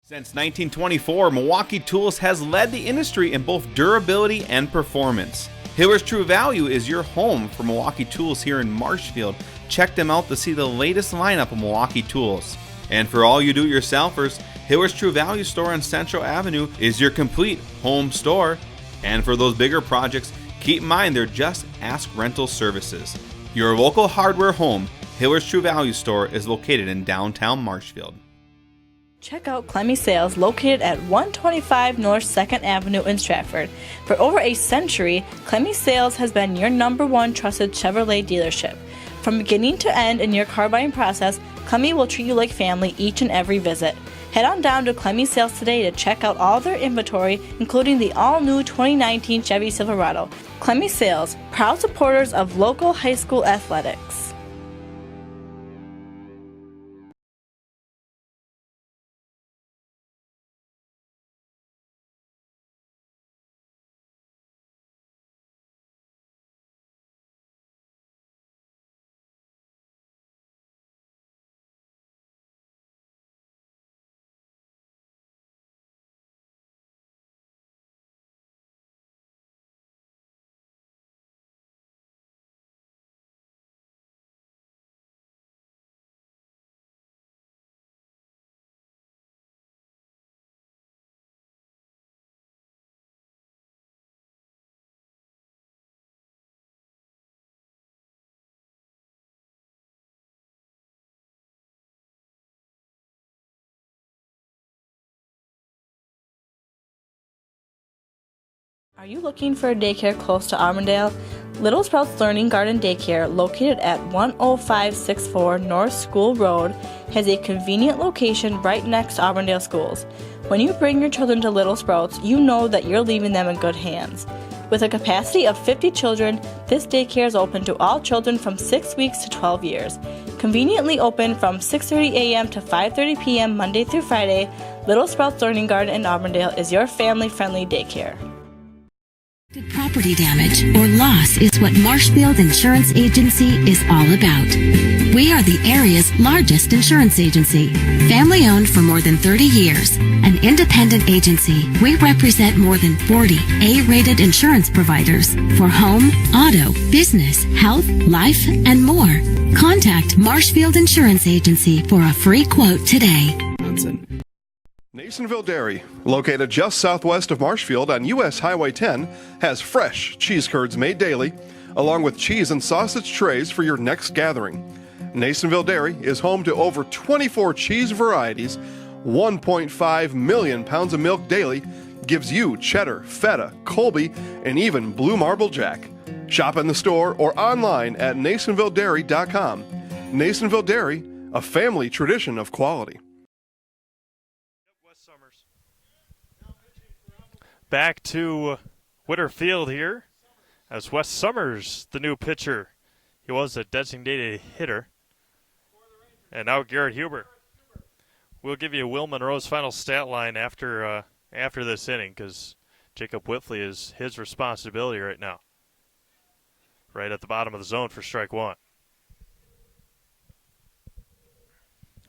Since 1924, Milwaukee Tools has led the industry in both durability and performance. Hiller's True Value is your home for Milwaukee Tools here in Marshfield. Check them out to see the latest lineup of Milwaukee Tools. And for all you do-it-yourselfers, Hiller's True Value store on Central Avenue is your complete home store. And for those bigger projects, keep in mind they're just Ask Rental Services. Your local hardware home, Hiller's True Value store, is located in downtown Marshfield. Check out Clemmy Sales, located at 125 North 2nd Avenue in Stratford. For over a century, Clemmy Sales has been your #1 trusted Chevrolet dealership. From beginning to end in your car buying process, Clemmy will treat you like family each and every visit. Head on down to Clemmy Sales today to check out all their inventory, including the all-new 2019 Chevy Silverado. Clemmy Sales, proud supporters of local high school athletics. Are you looking for a daycare close to Auburndale? Little Sprouts Learning Garden Daycare, located at 10564 North School Road, has a convenient location right next to Auburndale schools. When you bring your children to Little Sprouts, you know that you're leaving them in good hands. With a capacity of 50 children, this daycare is open to all children from 6 weeks to 12 years. Conveniently open from 6:30 a.m. to 5:30 p.m. Monday through Friday, Little Sprouts Learning Garden in Auburndale is your family-friendly daycare. Property damage or loss is what Marshfield Insurance Agency is all about. We are the area's largest insurance agency. Family owned for more than 30 years. An independent agency, we represent more than 40 A-rated insurance providers for home, auto, business, health, life, and more. Contact Marshfield Insurance Agency for a free quote today. Nasonville Dairy, located just southwest of Marshfield on US Highway 10, has fresh cheese curds made daily, along with cheese and sausage trays for your next gathering. Nasonville Dairy is home to over 24 cheese varieties, 1.5 million pounds of milk daily, gives you cheddar, feta, Colby, and even blue marble jack. Shop in the store or online at NasonvilleDairy.com. Nasonville Dairy, a family tradition of quality. Back to Witter Field here as Wes Summers, the new pitcher. He was a designated hitter. And now Garrett Huber. We'll give you Will Monroe's final stat line after this inning because Jacob Whitley is his responsibility right now. Right at the bottom of the zone for strike one.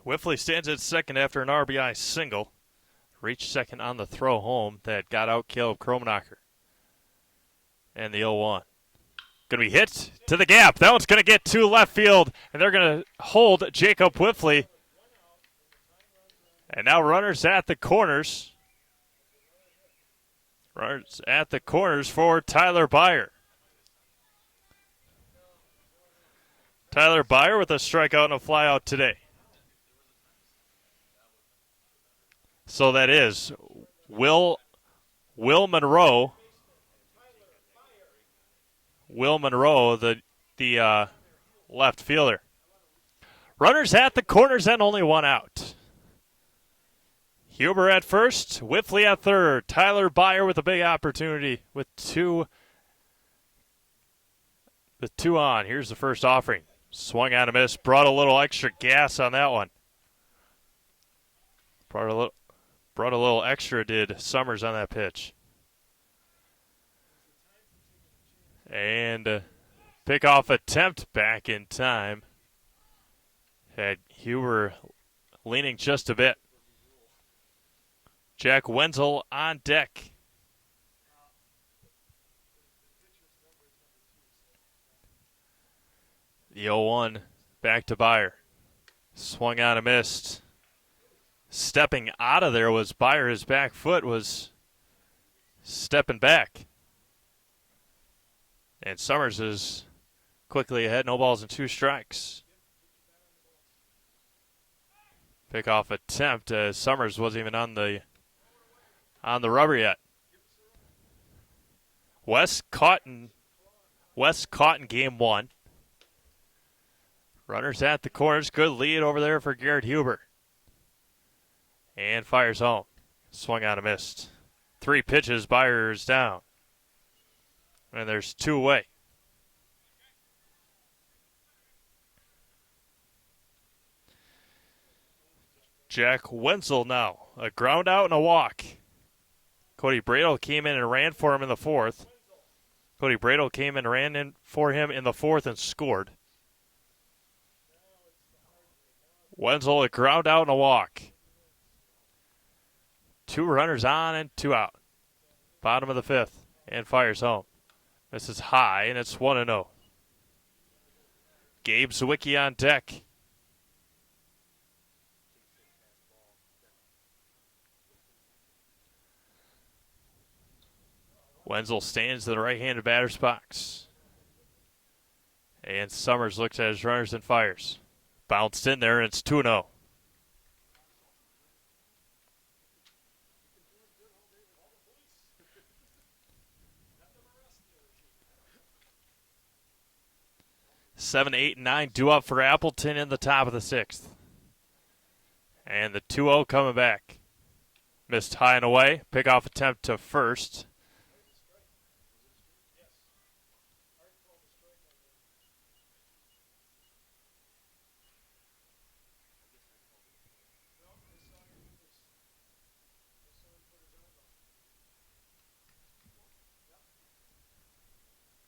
Whitley stands at second after an RBI single. Reached second on the throw home that got out Caleb Kromenacher. And the 0-1. Going to be hit to the gap. That one's going to get to left field, and they're going to hold Jacob Whitley. And now runners at the corners. Runners at the corners for Tyler Byer. Tyler Byer with a strikeout and a flyout today. So that is Will Monroe. Will Monroe, the left fielder. Runners at the corners and only one out. Huber at first, Whitley at third. Tyler Byer with a big opportunity with two on. Here's the first offering. Swung on a miss. Brought a little extra gas on that one. Brought a little extra, did Summers, on that pitch. And pickoff attempt back in time. Had Huber leaning just a bit. Jack Wenzel on deck. The 0-1 back to Byer. Swung on and missed. Stepping out of there was Byer. His back foot was stepping back. And Summers is quickly ahead. No balls and 2 strikes. Pickoff attempt as Summers wasn't even on the rubber yet. West caught in game 1. Runners at the corners. Good lead over there for Garrett Huber. And fires home. Swung on and missed. 3 pitches. Byers down. And there's 2 away. Jack Wenzel now. A ground out and a walk. Cody Bradle came in and ran for him in the 4th. Cody Bradle came and ran in for him in the 4th and scored. Wenzel, a ground out and a walk. 2 runners on and 2 out. Bottom of the 5th. And fires home. This is high, and it's 1-0. Gabe Zwicky on deck. Wenzel stands in the right-handed batter's box. And Summers looks at his runners and fires. Bounced in there, and it's 2-0. Seven, 8, and 9 due up for Appleton in the top of the 6th. And the 2-0 coming back. Missed high and away. Pickoff attempt to first.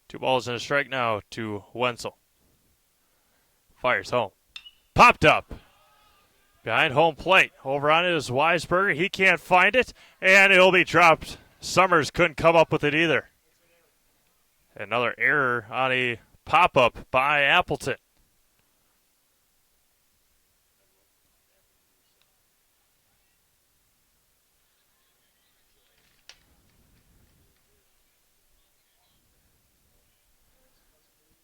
Two balls and a strike now to Wenzel. Fires home. Popped up. Behind home plate. Over on it is Weisberger. He can't find it, and it'll be dropped. Summers couldn't come up with it either. Another error on a pop-up by Appleton.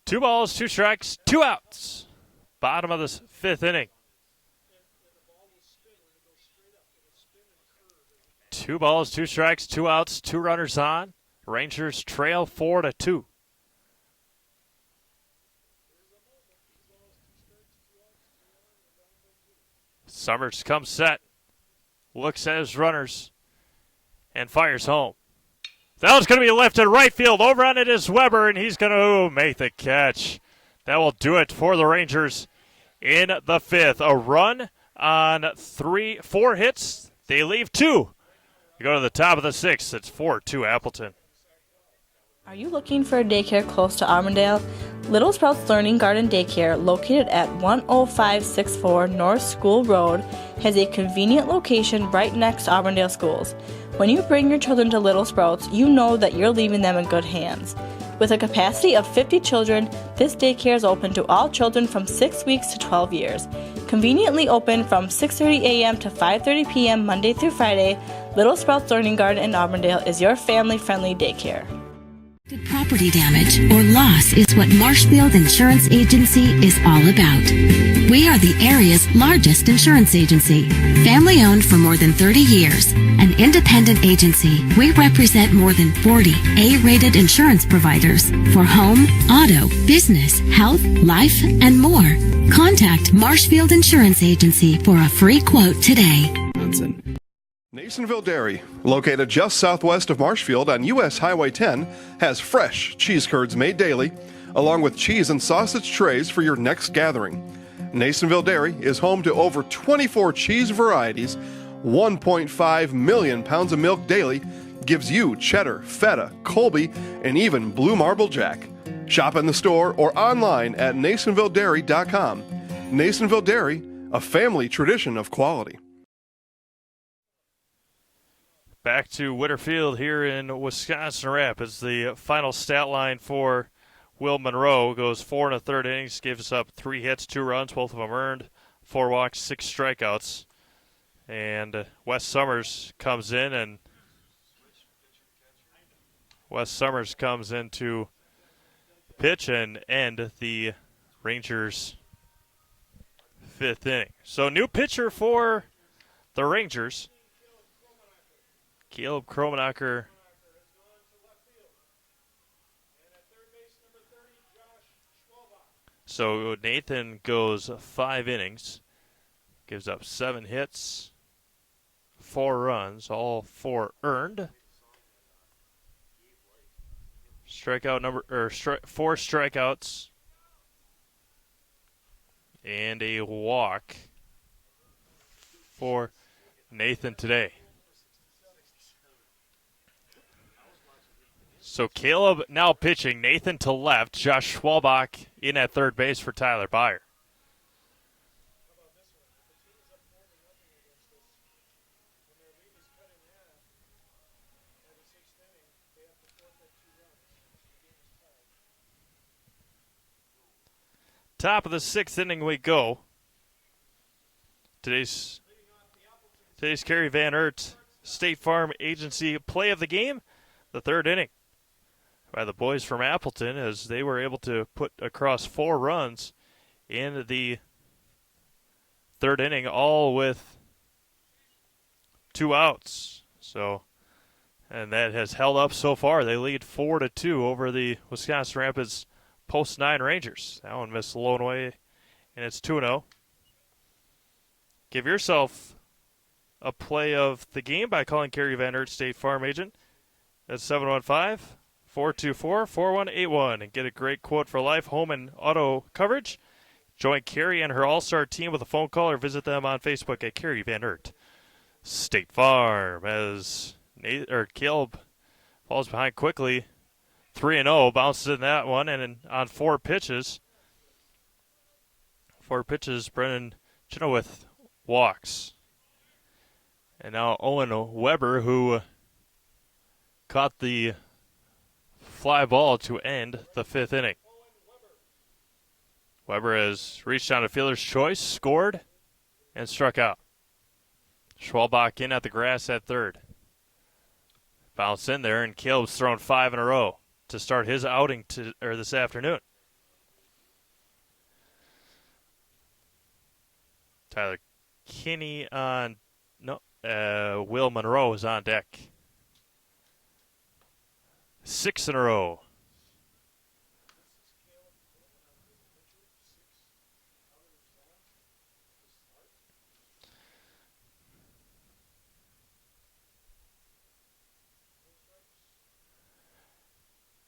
Two balls, 2 strikes, 2 outs. Bottom of the 5th inning. 2 balls, 2 strikes, 2 outs, 2 runners on. Rangers trail 4-2. Summers comes set. Looks at his runners. And fires home. That one's going to be lifted right field. Over on it is Weber, and he's going to make the catch. That will do it for the Rangers in the 5th. A run on 4 hits. They leave 2. You go to the top of the 6th. It's 4-2 Appleton. Are you looking for a daycare close to Auburndale? Little Sprouts Learning Garden Daycare, located at 10564 North School Road, has a convenient location right next to Auburndale schools. When you bring your children to Little Sprouts, you know that you're leaving them in good hands. With a capacity of 50 children, this daycare is open to all children from 6 weeks to 12 years. Conveniently open from 6:30 a.m. to 5:30 p.m. Monday through Friday, Little Sprouts Learning Garden in Auburndale is your family-friendly daycare. Property damage or loss is what Marshfield Insurance Agency is all about. We are the area's largest insurance agency. Family owned for more than 30 years. An independent agency, we represent more than 40 A-rated insurance providers for home, auto, business, health, life, and more. Contact Marshfield Insurance Agency for a free quote today. Nasonville Dairy, located just southwest of Marshfield on U.S. Highway 10, has fresh cheese curds made daily, along with cheese and sausage trays for your next gathering. Nasonville Dairy is home to over 24 cheese varieties, 1.5 million pounds of milk daily, gives you cheddar, feta, Colby, and even blue marble jack. Shop in the store or online at NasonvilleDairy.com. Nasonville Dairy, a family tradition of quality. Back to Whitterfield here in Wisconsin Rapids. The final stat line for Will Monroe goes 4 1/3 innings, gives up 3 hits, 2 runs, both of them earned, 4 walks, 6 strikeouts. And Wes Summers comes in, and Wes Summers comes in to pitch and end the Rangers' 5th inning. So new pitcher for the Rangers. Caleb Kromenacher. So Nathan goes 5 innings, gives up 7 hits, 4 runs, all 4 earned. 4 strikeouts and a walk for Nathan today. So Caleb now pitching, Nathan to left, Josh Schwalbach in at third base for Tyler Byer. Top of the 6th inning we go. Today's Kerry Van Aert State Farm Agency play of the game, the 3rd inning, by the boys from Appleton, as they were able to put across 4 runs in the 3rd inning, all with 2 outs. So, and that has held up so far. They lead 4-2 over the Wisconsin Rapids Post 9 Rangers. That one missed the lone way, and it's 2-0. Give yourself a play of the game by calling Kerry Van Aert State Farm Agent at 715-424-4181 and get a great quote for life, home and auto coverage. Join Kerry and her all-star team with a phone call or visit them on Facebook at Kerry Van Aert State Farm. As Caleb falls behind quickly, 3-0, bounces in that one, and on 4 pitches, Brennan Chenoweth walks. And now Owen Weber, who caught the fly ball to end the 5th inning. Weber has reached on a fielder's choice, scored, and struck out. Schwalbach in at the grass at third. Bounce in there, and Caleb's thrown 5 in a row to start his outing this afternoon. Tyler Kinney on, Will Monroe is on deck. 6 in a row.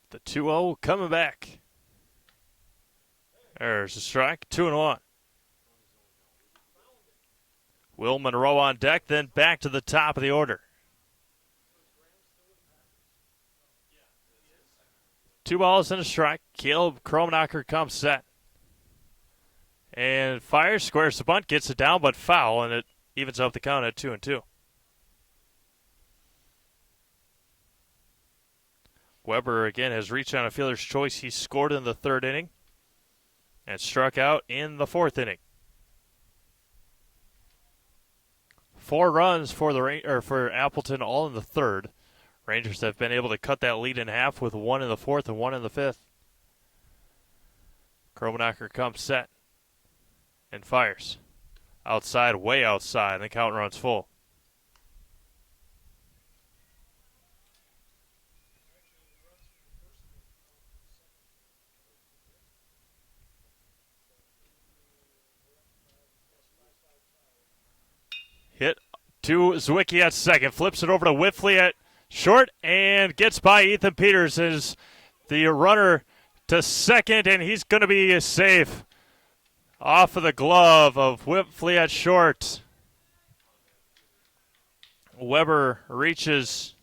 The 2-0 coming back. There's a strike, 2-1. Will Monroe on deck, then back to the top of the order. 2 balls and a strike. Caleb Kromenacher comes set. And fires, squares the bunt, gets it down, but foul, and it evens up the count at 2-2. Weber again has reached on a fielder's choice. He scored in the 3rd inning and struck out in the 4th inning. 4 runs for Appleton, all in the 3rd. Rangers have been able to cut that lead in half with 1 in the 4th and 1 in the 5th. Kromenacher comes set and fires. Outside, way outside, and the count runs full. Hit to Zwicky at second. Flips it over to Whiffley at short and gets by Ethan Peters as the runner to second, and he's going to be safe off of the glove of Whiffley at short. Weber reaches.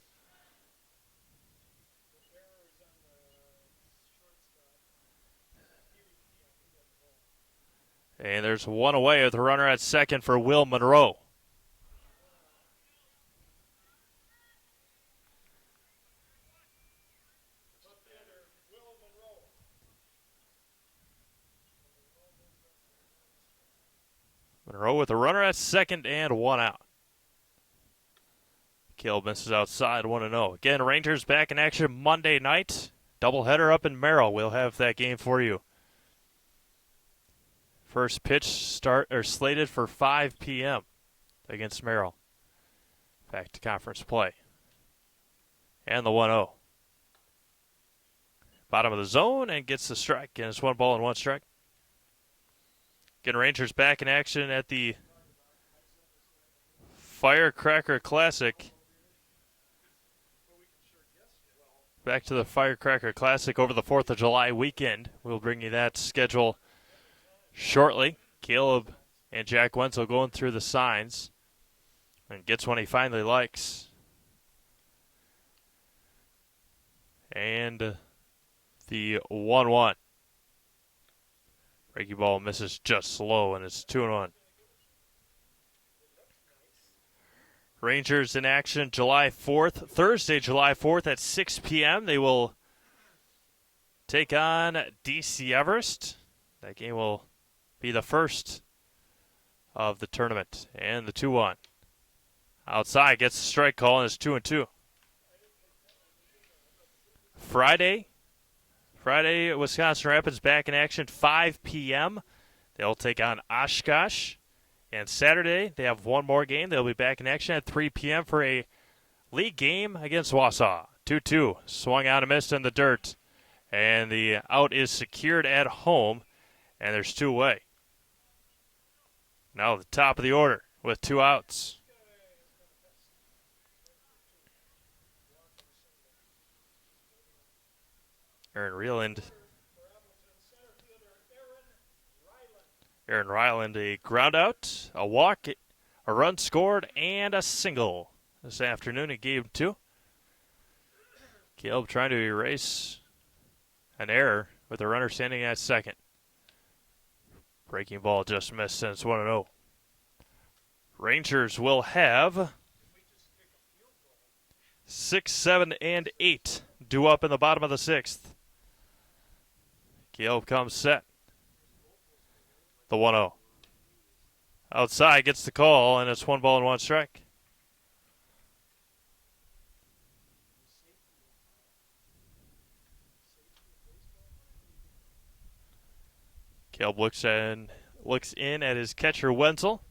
And there's one away with the runner at second for Will Monroe. Monroe with a runner at second and one out. Caleb misses outside 1-0. Again, Rangers back in action Monday night. Doubleheader up in Merrill. We'll have that game for you. First pitch slated for 5 p.m. against Merrill. Back to conference play. And the 1-0. Bottom of the zone and gets the strike. And it's 1-1 strike. Again, Rangers back in action at the Firecracker Classic. Back to the Firecracker Classic over the 4th of July weekend. We'll bring you that schedule shortly. Caleb and Jack Wenzel going through the signs. And gets one he finally likes. And the 1-1. Breaking ball misses just slow, and it's 2-1. Rangers in action July 4th, Thursday, July 4th at 6 p.m. They will take on DC Everest. That game will be the first of the tournament. And the 2-1. Outside gets the strike call, and it's 2-2. Friday, Wisconsin Rapids back in action 5 p.m. They'll take on Oshkosh. And Saturday, they have one more game. They'll be back in action at 3 p.m. for a league game against Wausau. 2-2. Swung out and missed in the dirt. And the out is secured at home. And there's two away. Now the top of the order with two outs. Aaron Ryland, a ground out, a walk, a run scored, and a single this afternoon in game 2. Caleb trying to erase an error with the runner standing at second. Breaking ball just missed, and it's 1-0. Rangers will have 6, 7, and 8 due up in the bottom of the 6th. Caleb comes set. The 1-0. Outside gets the call, and it's 1-1 strike. Caleb looks in at his catcher Wenzel.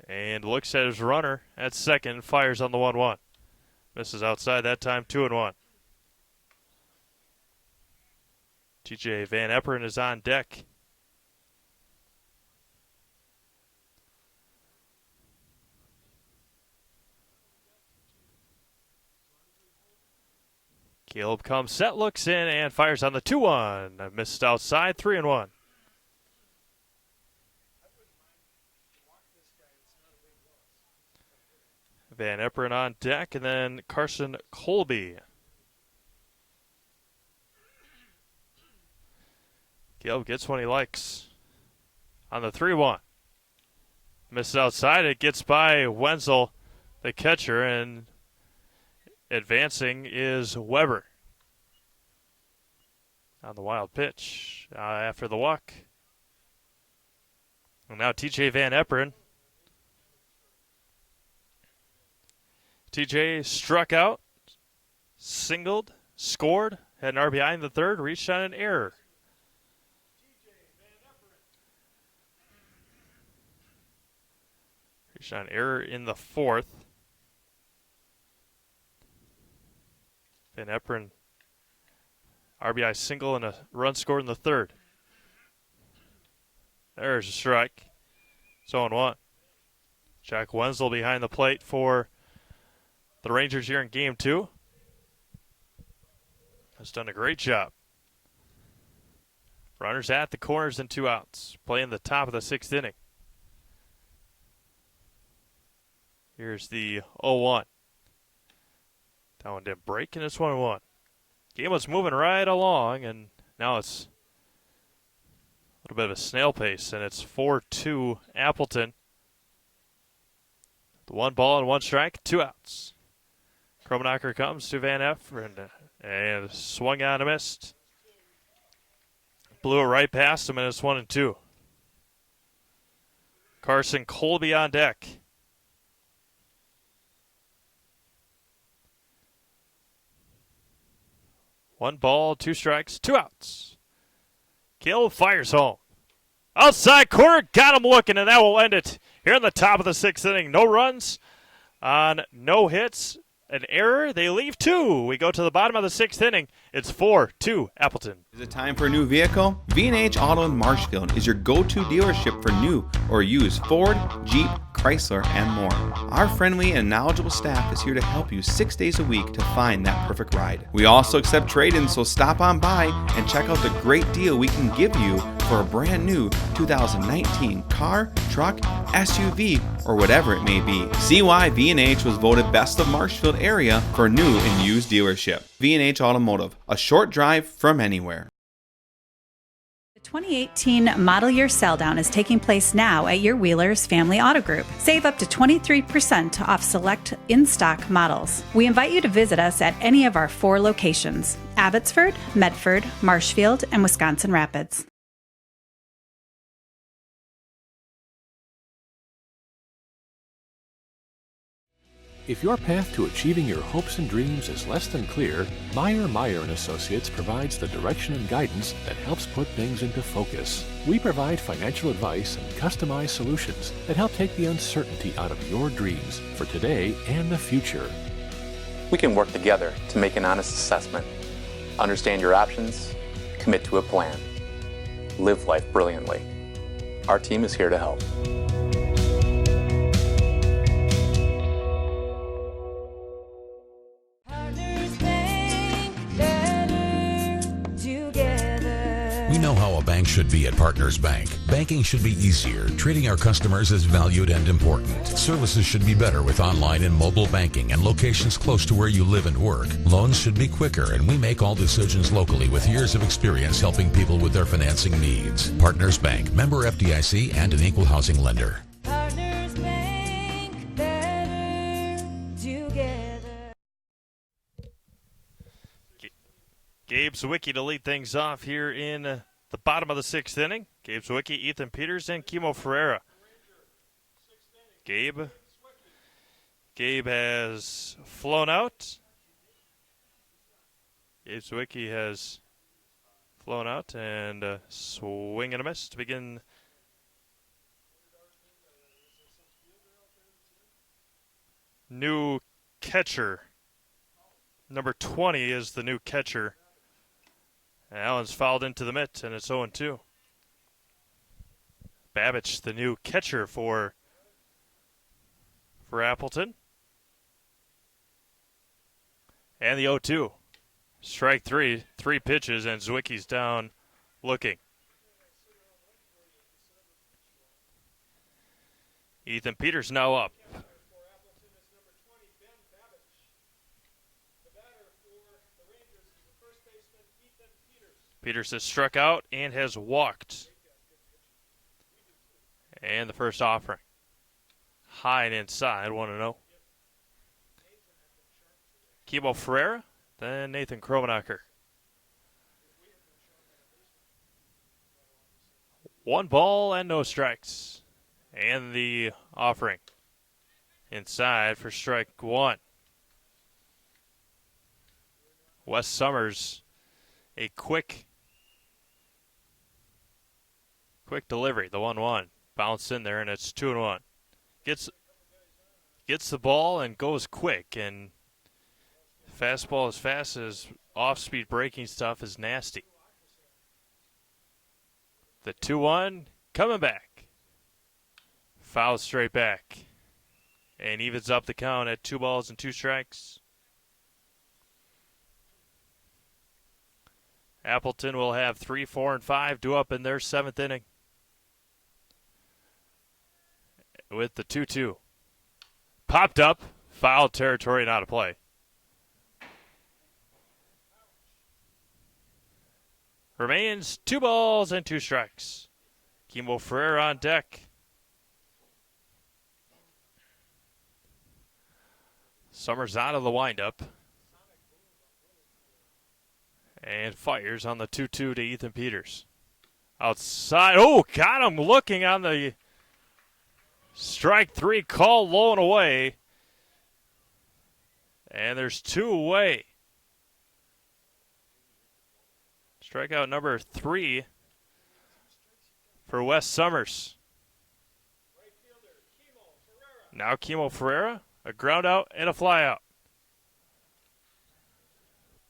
And looks at his runner at second, fires on the 1-1. Misses outside that time, 2-1. TJ Van Epperen is on deck. Caleb comes set, looks in, and fires on the 2-1. Missed outside, 3-1. Van Epperen on deck, and then Carson Colby. Caleb gets one he likes on the 3-1. Misses outside. It gets by Wenzel, the catcher, and advancing is Weber. On the wild pitch after the walk. And now TJ Van Epperen. TJ struck out, singled, scored, had an RBI in the third, reached on an error. Reached on an error in the fourth. Van Epperen, RBI single and a run scored in the third. There's a strike. It's 0-1. Jack Wenzel behind the plate for the Rangers here in game 2. Has done a great job. Runners at the corners and 2 outs. Playing the top of the 6th inning. Here's the 0-1. That one didn't break, and it's 1-1. Game was moving right along, and now it's a little bit of a snail pace, and it's 4-2 Appleton. The 1-1 strike, 2 outs. Kromenacher comes to Van Epperen and swung on and missed. Blew it right past him, and it's 1-2. Carson Colby on deck. One ball, two strikes, two outs. Gill fires home. Outside corner, got him looking, and that will end it here in the top of the sixth inning. No runs on no hits. An error. They leave two. We go to the bottom of the sixth inning. It's 4-2 Appleton. Is it time for a new vehicle? V&H Auto in Marshfield is your go-to dealership for new or used Ford, Jeep, Chrysler, and more. Our friendly and knowledgeable staff is here to help you 6 days a week to find that perfect ride. We also accept trade-ins, so stop on by and check out the great deal we can give you for a brand new 2019 car, truck, SUV, or whatever it may be. See why V&H was voted best of Marshfield area for new and used dealership. V&H Automotive, a short drive from anywhere. The 2018 model year sell down is taking place now at your Wheeler's Family Auto Group. Save up to 23% off select in-stock models. We invite you to visit us at any of our 4 locations: Abbotsford, Medford, Marshfield, and Wisconsin Rapids. If your path to achieving your hopes and dreams is less than clear, Meyer & Associates provides the direction and guidance that helps put things into focus. We provide financial advice and customized solutions that help take the uncertainty out of your dreams for today and the future. We can work together to make an honest assessment, understand your options, commit to a plan, live life brilliantly. Our team is here to help. We know how a bank should be at Partners Bank. Banking should be easier, treating our customers as valued and important. Services should be better with online and mobile banking and locations close to where you live and work. Loans should be quicker, and we make all decisions locally with years of experience helping people with their financing needs. Partners Bank, member FDIC, and an equal housing lender. Partners Bank, better together. Gabe Zwicky to lead things off here in the bottom of the sixth inning. Gabe Zwicky, Ethan Peters, and Kimo Ferreira. Gabe has flown out. Gabe Zwicky has flown out and swing and a miss to begin. New catcher. Number 20 is the new catcher. And Allen's fouled into the mitt, and it's 0-2. Babbage, the new catcher for Appleton. And the 0-2. Strike three pitches, and Zwicky's down looking. Ethan Peters now up. Peters has struck out and has walked. And the first offering. High and inside, 1-0. Kimo Ferreira, then Nathan Kromenacher. 1 ball and no strikes. And the offering. Inside for strike 1. Wes Summers, a quick delivery, the 1-1. Bounce in there, and it's 2-1. Gets the ball and goes quick, and fastball as fast as off-speed breaking stuff is nasty. The 2-1 coming back. Foul straight back. And evens up the count at 2 balls and 2 strikes. Appleton will have 3, 4, and 5 due up in their 7th inning. With the 2-2. Popped up. Foul territory, not a play. Remains 2 balls and 2 strikes. Kimo Ferreira on deck. Summers out of the windup. And fires on the 2-2 to Ethan Peters. Outside. Oh, got him looking on the Strike 3 call low and away. And there's 2 away. Strikeout number 3 for Wes Summers. Now Kimo Ferreira, a ground out and a fly out.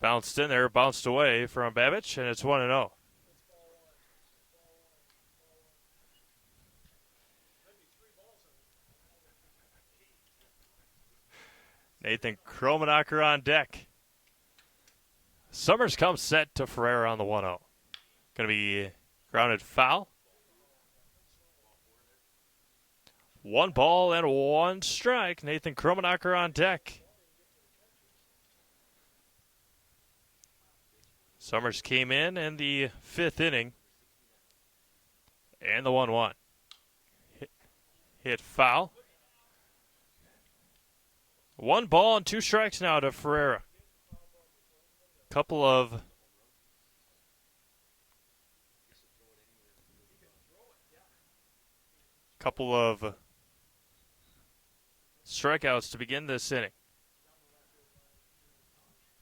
Bounced in there, bounced away from Babbage, and it's 1-0. Nathan Kromenacher on deck. Summers comes set to Ferreira on the 1-0. Going to be grounded foul. 1 ball and 1 strike. Nathan Kromenacher on deck. Summers came in the 5th inning. And the 1-1. Hit foul. 1 ball and 2 strikes now to Ferreira. Couple of strikeouts to begin this inning.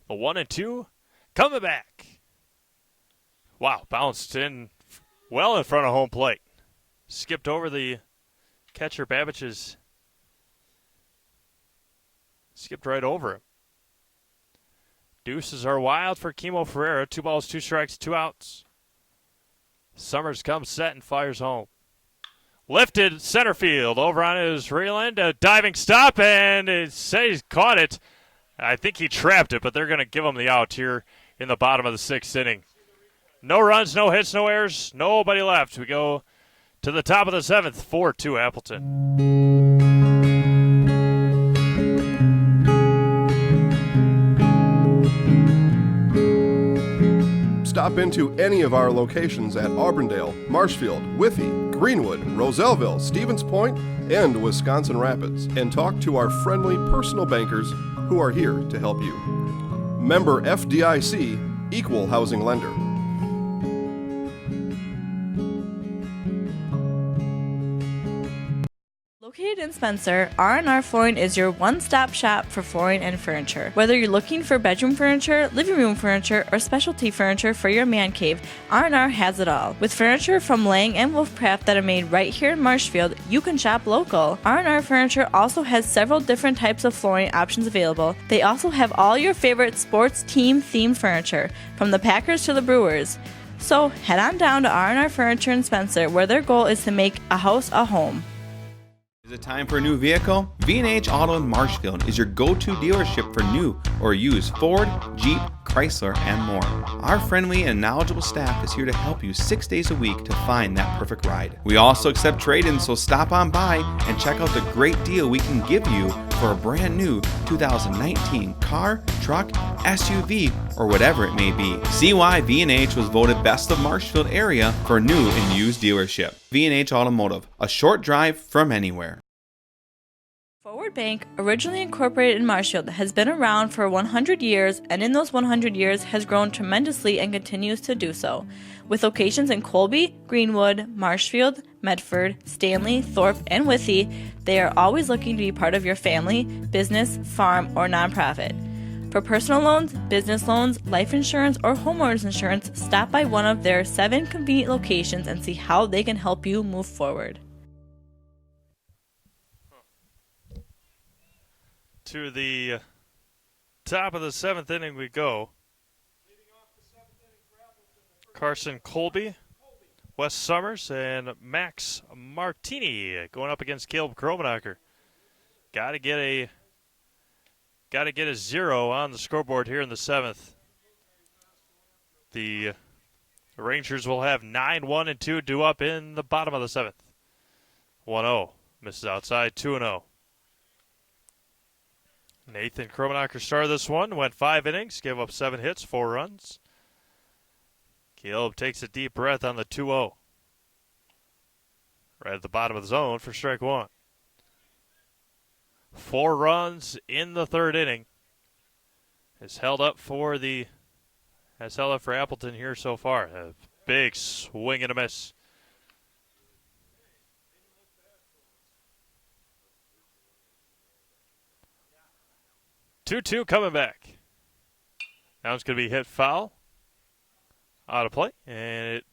The 1-2 coming back. Wow, bounced in well in front of home plate. Skipped over the catcher Babbage's. Skipped right over him. Deuces are wild for Kimo Ferreira. 2 balls, 2 strikes, 2 outs. Summers comes set and fires home. Lifted center field over on his rear end. A diving stop, and it says caught it. I think he trapped it, but they're going to give him the out here in the bottom of the 6th inning. No runs, no hits, no errors, nobody left. We go to the top of the 7th, 4-2 Appleton. Stop into any of our locations at Auburndale, Marshfield, Withee, Greenwood, Roselleville, Stevens Point, and Wisconsin Rapids, and talk to our friendly personal bankers who are here to help you. Member FDIC, Equal Housing Lender. Located in Spencer, R&R Flooring is your one-stop shop for flooring and furniture. Whether you're looking for bedroom furniture, living room furniture, or specialty furniture for your man cave, R&R has it all. With furniture from Lang and Wolfcraft that are made right here in Marshfield, you can shop local. R&R Furniture also has several different types of flooring options available. They also have all your favorite sports team-themed furniture, from the Packers to the Brewers. So head on down to R&R Furniture in Spencer, where their goal is to make a house a home. Is it time for a new vehicle? V&H Auto in Marshfield is your go-to dealership for new or used Ford, Jeep, Chrysler, and more. Our friendly and knowledgeable staff is here to help you 6 days a week to find that perfect ride. We also accept trade-ins, so stop on by and check out the great deal we can give you for a brand new 2019 car, truck, SUV, or whatever it may be. See why V&H was voted Best of Marshfield area for new and used dealership. V&H Automotive, a short drive from anywhere. Forward Bank, originally incorporated in Marshfield, has been around for 100 years, and in those 100 years has grown tremendously and continues to do so. With locations in Colby, Greenwood, Marshfield, Medford, Stanley, Thorpe, and Withee, they are always looking to be part of your family, business, farm, or nonprofit. For personal loans, business loans, life insurance, or homeowners insurance, stop by one of their 7 convenient locations and see how they can help you move forward. To the top of the 7th inning we go. Carson Colby, Wes Summers, and Max Martini going up against Caleb Kromenacher. Got to get a 0 on the scoreboard here in the 7th. The Rangers will have 9, 1, and 2 due up in the bottom of the 7th. 1-0. Misses outside, 2-0. Nathan Kromenacher started this one, went 5 innings, gave up 7 hits, 4 runs. Caleb takes a deep breath on the 2-0. Right at the bottom of the zone for strike 1. 4 runs in the 3rd inning. Has held up for Appleton here so far. A big swing and a miss. 2-2 coming back. Now it's going to be hit foul. Out of play. And it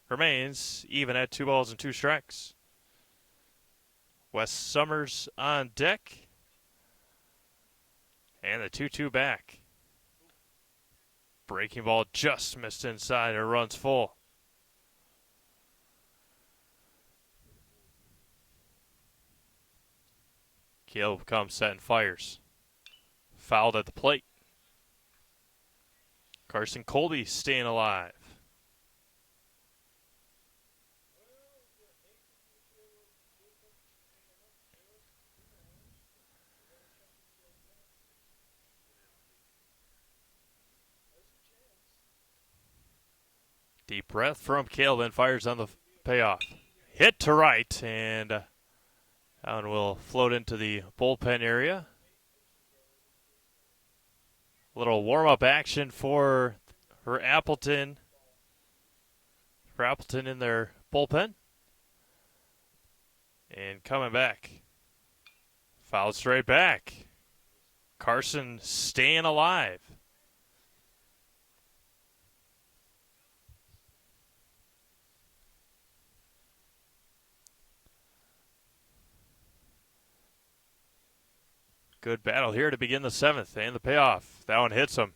remains even at 2 balls and 2 strikes. Wes Summers on deck. And the 2-2 back. Breaking ball just missed inside. It runs full. Caleb comes set and fires. Fouled at the plate. Carson Colby staying alive. Deep breath from Caleb and fires on the payoff. Hit to right, and that one will float into the bullpen area. A little warm-up action for Appleton. For Appleton in their bullpen. And coming back. Fouled straight back. Carson staying alive. Good battle here to begin the 7th and the payoff. That one hits him.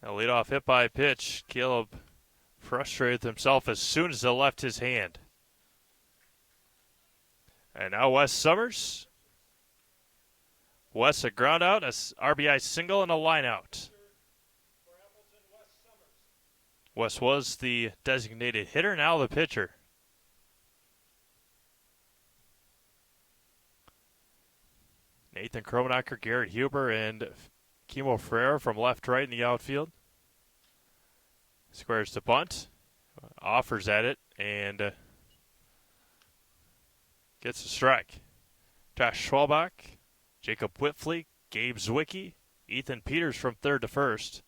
A leadoff hit by pitch. Caleb frustrated himself as soon as it left his hand. And now Wes Summers. Wes a ground out, a RBI single, and a line out. Wes was the designated hitter, now the pitcher. Nathan Kromenacher, Garrett Huber, and Kimo Ferrer from left to right in the outfield. Squares to bunt. Offers at it and gets a strike. Josh Schwalbach, Jacob Whitfleet, Gabe Zwicky, Ethan Peters from third to first.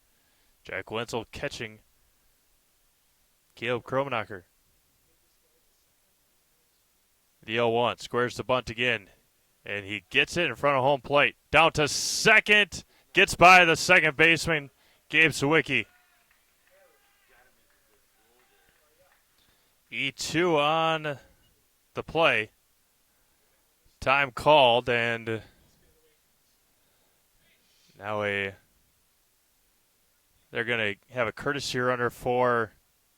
Jack Wenzel catching Caleb Kromenacher. The 0-1 squares the bunt again. And he gets it in front of home plate. Down to second. Gets by the second baseman, Gabe Zwicky. E2 on the play. Time called, and now they're going to have a courtesy runner for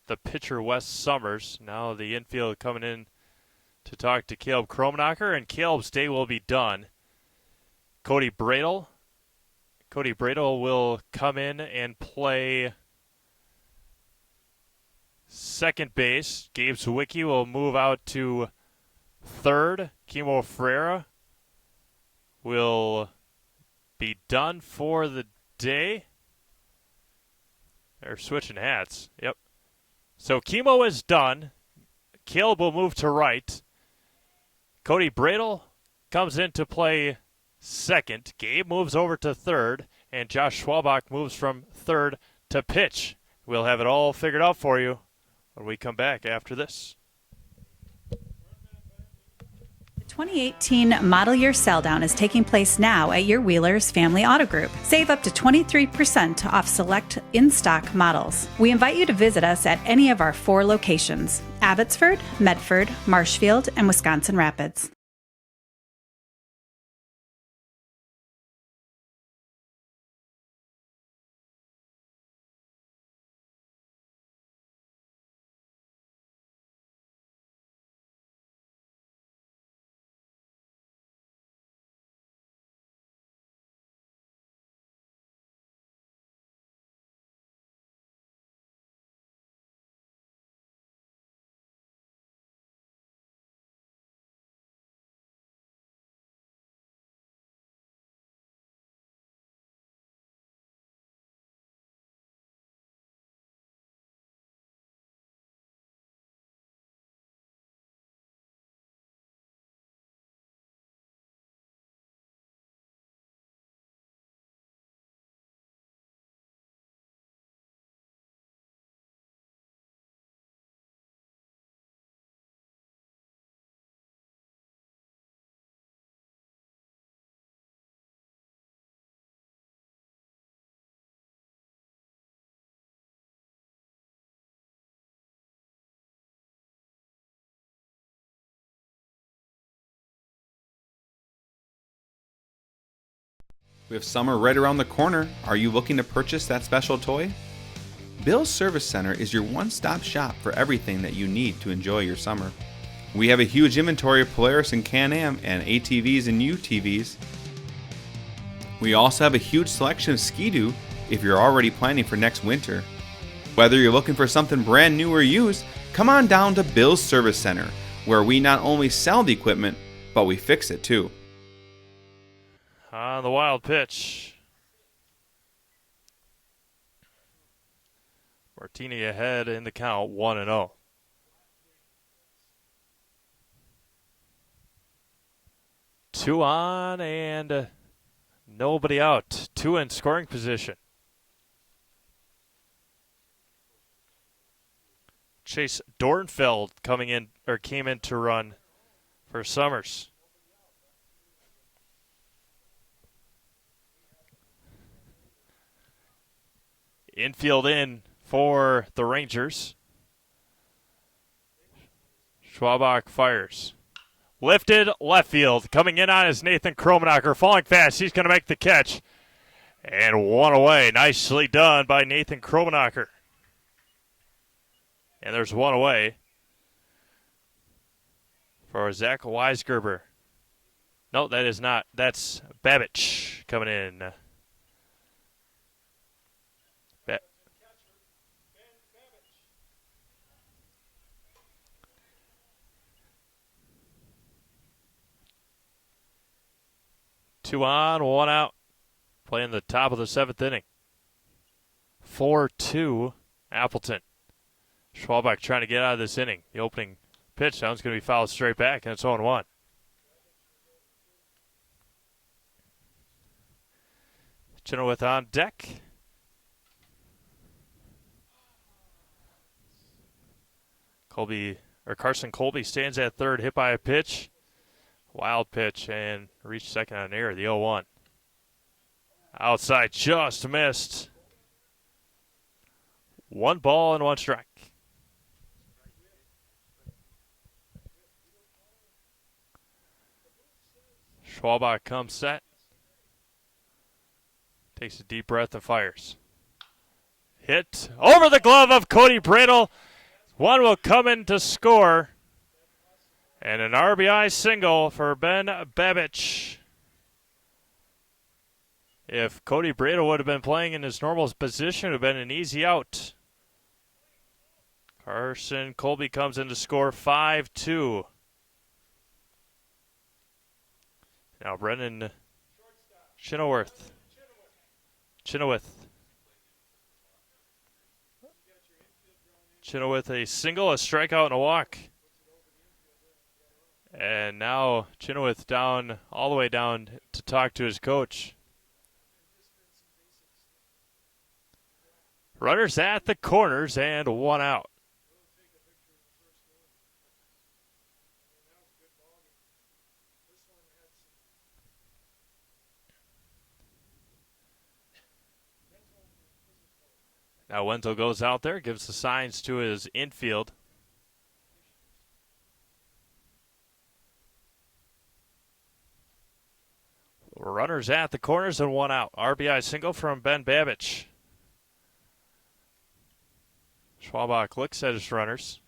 the pitcher, Wes Summers. Now the infield coming in to talk to Caleb Kromenacher, and Caleb's day will be done. Cody Bradle will come in and play second base. Gabe Zwicky will move out to third. Kimo Ferreira will be done for the day. They're switching hats. Yep. So Kimo is done. Caleb will move to right. Cody Bradle comes in to play second. Gabe moves over to third. And Josh Schwalbach moves from third to pitch. We'll have it all figured out for you when we come back after this. The 2018 model year sell down is taking place now at your Wheeler's Family Auto Group. Save up to 23% off select in-stock models. We invite you to visit us at any of our 4 locations: Abbotsford, Medford, Marshfield, and Wisconsin Rapids. With summer right around the corner, are you looking to purchase that special toy? Bill's Service Center is your one-stop shop for everything that you need to enjoy your summer. We have a huge inventory of Polaris and Can-Am and ATVs and UTVs. We also have a huge selection of Ski-Doo if you're already planning for next winter. Whether you're looking for something brand new or used, come on down to Bill's Service Center, where we not only sell the equipment, but we fix it too. On the wild pitch. Martini ahead in the count, 1-0. Two on and nobody out. Two in scoring position. Chase Dornfeld came in to run for Summers. Infield in for the Rangers. Schwabach fires. Lifted left field. Coming in on is Nathan Kromenacher. Falling fast. He's going to make the catch. And one away. Nicely done by Nathan Kromenacher. And there's one away for Zach Weisgerber. No, that is not. That's Babich coming in. Two on, one out. Playing the top of the seventh inning. 4-2, Appleton. Schwalbach trying to get out of this inning. The opening pitch sounds going to be fouled straight back, and it's 0-1. Chenoweth on deck. Carson Colby stands at third, hit by a pitch. Wild pitch and reached second on air, the 0-1. Outside, just missed. One ball and one strike. Schwalbach comes set. Takes a deep breath and fires. Hit over the glove of Cody Bradle. One will come in to score. And an RBI single for Ben Babich. If Cody Bradle would have been playing in his normal position, it would have been an easy out. Carson Colby comes in to score 5-2. Now Brennan Chenoweth. Chenoweth a single, a strikeout, and a walk. And now Chenoweth down, all the way down to talk to his coach. Runners at the corners and one out. Now Wenzel goes out there, gives the signs to his infield. Runners at the corners and one out. RBI single from Ben Babich. Schwalbach looks at his runners.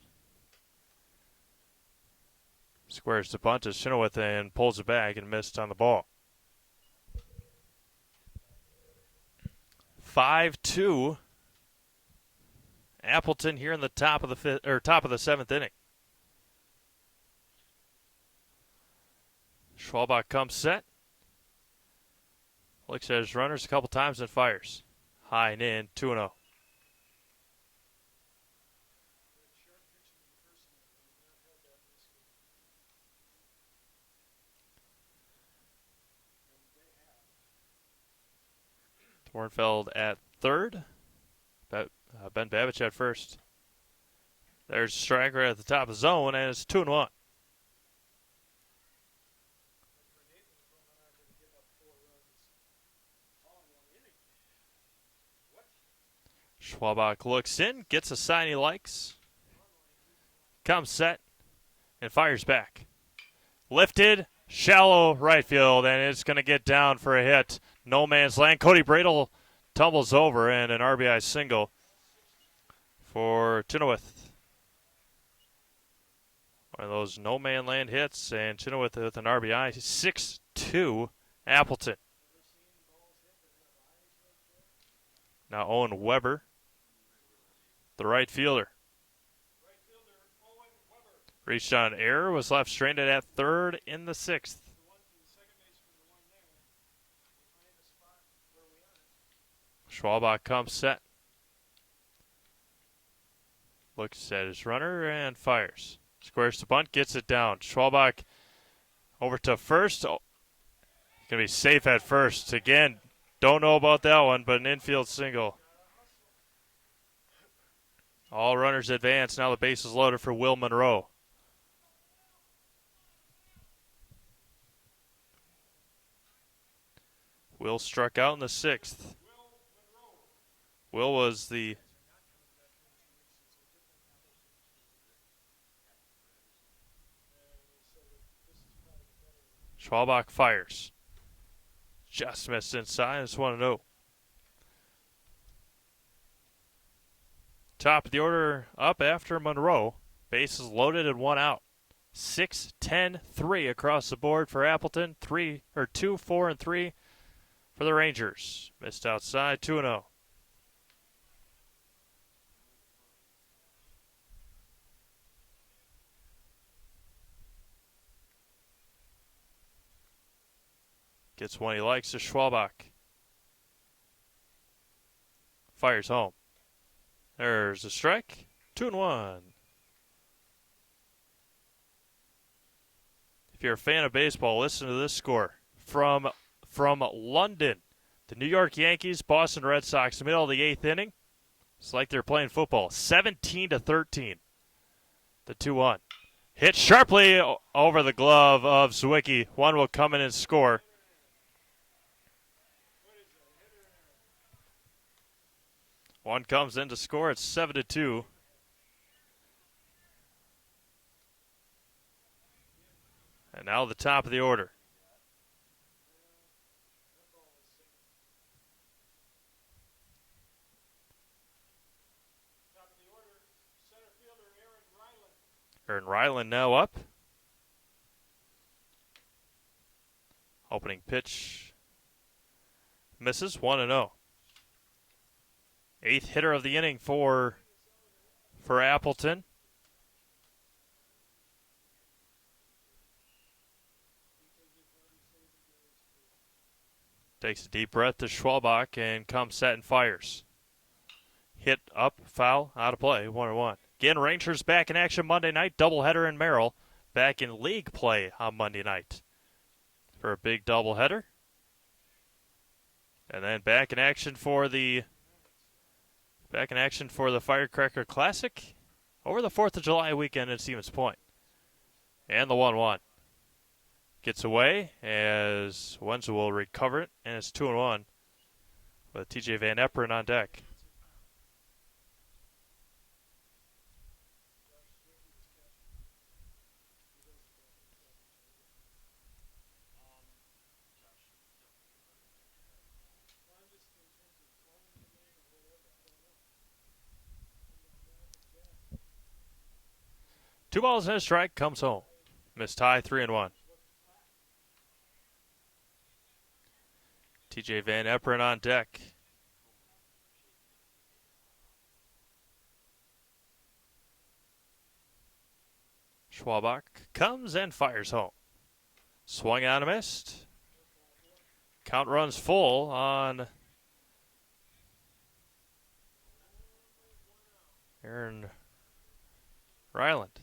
Squares the bunt as Chenoweth and pulls it back and missed on the ball. 5-2. Appleton here in the top of the seventh inning. Schwalbach comes set. Looks at his runners a couple times and fires. High and in, 2-0. Thornfeld at third. Ben Babich at first. There's a striker at the top of the zone, and it's 2-1. Schwalbach looks in, gets a sign he likes, comes set, and fires back. Lifted, shallow right field, and it's going to get down for a hit. no man's land. Cody Bradle tumbles over and an RBI single for Chenoweth. One of those no man land hits, and Chenoweth with an RBI. 6-2 Appleton. Now Owen Weber, the right fielder. Reached on an error, was left stranded at third in the sixth. Schwalbach comes set. Looks at his runner and fires. Squares to bunt, gets it down. Schwalbach over to first. Oh, going to be safe at first. Again, don't know about that one, but an infield single. All runners advance. Now the base is loaded for Will Monroe. Will struck out in the sixth. Will was the Schwalbach fires. Just missed inside. It's 1-0. Top of the order up after Monroe. Bases loaded and 1 out. 6-10-3 across the board for Appleton. 2, 4, and 3 for the Rangers. Missed outside. 2-0. Gets one he likes to Schwalbach. Fires home. There's a strike. 2-1. If you're a fan of baseball, listen to this score. From London, the New York Yankees, Boston Red Sox, middle of the 8th inning. It's like they're playing football. 17-13. The 2-1. Hit sharply over the glove of Zwicky. One will come in and score. One comes in to score. It's 7-2. And now the top of the order. Aaron Ryland now up. Opening pitch misses. 1-0. 8th hitter of the inning for Appleton. Takes a deep breath to Schwalbach and comes set and fires. Hit up, foul, out of play, 1-1. Again, Rangers back in action Monday night. Doubleheader in Merrill. Back in league play on Monday night for a big doubleheader. And then back in action for the Firecracker Classic over the 4th of July weekend at Stevens Point. And the 1-1. Gets away as Wenzel will recover it, and it's 2-1 with TJ Van Epperen on deck. Two balls and a strike, comes home. Missed high, 3-1. TJ Van Epperen on deck. Schwalbach comes and fires home. Swung on a missed. Count runs full on Aaron Ryland.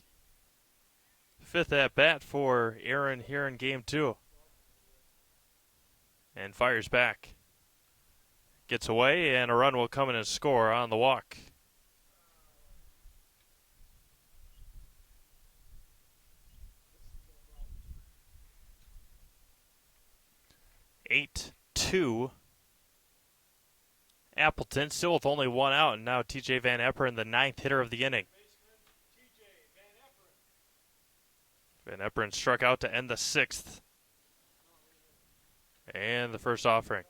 5th at bat for Aaron here in game 2. And fires back. Gets away, and a run will come in and score on the walk. Eight, 2. Appleton still with only 1 out, and now TJ Van Epperen, the 9th hitter of the inning. Van Epperen struck out to end the 6th. And the first offering.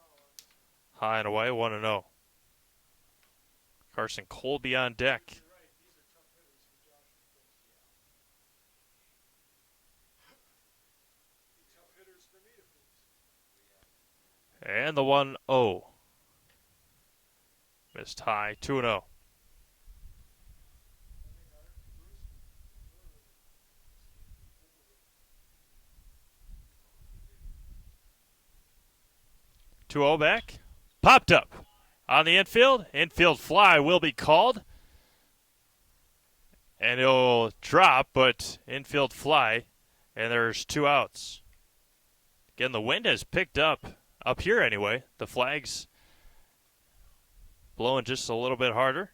High and away, 1-0. Carson Colby on deck. And the 1-0. Missed high, 2-0. Back. Popped up on the infield. Infield fly will be called. And it'll drop, but infield fly. And there's 2 outs. Again, the wind has picked up here anyway. The flag's blowing just a little bit harder.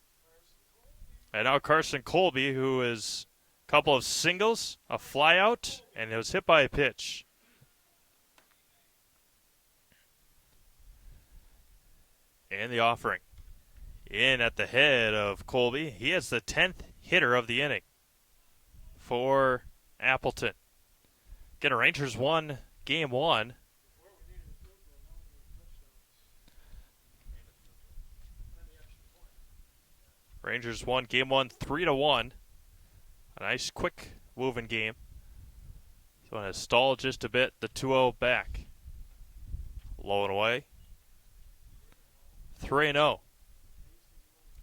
And now Carson Colby, who is a couple of singles, a fly out, and it was hit by a pitch. And the offering. In at the head of Colby. He is the 10th hitter of the inning for Appleton. Again, Rangers won game 1. Rangers won game 1 3-1. A nice quick moving game. So it has stalled just a bit. The 2-0 back. Low and away. 3-0.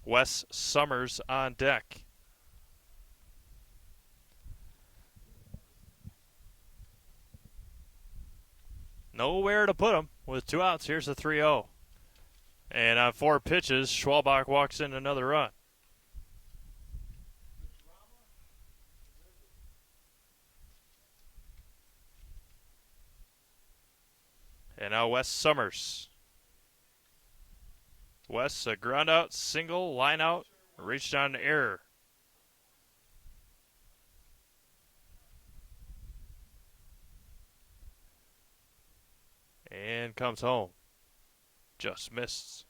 Wes Summers on deck. Nowhere to put him with 2 outs. Here's the 3-0. And on 4 pitches, Schwalbach walks in another run. And now Wes Summers. Wes, a ground out, single, line out, reached on an error. And comes home. Just missed.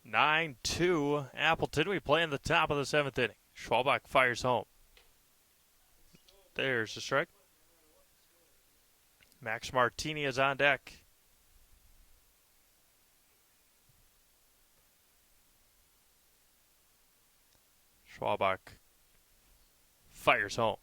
Nine 2 Appleton. We play in the top of the 7th inning. Schwalbach fires home. There's the strike. Max Martini is on deck. Schwalbach fires home.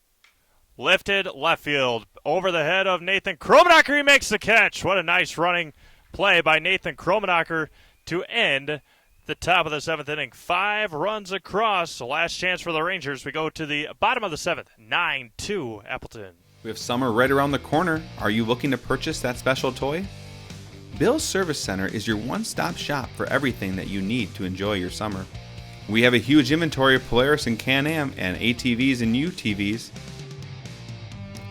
Lifted left field over the head of Nathan Kromenacher. He makes the catch. What a nice running play by Nathan Kromenacher to end the top of the 7th inning. 5 runs across. The last chance for the Rangers. We go to the bottom of the 7th. 9-2 Appleton. We have summer right around the corner. Are you looking to purchase that special toy? Bill's Service Center is your one-stop shop for everything that you need to enjoy your summer. We have a huge inventory of Polaris and Can-Am and ATVs and UTVs.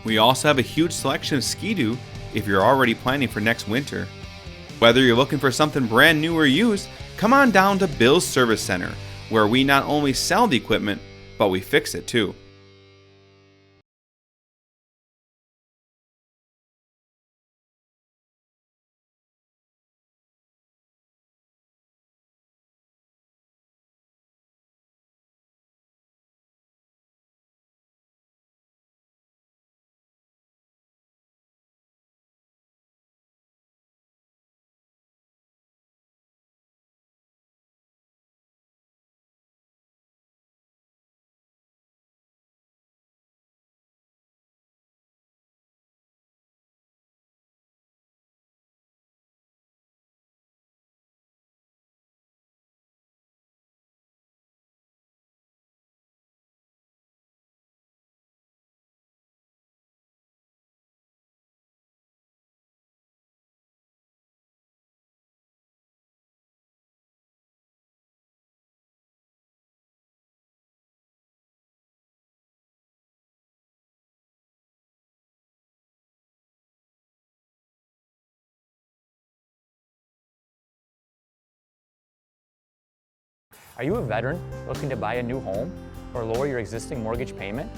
We also have a huge selection of Ski-Doo if you're already planning for next winter. Whether you're looking for something brand new or used, come on down to Bill's Service Center, where we not only sell the equipment, but we fix it too. Are you a veteran looking to buy a new home or lower your existing mortgage payment?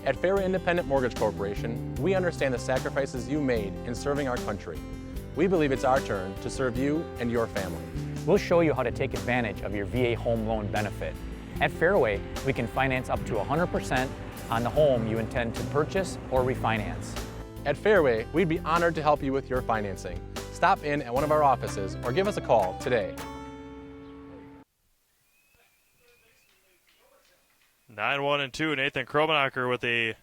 At Fairway Independent Mortgage Corporation, we understand the sacrifices you made in serving our country. We believe it's our turn to serve you and your family. We'll show you how to take advantage of your VA home loan benefit. At Fairway, we can finance up to 100% on the home you intend to purchase or refinance. At Fairway, we'd be honored to help you with your financing. Stop in at one of our offices or give us a call today. 9-1-2. Nathan Kromenacher with a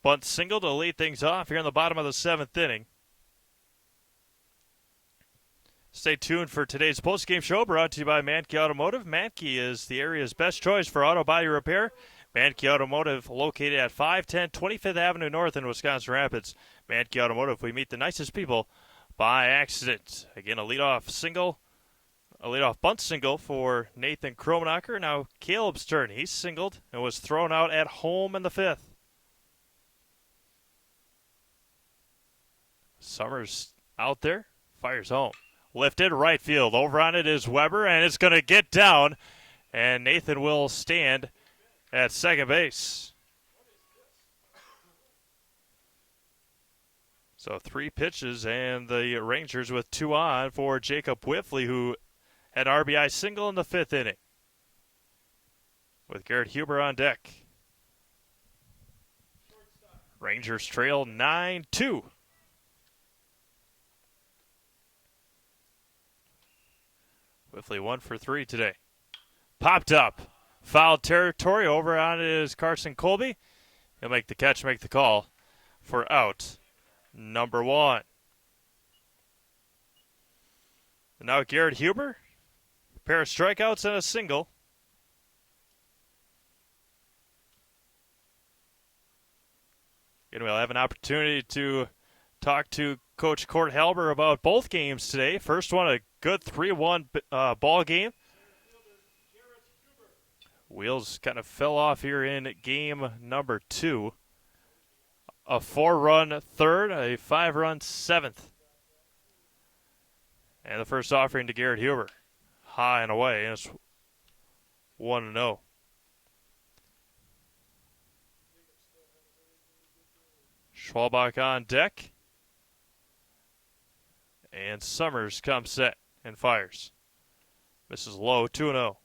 bunt single to lead things off here in the bottom of the 7th inning. Stay tuned for today's postgame show brought to you by Mankey Automotive. Mankey is the area's best choice for auto body repair. Mankey Automotive, located at 510 25th Avenue North in Wisconsin Rapids. Mankey Automotive, we meet the nicest people by accident. Again, a leadoff bunt single for Nathan Kromenacher. Now Caleb's turn. He's singled and was thrown out at home in the 5th. Summers out there, fires home. Lifted right field. Over on it is Weber, and it's going to get down, and Nathan will stand at second base. So 3 pitches, and the Rangers with 2 on for Jacob Whiffley, who had an RBI single in the 5th inning, with Garrett Huber on deck. Rangers trail 9-2. Whiffley 1 for 3 today. Popped up. Foul territory. Over on it is Carson Colby. He'll make the catch, make the call for out number 1. And now Garrett Huber. A pair of strikeouts and a single. And we'll have an opportunity to talk to Coach Court Halber about both games today. First one, a good 3-1 ball game. Wheels kind of fell off here in game number 2. A 4-run third, a 5-run 7th. And the first offering to Garrett Huber. High and away, and it's 1-0. Schwalbach on deck. And Summers comes set and fires. Misses low, 2-0.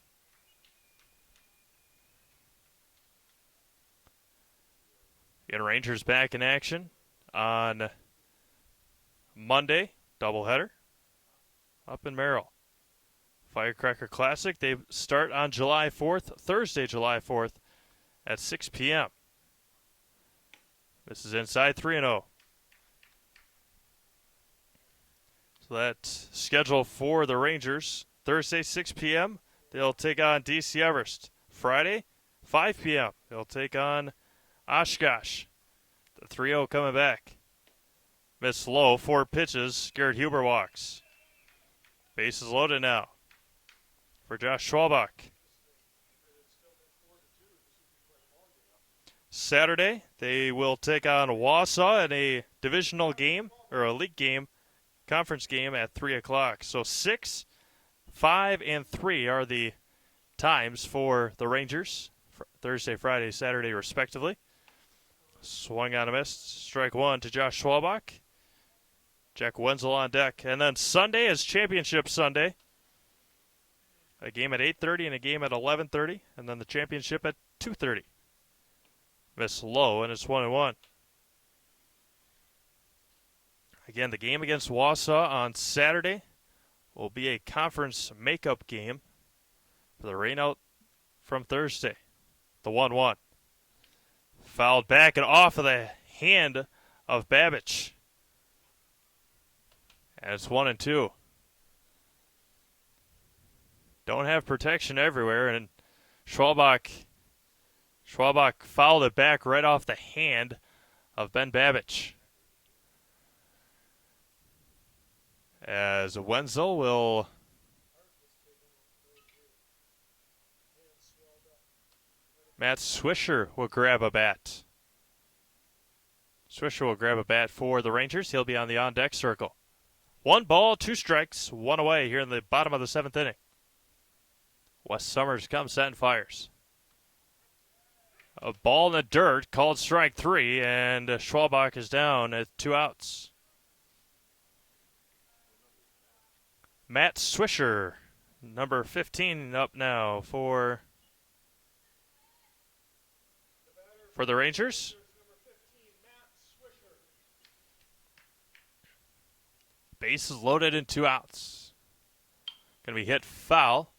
Again, Rangers back in action on Monday, doubleheader up in Merrill. Firecracker Classic, they start on July 4th, Thursday, July 4th at 6 p.m. This is inside 3-0. So that's scheduled for the Rangers. Thursday, 6 p.m., they'll take on DC Everest. Friday, 5 p.m., they'll take on Oshkosh. The 3-0 coming back. Miss low, 4 pitches. Garrett Huber walks. Bases loaded now for Josh Schwalbach. Saturday, they will take on Wausau in a divisional game, or a league game, conference game at 3 o'clock. So 6, 5, and 3 are the times for the Rangers. Thursday, Friday, Saturday, respectively. Swung on a miss. Strike 1 to Josh Schwalbach. Jack Wenzel on deck. And then Sunday is Championship Sunday. A game at 8:30 and a game at 11:30. And then the championship at 2:30. Miss low, and it's 1-1. Again, the game against Wausau on Saturday will be a conference makeup game for the rainout from Thursday. The 1-1. Fouled back and off of the hand of Babbage. And it's 1-2. Don't have protection everywhere, and Schwalbach fouled it back right off the hand of Ben Babbage. As Wenzel will Matt Swisher will grab a bat. Swisher will grab a bat for the Rangers. He'll be on the on-deck circle. 1 ball, 2 strikes, 1 away here in the bottom of the 7th inning. Wes Summers comes set and fires. A ball in the dirt, called strike 3, and Schwalbach is down at 2 outs. Matt Swisher, number 15, up now for for the Rangers. Bases loaded and 2 outs. Going to be hit foul.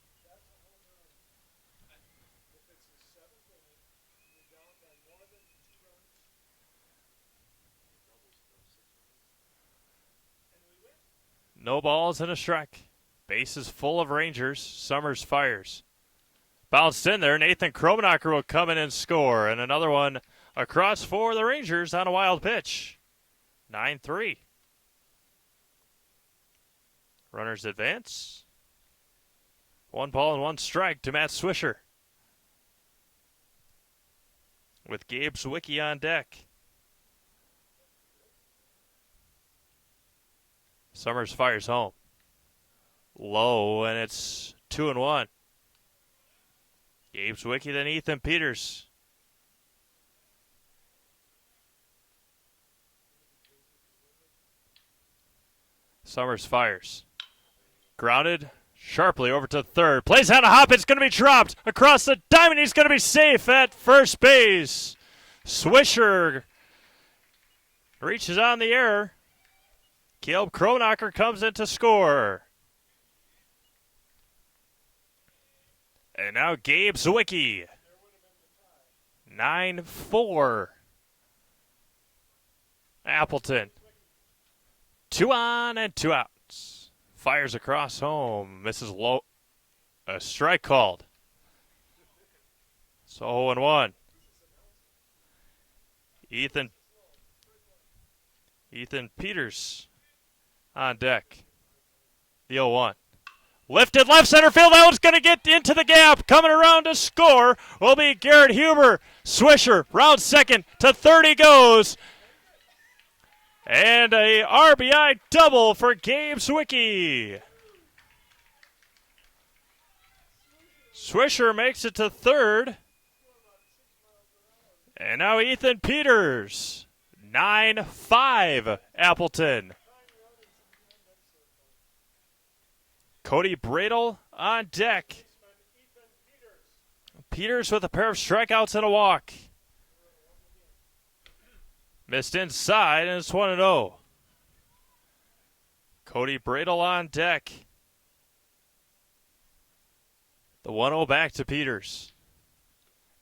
No balls and a strike. Bases full of Rangers. Summers fires. Bounced in there. Nathan Kromenacher will come in and score. And another one across for the Rangers on a wild pitch. 9-3. Runners advance. 1 ball and 1 strike to Matt Swisher. With Gabe Zwicky on deck. Summers fires home. Low, and it's 2-1. Gabe Zwicky, then Ethan Peters. Summers fires. Grounded sharply over to third. Plays on a hop. It's going to be dropped across the diamond. He's going to be safe at first base. Swisher reaches on the air. Caleb Kromenacher comes in to score. And now Gabe Zwicky. 9-4. Appleton. 2 on and 2 outs. Fires across home. Misses low. A strike called. So 0-1. Ethan Peters on deck. The 0-1. Lifted left center field. That one's going to get into the gap. Coming around to score will be Garrett Huber. Swisher round second to third he goes. And a RBI double for Gabe Zwicky. Swisher makes it to third. And now Ethan Peters. 9-5 Appleton. Cody Bradle on deck. Peters with a pair of strikeouts and a walk. Missed inside, and it's 1-0. Cody Bradle on deck. The 1-0 back to Peters.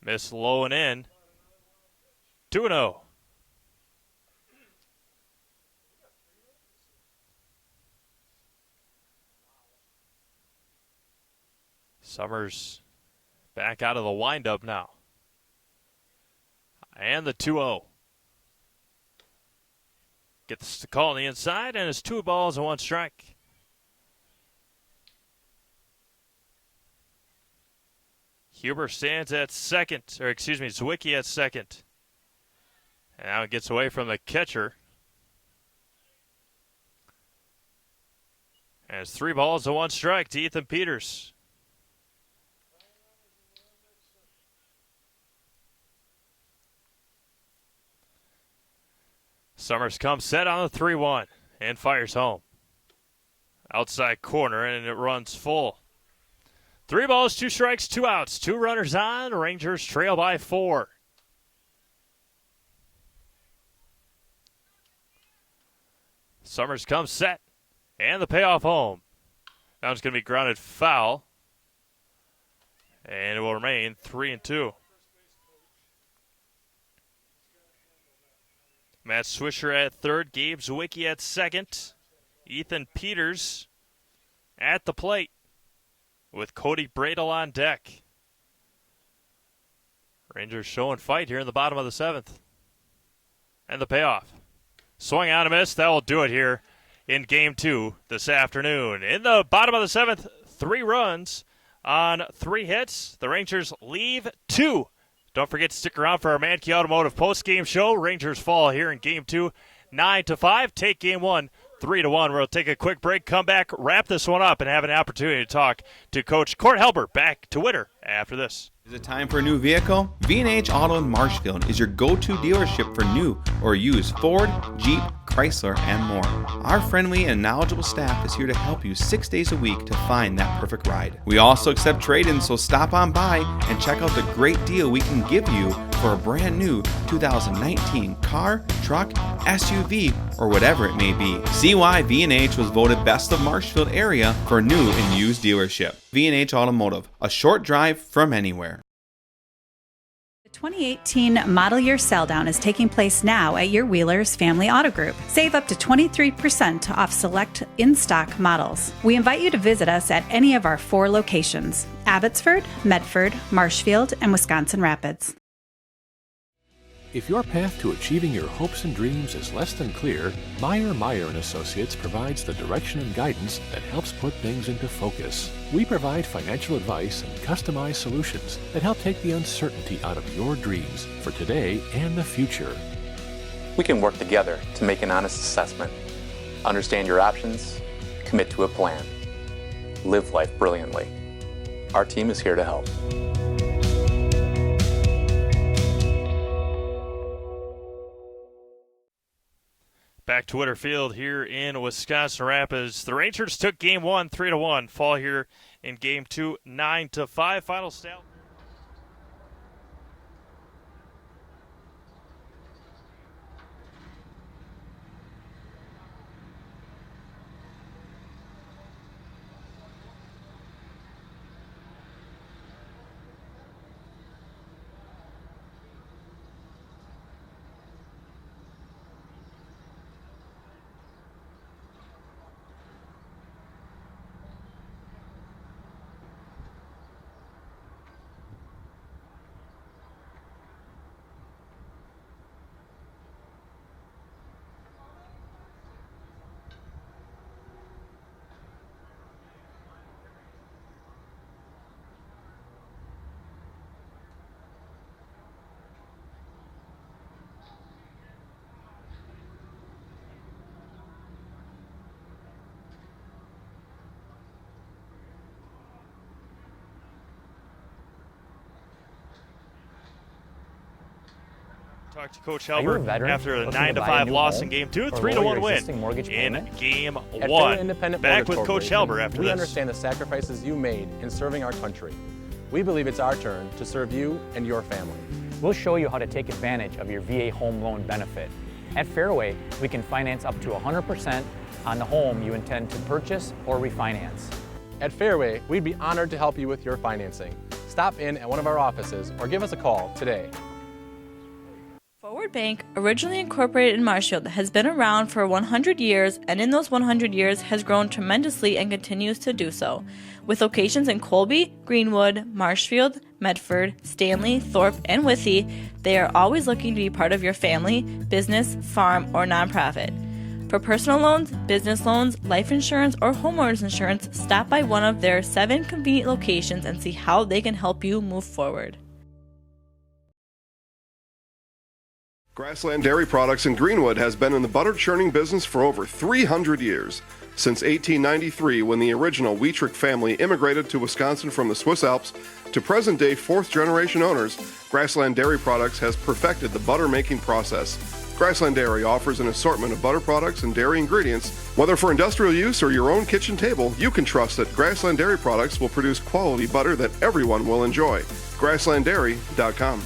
Missed low and in. 2-0. Summers back out of the windup now. And the 2-0. Gets the call on the inside, and it's 2 balls and 1 strike. Huber stands at second, Zwicky at second. And now it gets away from the catcher. And it's 3 balls and 1 strike to Ethan Peters. Summers comes set on the 3-1 and fires home. Outside corner, and it runs full. 3 balls, 2 strikes, 2 outs. 2 runners on. Rangers trail by 4. Summers comes set, and the payoff home. Now it's going to be grounded foul, and it will remain 3-2. Matt Swisher at third, Gabe Zwicky at second, Ethan Peters at the plate with Cody Bradle on deck. Rangers showing fight here in the bottom of the 7th. And the payoff. Swing on a miss. That will do it here in Game 2 this afternoon. In the bottom of the 7th, 3 runs on 3 hits. The Rangers leave 2. Don't forget to stick around for our Mankey Automotive post-game show. Rangers fall here in Game 2, 9-5. Take Game 1, 3-1. We'll take a quick break, come back, wrap this one up, and have an opportunity to talk to Coach Court Helber back to Witter after this. Is it time for a new vehicle? V&H Auto in Marshfield is your go-to dealership for new or used Ford, Jeep, Chrysler, and more. Our friendly and knowledgeable staff is here to help you 6 days a week to find that perfect ride. We also accept trade-ins, so stop on by and check out the great deal we can give you for a brand new 2019 car, truck, SUV, or whatever it may be. See why V&H was voted Best of Marshfield Area for new and used dealership. V&H Automotive, a short drive from anywhere. The 2018 model year sell down is taking place now at your Wheeler's Family Auto Group. Save up to 23% off select in-stock models. We invite you to visit us at any of our 4 locations: Abbotsford, Medford, Marshfield, and Wisconsin Rapids. If your path to achieving your hopes and dreams is less than clear, Meyer & Associates provides the direction and guidance that helps put things into focus. We provide financial advice and customized solutions that help take the uncertainty out of your dreams for today and the future. We can work together to make an honest assessment, understand your options, commit to a plan, live life brilliantly. Our team is here to help. Back to Witter Field here in Wisconsin Rapids. The Rangers took Game 1 3-1. Fall here in Game 2 9-5. Final stat. Talk to Coach Helber after the 9-5 loss in Game 2, 3-1 win in Game 1. Back with Coach Helber after we this. understand the sacrifices you made in serving our country. We believe it's our turn to serve you and your family. We'll show you how to take advantage of your VA home loan benefit. At Fairway, we can finance up to 100% on the home you intend to purchase or refinance. At Fairway, we'd be honored to help you with your financing. Stop in at one of our offices or give us a call today. Forward Bank, originally incorporated in Marshfield, has been around for 100 years and in those 100 years has grown tremendously and continues to do so. With locations in Colby, Greenwood, Marshfield, Medford, Stanley, Thorpe, and Withee, they are always looking to be part of your family, business, farm, or nonprofit. For personal loans, business loans, life insurance, or homeowners insurance, stop by one of their 7 convenient locations and see how they can help you move forward. Grassland Dairy Products in Greenwood has been in the butter churning business for over 300 years. Since 1893, when the original Wietrich family immigrated to Wisconsin from the Swiss Alps, to present-day fourth-generation owners, Grassland Dairy Products has perfected the butter-making process. Grassland Dairy offers an assortment of butter products and dairy ingredients. Whether for industrial use or your own kitchen table, you can trust that Grassland Dairy Products will produce quality butter that everyone will enjoy. GrasslandDairy.com.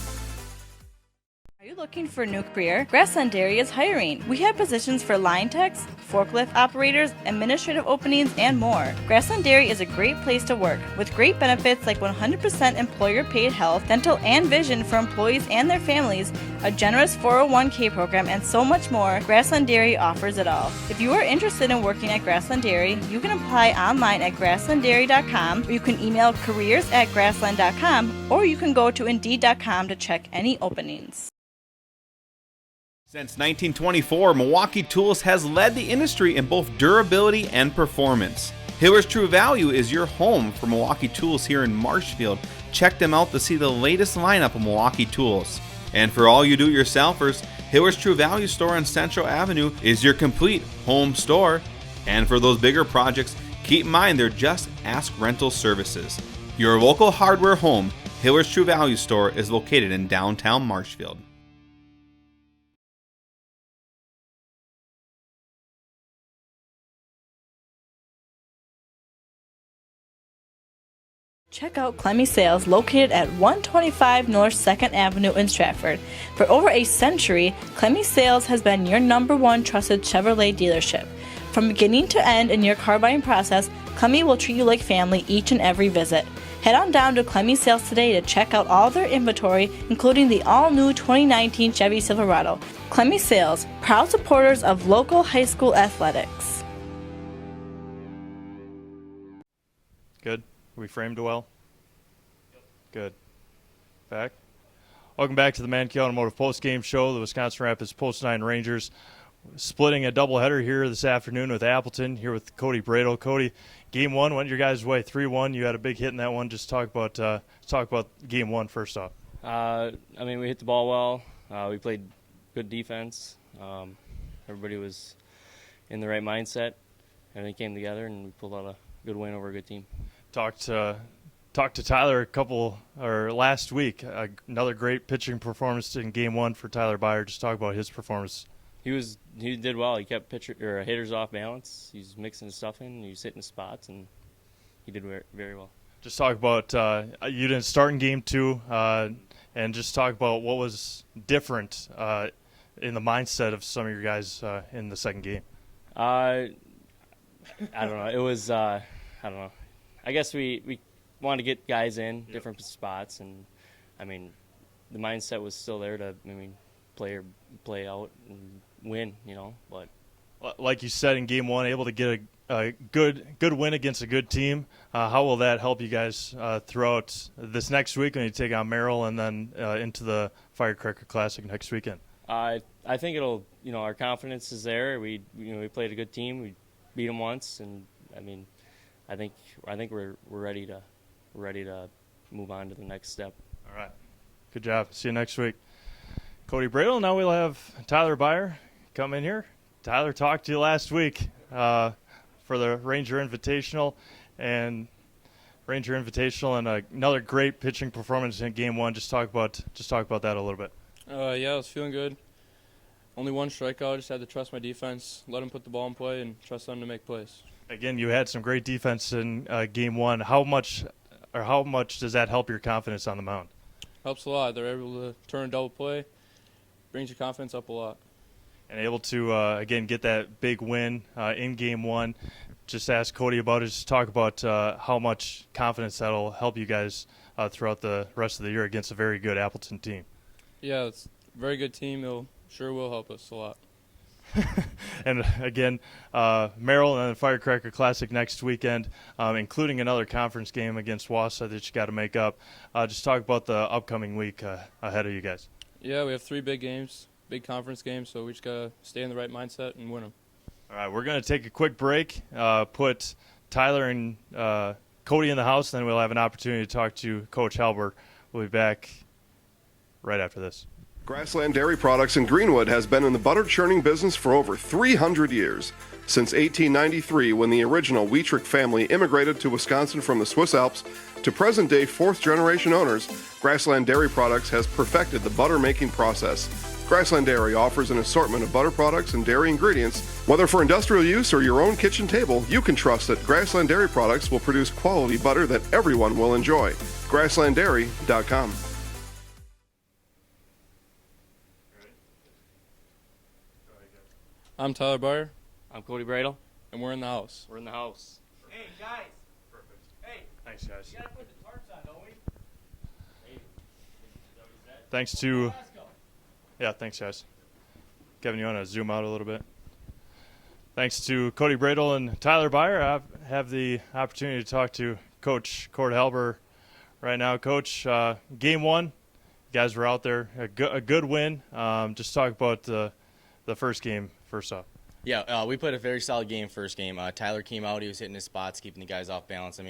Are you looking for a new career? Grassland Dairy is hiring. We have positions for line techs, forklift operators, administrative openings, and more. Grassland Dairy is a great place to work with great benefits like 100% employer-paid health, dental, and vision for employees and their families, a generous 401k program, and so much more. Grassland Dairy offers it all. If you are interested in working at Grassland Dairy, you can apply online at grasslanddairy.com, or you can email careers@grassland.com, or you can go to indeed.com to check any openings. Since 1924, Milwaukee Tools has led the industry in both durability and performance. Hiller's True Value is your home for Milwaukee Tools here in Marshfield. Check them out to see the latest lineup of Milwaukee Tools. And for all you do-it-yourselfers, Hiller's True Value store on Central Avenue is your complete home store. And for those bigger projects, keep in mind they're just Ask Rental Services. Your local hardware home, Hiller's True Value store, is located in downtown Marshfield. Check out Clemmy Sales, located at 125 North 2nd Avenue in Stratford. For over a century, Clemmy Sales has been your #1 trusted Chevrolet dealership. From beginning to end in your car buying process, Clemmy will treat you like family each and every visit. Head on down to Clemmy Sales today to check out all their inventory, including the all-new 2019 Chevy Silverado. Clemmy Sales, proud supporters of local high school athletics. Good. We framed well. Good. Back. Welcome back to the Mankey Automotive Post-Game Show. The Wisconsin Rapids Post-9 Rangers splitting a doubleheader here this afternoon with Appleton, here with Cody Bradle. Cody, Game 1 went your guys' way, 3-1. You had a big hit in that one. Just talk about Game 1 first off. We hit the ball well. We played good defense. Everybody was in the right mindset. Everything came together, and we pulled out a good win over a good team. Talked to Tyler last week. Another great pitching performance in Game 1 for Tyler Byer. Just talk about his performance. He did well. He kept hitters off balance. He's mixing his stuff in. He was hitting spots, and he did very well. Just talk about you didn't start in Game 2, and just talk about what was different in the mindset of some of your guys in the second game. I don't know. It was I don't know. I guess we wanted to get guys in different spots, and the mindset was still there to play out and win, but like you said in Game 1, able to get a good win against a good team. How will that help you guys throughout this next week when you take on Merrill and then into the Firecracker Classic next weekend? I think it'll, our confidence is there. We played a good team. We beat them once, and I think we're ready to move on to the next step. All right, good job. See you next week. Cody Bradle. Now we'll have Tyler Byer come in here. Tyler talked to you last week for the Ranger Invitational and another great pitching performance in Game 1. Just talk about that a little bit. Yeah, I was feeling good. Only one strikeout. Just had to trust my defense, let them put the ball in play, and trust them to make plays. Again, you had some great defense in Game 1. How much does that help your confidence on the mound? Helps a lot. They're able to turn a double play. Brings your confidence up a lot. And able to, again, get that big win in Game 1. Just ask Cody about it. Just talk about how much confidence that'll help you guys throughout the rest of the year against a very good Appleton team. Yeah, it's a very good team. It sure will help us a lot. And, again, Merrill and the Firecracker Classic next weekend, including another conference game against Wausau that you got to make up. Just talk about the upcoming week ahead of you guys. Yeah, we have 3 big games, big conference games, so we just got to stay in the right mindset and win them. All right, we're going to take a quick break, put Tyler and Cody in the house, and then we'll have an opportunity to talk to Coach Halber. We'll be back right after this. Grassland Dairy Products in Greenwood has been in the butter churning business for over 300 years. Since 1893, when the original Wietrich family immigrated to Wisconsin from the Swiss Alps, to present-day fourth-generation owners, Grassland Dairy Products has perfected the butter-making process. Grassland Dairy offers an assortment of butter products and dairy ingredients. Whether for industrial use or your own kitchen table, you can trust that Grassland Dairy Products will produce quality butter that everyone will enjoy. GrasslandDairy.com. I'm Tyler Byer. I'm Cody Bradle. And we're in the house. We're in the house. Hey, guys. Perfect. Hey. Thanks, guys. You gotta put the tarps on, don't we? Hey. Thanks to thanks, guys. Kevin, you want to zoom out a little bit? Thanks to Cody Bradle and Tyler Byer. I have the opportunity to talk to Coach Cord Halber right now. Coach, Game 1, you guys were out there. A good win. Just talk about the first game first off. Yeah, we played a very solid game first game. Tyler came out. He was hitting his spots, keeping the guys off balance.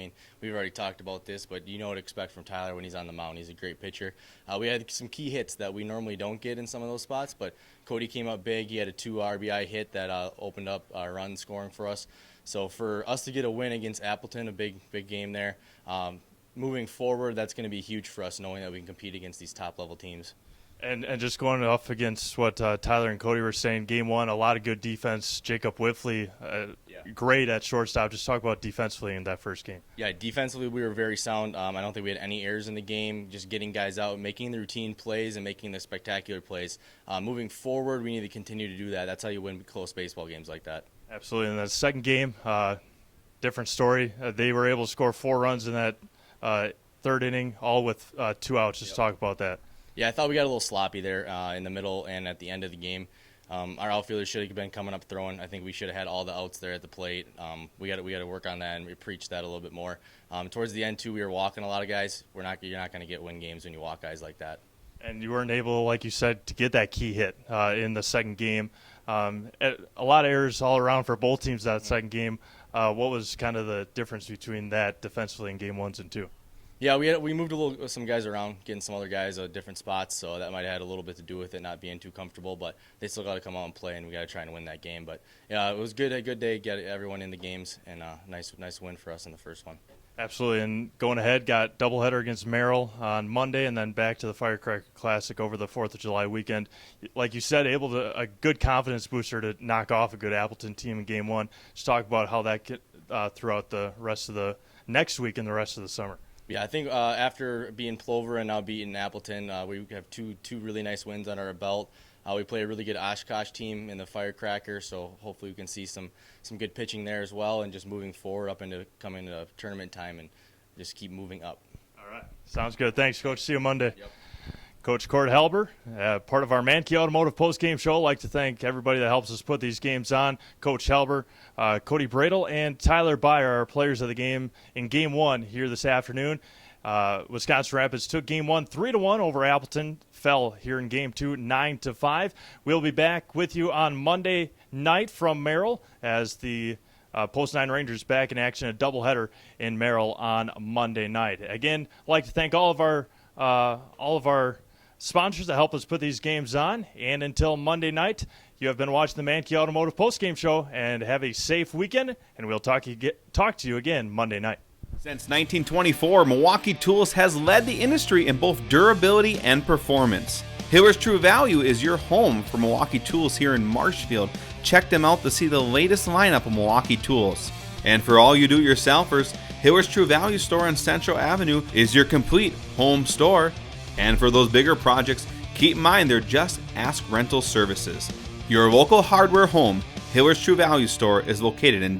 We've already talked about this, but you know what to expect from Tyler when he's on the mound. He's a great pitcher. We had some key hits that we normally don't get in some of those spots, but Cody came up big. He had a 2 RBI hit that opened up run scoring for us. So for us to get a win against Appleton, a big game there, moving forward, that's going to be huge for us, knowing that we can compete against these top-level teams. And just going off against what Tyler and Cody were saying, game one, a lot of good defense. Jacob Whiffley, great at shortstop. Just talk about defensively in that first game. Yeah, defensively we were very sound. I don't think we had any errors in the game. Just getting guys out, making the routine plays, and making the spectacular plays. Moving forward, we need to continue to do that. That's how you win close baseball games like that. Absolutely. And the second game, different story. They were able to score 4 runs in that third inning, all with 2 outs. Just talk about that. Yeah, I thought we got a little sloppy there in the middle and at the end of the game. Our outfielders should have been coming up throwing. I think we should have had all the outs there at the plate. We got to work on that, and we preach that a little bit more. Towards the end too, we were walking a lot of guys. You're not going to win games when you walk guys like that. And you weren't able, like you said, to get that key hit in the second game. A lot of errors all around for both teams that second game. What was kind of the difference between that defensively in game 1s and 2? Yeah, we moved some guys around, getting some other guys at different spots, so that might have had a little bit to do with it not being too comfortable. But they still got to come out and play, and we got to try and win that game. But yeah, it was good. A good day, get everyone in the games, and nice win for us in the first one. Absolutely, and going ahead, got doubleheader against Merrill on Monday, and then back to the Firecracker Classic over the 4th of July weekend. Like you said, a good confidence booster to knock off a good Appleton team in game 1. Just talk about how that get throughout the rest of the next week and the rest of the summer. Yeah, I think after being Plover and now beating Appleton, we have two really nice wins on our belt. We play a really good Oshkosh team in the Firecracker, so hopefully we can see some good pitching there as well, and just moving forward up into coming to tournament time and just keep moving up. All right, sounds good. Thanks, Coach. See you Monday. Yep. Coach Cord Halber, part of our Mankey Automotive postgame show. I'd like to thank everybody that helps us put these games on. Coach Halber, Cody Bradle, and Tyler Byer are players of the game in Game 1 here this afternoon. Wisconsin Rapids took Game 1 3-1 over Appleton, fell here in Game 2 9-5. We'll be back with you on Monday night from Merrill as the Post 9 Rangers back in action, a doubleheader in Merrill on Monday night. Again, I'd like to thank all of our sponsors that help us put these games on. And until Monday night, you have been watching the Mankey Automotive postgame show, and have a safe weekend, and we'll talk to you again Monday night. Since 1924, Milwaukee Tools has led the industry in both durability and performance. Hiller's True Value is your home for Milwaukee Tools here in Marshfield. Check them out to see the latest lineup of Milwaukee Tools. And for all you do-it-yourselfers, Hiller's True Value store on Central Avenue is your complete home store. And for those bigger projects, keep in mind they're just Ask Rental Services. Your local hardware home, Hiller's True Value store, is located in